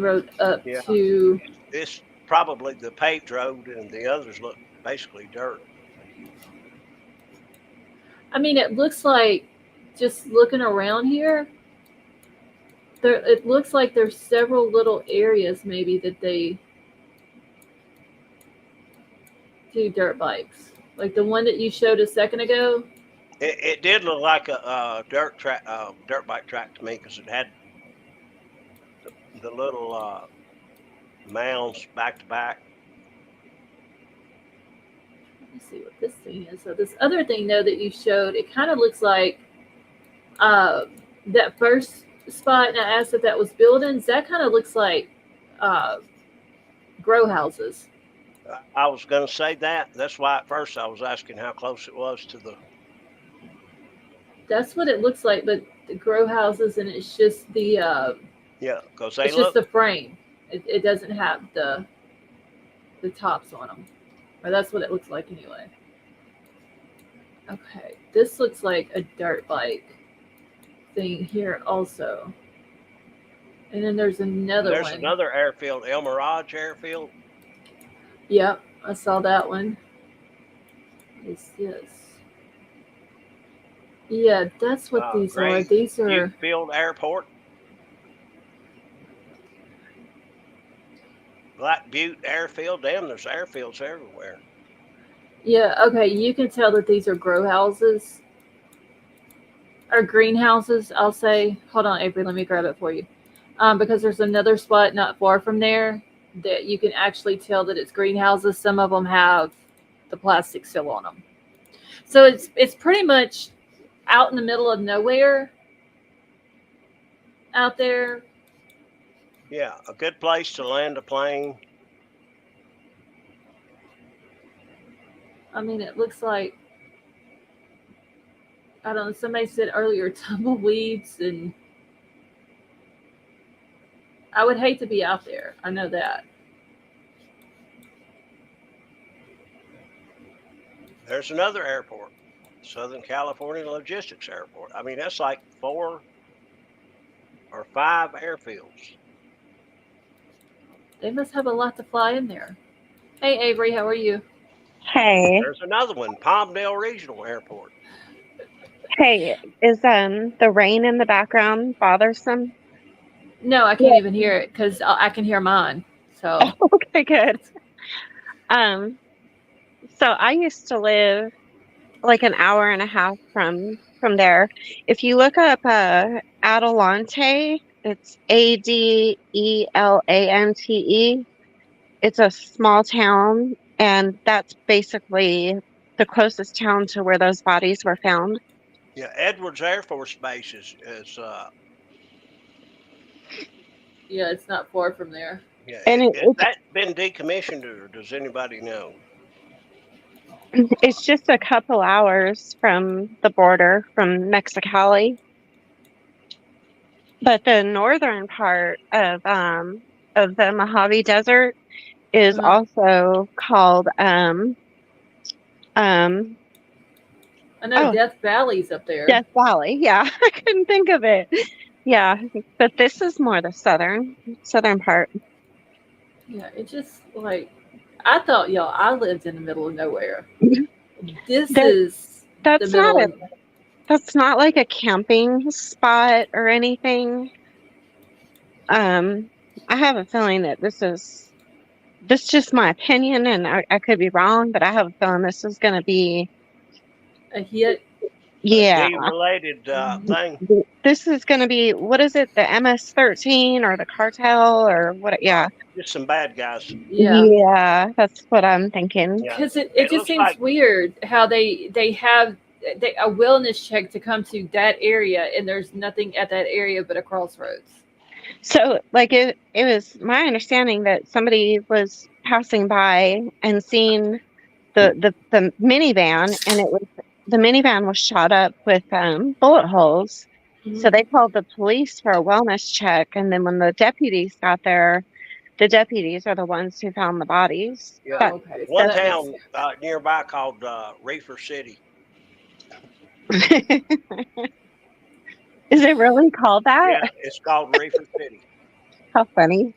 road up to. It's probably the paved road, and the others look basically dirt. I mean, it looks like, just looking around here, it looks like there's several little areas maybe that they do dirt bikes, like the one that you showed a second ago. It did look like a dirt bike track to me, because it had the little mounds back to back. Let me see what this thing is. So this other thing, though, that you showed, it kind of looks like that first spot, and I asked if that was buildings. That kind of looks like grow houses. I was going to say that. That's why at first I was asking how close it was to the. That's what it looks like, but the grow houses, and it's just the Yeah, because it's just the frame. It doesn't have the tops on them, or that's what it looks like anyway. Okay, this looks like a dirt bike thing here also, and then there's another one. There's another airfield, El Mirage Airfield. Yep, I saw that one. What is this? Yeah, that's what these are. These are Field Airport. Black Butte Airfield. Damn, there's airfields everywhere. Yeah, okay, you can tell that these are grow houses. Or greenhouses, I'll say. Hold on, Avery, let me grab it for you. Because there's another spot not far from there that you can actually tell that it's greenhouses. Some of them have the plastic still on them. So it's pretty much out in the middle of nowhere out there. Yeah, a good place to land a plane. I mean, it looks like, I don't know, somebody said earlier, tumbleweeds, and I would hate to be out there. I know that. There's another airport, Southern California Logistics Airport. I mean, that's like 4 or 5 airfields. They must have a lot to fly in there. Hey, Avery, how are you? Hey. There's another one, Palmdale Regional Airport. Hey, is the rain in the background bothersome? No, I can't even hear it because I can hear mine. So Okay, good. So I used to live like an hour and a half from there. If you look up Adelante, it's Adelante. It's a small town, and that's basically the closest town to where those bodies were found. Yeah, Edwards Air Force Base is yeah, it's not far from there. yeah. And Has that been decommissioned, or does anybody know? it's just a couple hours from the border, from Mexicali. But the northern part of the Mojave Desert is also called I know Death Valley's up there. Death Valley. Yeah, I couldn't think of it. Yeah, but this is more the southern part. Yeah, it just like, I thought I lived in the middle of nowhere. That's not like a camping spot or anything. I have a feeling that this is just my opinion, and I could be wrong, but I have a feeling this is going to be A hit. Yeah. D-related thing. This is going to be, what is it? The MS-13 or the cartel or what? Yeah. Just some bad guys. Yeah. Yeah, that's what I'm thinking. Yeah. Because it It just looks seems like- weird how they have a wellness check to come to that area, and there's nothing at that area but a crossroads. So, like, it was my understanding that somebody was passing by and seen the minivan, and the minivan was shot up with bullet holes. So they called the police for a wellness check, and then when the deputies got there, the deputies are the ones who found the bodies. Yeah. That- Okay. so One that makes town nearby called Reefer City. Is it really called that? Yeah, it's called Reefer City. How funny.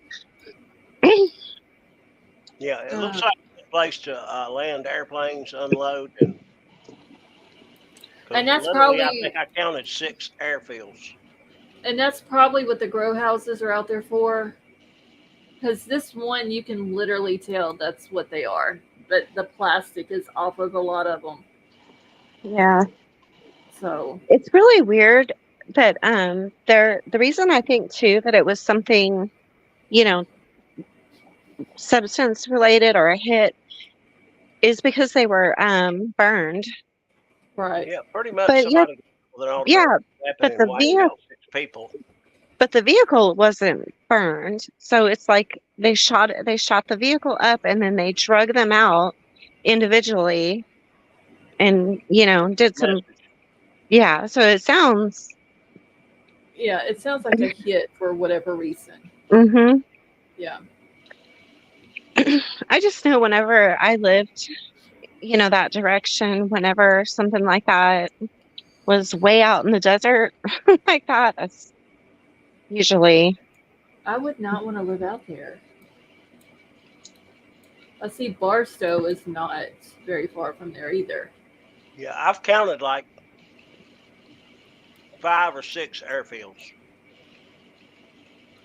Yeah, it looks like a place to land airplanes, unload, and And that's literally, I probably- think I counted 6 airfields. And that's probably what the grow houses are out there for. Because this one, you can literally tell that's what they are. But the plastic is off of a lot of them. Yeah. So, It's really weird that the reason I think too that it was something, substance related or a hit is because they were burned. right. Yeah, pretty much But somebody with an Yeah, automatic weapon but and the wiped out 6 people. but the vehicle wasn't burned. So it's like they shot the vehicle up and then they drug them out individually and did some yeah, so it sounds Yeah, it sounds like a hit for whatever reason. mhm. Yeah. I just know whenever I lived, that direction, whenever something like that was way out in the desert like that, that's usually I would not want to live out there. I see Barstow is not very far from there either. Yeah, I've counted like 5 or 6 airfields.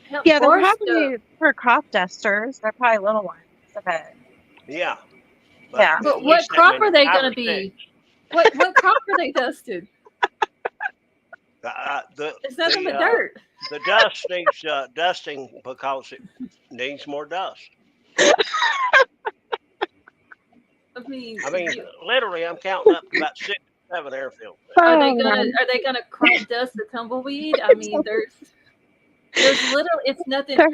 Hell, yeah, they're Barstow, probably for crop dusters. They're probably little ones. But Yeah. Yeah. at but what least that crop many, are they 5 going or to be? 6. What crop are they dusted? It's nothing but dirt. The dust needs dusting because it needs more dust. I mean, Literally, I'm counting up to about 6 or 7 airfields. are they Oh, gonna crop dust the tumbleweed? I mean, there's little. It's nothing. they're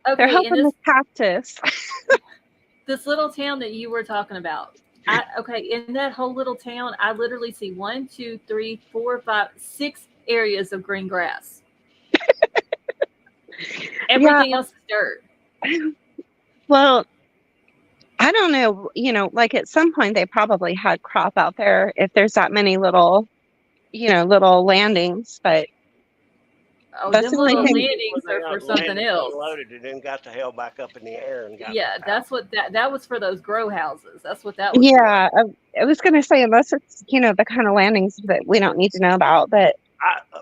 Okay, in helping the cactus. this little town that you were talking about. In that whole little town, I literally see 1, 2, 3, 4, 5, 6 areas of green grass. Everything else is dirt. Well, I don't know, like at some point they probably had crop out there if there's that many little landings, but Oh, That's them the only little thing- landings are for something else. Unloaded and then got the hell back up in the air and got Yeah, out. that's what that was for those grow houses. That's what that was. yeah, I was going to say, unless it's, the kind of landings that we don't need to know about, but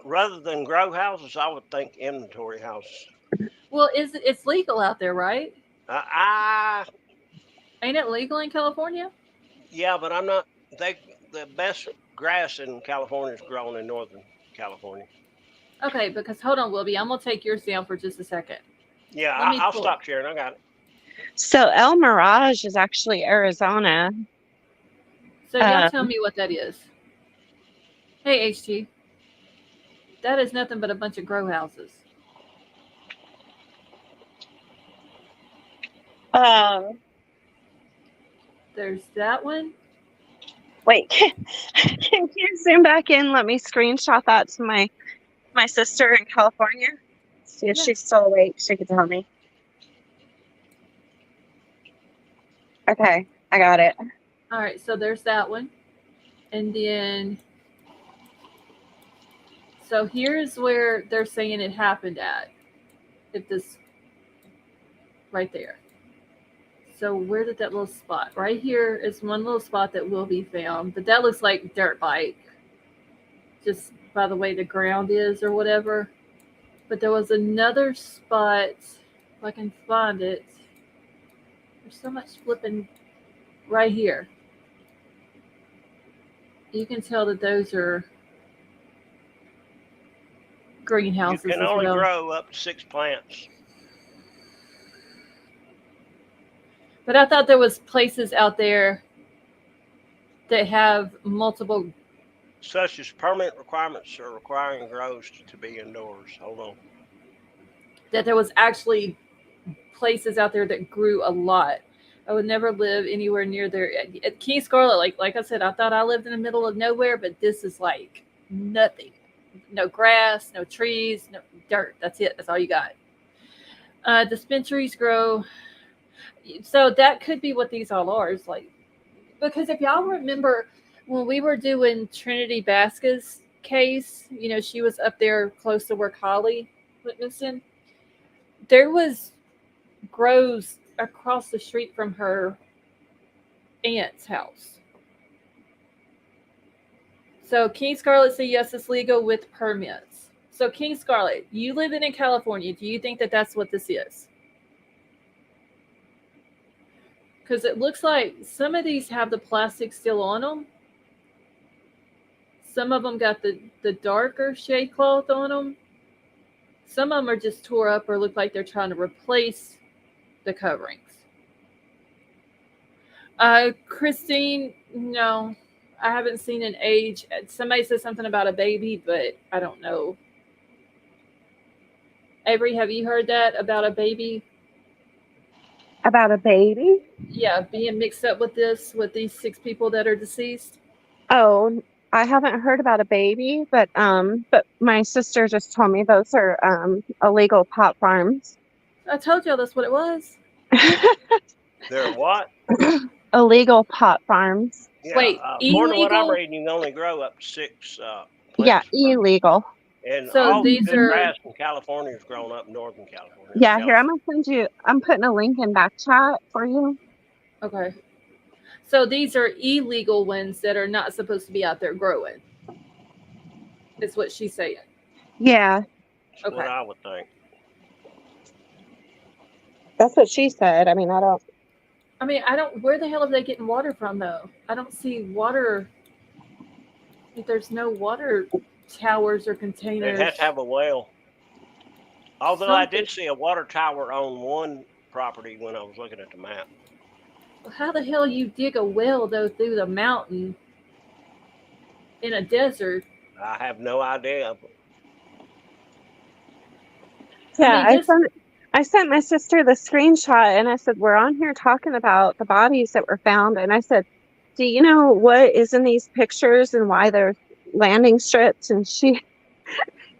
Rather than grow houses, I would think inventory houses. For. Well, it's legal out there, right? Ain't it legal in California? Yeah, but I'm not. The best grass in California is grown in Northern California. Okay, because hold on, Wilby, I'm gonna take yours down for just a second. Yeah, Let me I'll pull stop sharing. I got it. so El Mirage is actually Arizona. So y'all tell me what that is. Hey, HT. That is nothing but a bunch of grow houses. There's that one. Wait, can you zoom back in? Let me screenshot that to my sister in California. See if she's still awake. She can tell me. Okay, I got it. All right, so there's that one. And then, so here's where they're saying it happened at. Right there. So where did that little spot? Right here is one little spot that will be found, but that looks like dirt bike, just by the way the ground is or whatever. But there was another spot, if I can find it. There's so much flipping right here. You can tell that those are You greenhouses can as only well. grow up to 6 plants. But I thought there was places out there that have multiple. Such as permit requirements or requiring grows to be indoors. Hold on. That there was actually places out there that grew a lot. I would never live anywhere near there. At King Scarlet, like I said, I thought I lived in the middle of nowhere, but this is like nothing. No grass, no trees, no dirt. That's it. That's all you got. Dispensaries grow. So that could be what these all are. Is like, because if y'all remember when we were doing Trinity Basca's case, she was up there close to where Holly went missing. There was grows across the street from her aunt's house. So King Scarlet said yes, it's legal with permits. So King Scarlet, you living in California, do you think that that's what this is? Because it looks like some of these have the plastic still on them. Some of them got the darker shade cloth on them. Some of them are just tore up or look like they're trying to replace the coverings. Christine, no, I haven't seen an age. Somebody said something about a baby, but I don't know. Avery, have you heard that about a baby? About a baby? Yeah, being mixed up with these 6 people that are deceased. Oh, I haven't heard about a baby, but my sister just told me those are illegal pot farms. I told y'all that's what it was. They're what? Illegal pot farms. Yeah, Wait, according to what I'm illegal? reading, you can only grow up to 6 Yeah, plants. per- illegal. And So all the these good are- grass in California is grown up in Northern California. Yeah, here, I'm gonna send you, I'm putting a link in back chat for you. Okay. So these are illegal ones that are not supposed to be out there growing. Is what she's saying. Yeah, That's what Okay. I would think. that's what she said. I mean, I don't. Where the hell are they getting water from though? I don't see water. There's no water towers or They'd containers. have to have a well. Although I Something. did see a water tower on one property when I was looking at the map. How the hell you dig a well though through the mountain in a desert? I have no idea. Yeah, I mean, I sent my sister the screenshot and I said, we're on here talking about the bodies that were found. And I said, do you know what is in these pictures and why there's landing strips? And she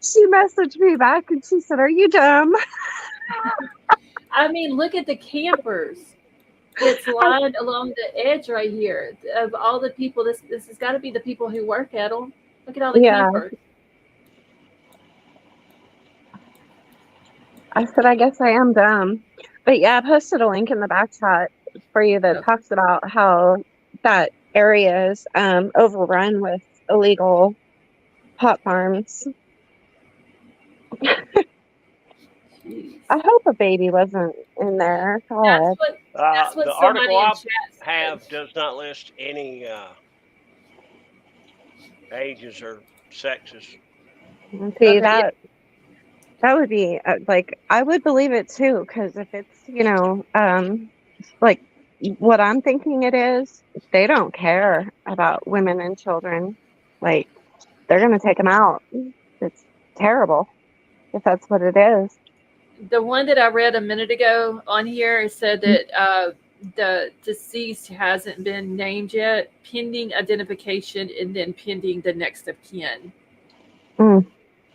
messaged me back and she said, are you dumb? I mean, look at the campers. It's lined along the edge right here of all the people. This has got to be the people who work at them. Look at all the Yeah. campers. I said, I guess I am dumb. But yeah, I posted a link in the back chat for you that talks about how that area is overrun with illegal pot farms. Jeez. I hope a baby wasn't in there. God. That's what The somebody article in I chat said. have does not list any ages or sexes. See, Okay, that would be like, I would believe it too, because if it's, like what I'm thinking it is, they don't care about women and children. Like, they're going to take them out. It's terrible if that's what it is. The one that I read a minute ago on here said that the deceased hasn't been named yet, pending identification, and then pending the next of kin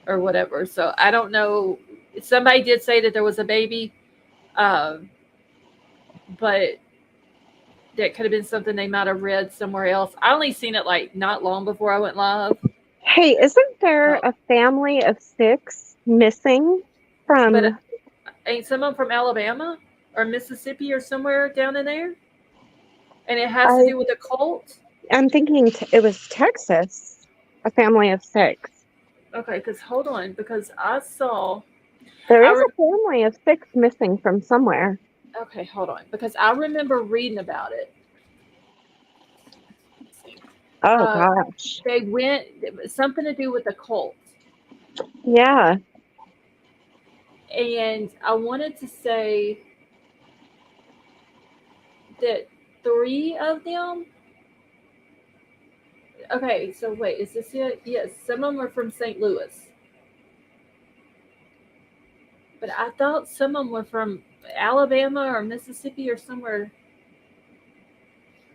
or whatever. So I don't know. Somebody did say that there was a baby, but that could have been something they might have read somewhere else. I only seen it like not long before I went live. Hey, isn't there a family of 6 missing from? But ain't someone from Alabama or Mississippi or somewhere down in there? And it has to do with a cult? I'm thinking it was Texas, a family of 6. Okay, because hold on, because I saw... There is a family of 6 missing from somewhere. Okay, hold on, because I remember reading about it. Oh Uh, gosh. they went, it was something to do with a cult. Yeah. And I wanted to say that 3 of them. Okay, so wait, is this it? Yes, some of them are from St. Louis. But I thought some of them were from Alabama or Mississippi or somewhere.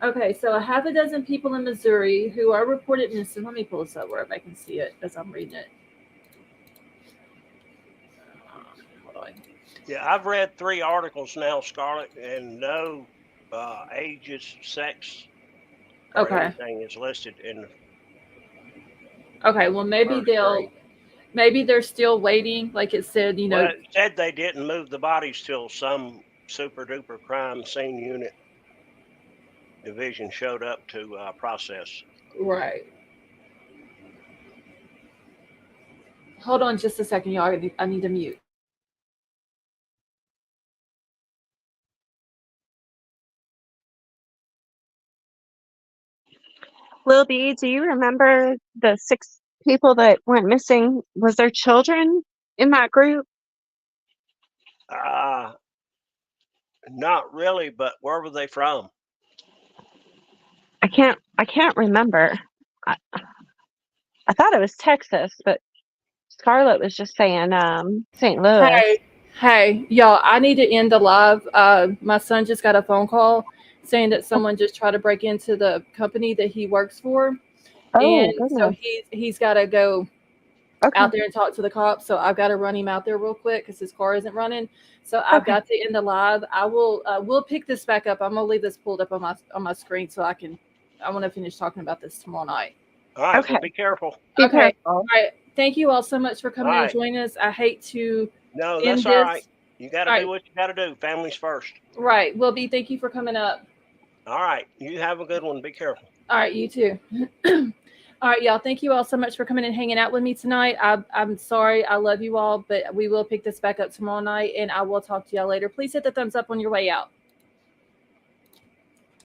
Okay, so a half a dozen people in Missouri who are reported missing. Let me pull this up where I can see it as I'm reading it. Hold on. Yeah, I've read 3 articles now, Scarlett, and no ages, sex, or Okay. anything is listed in the Okay, well maybe first 3. maybe they're still waiting, like it said, Well, it said they didn't move the bodies till some super duper crime scene unit division showed up to process. Right. Hold on just a second, y'all. I need to mute. Lil B, do you remember the 6 people that went missing? Was there children in that group? Not really, but where were they from? I can't remember. I, I thought it was Texas, but Scarlett was just saying St. Louis. Hey, y'all, I need to end the live. My son just got a phone call saying that someone just tried to break into the company that he works for. Oh And so goodness. he's got to go Okay. out there and talk to the cops. So I've got to run him out there real quick because his car isn't running. So I've Okay. got to end the live. I will we'll pick this back up. I'm gonna leave this pulled up on my screen so I want to finish talking about this tomorrow night. All right, Okay. well, be careful. Be Okay. careful. All right. Thank you all so much for coming All and right. joining us. I hate to No, end that's all right. this. You got to All do right. what you got to do. Families first. Right. Will be. Thank you for coming up. All right. You have a good one. Be careful. All right. You too. All right, y'all. Thank you all so much for coming and hanging out with me tonight. I'm sorry. I love you all, but we will pick this back up tomorrow night, and I will talk to y'all later. Please hit the thumbs up on your way out.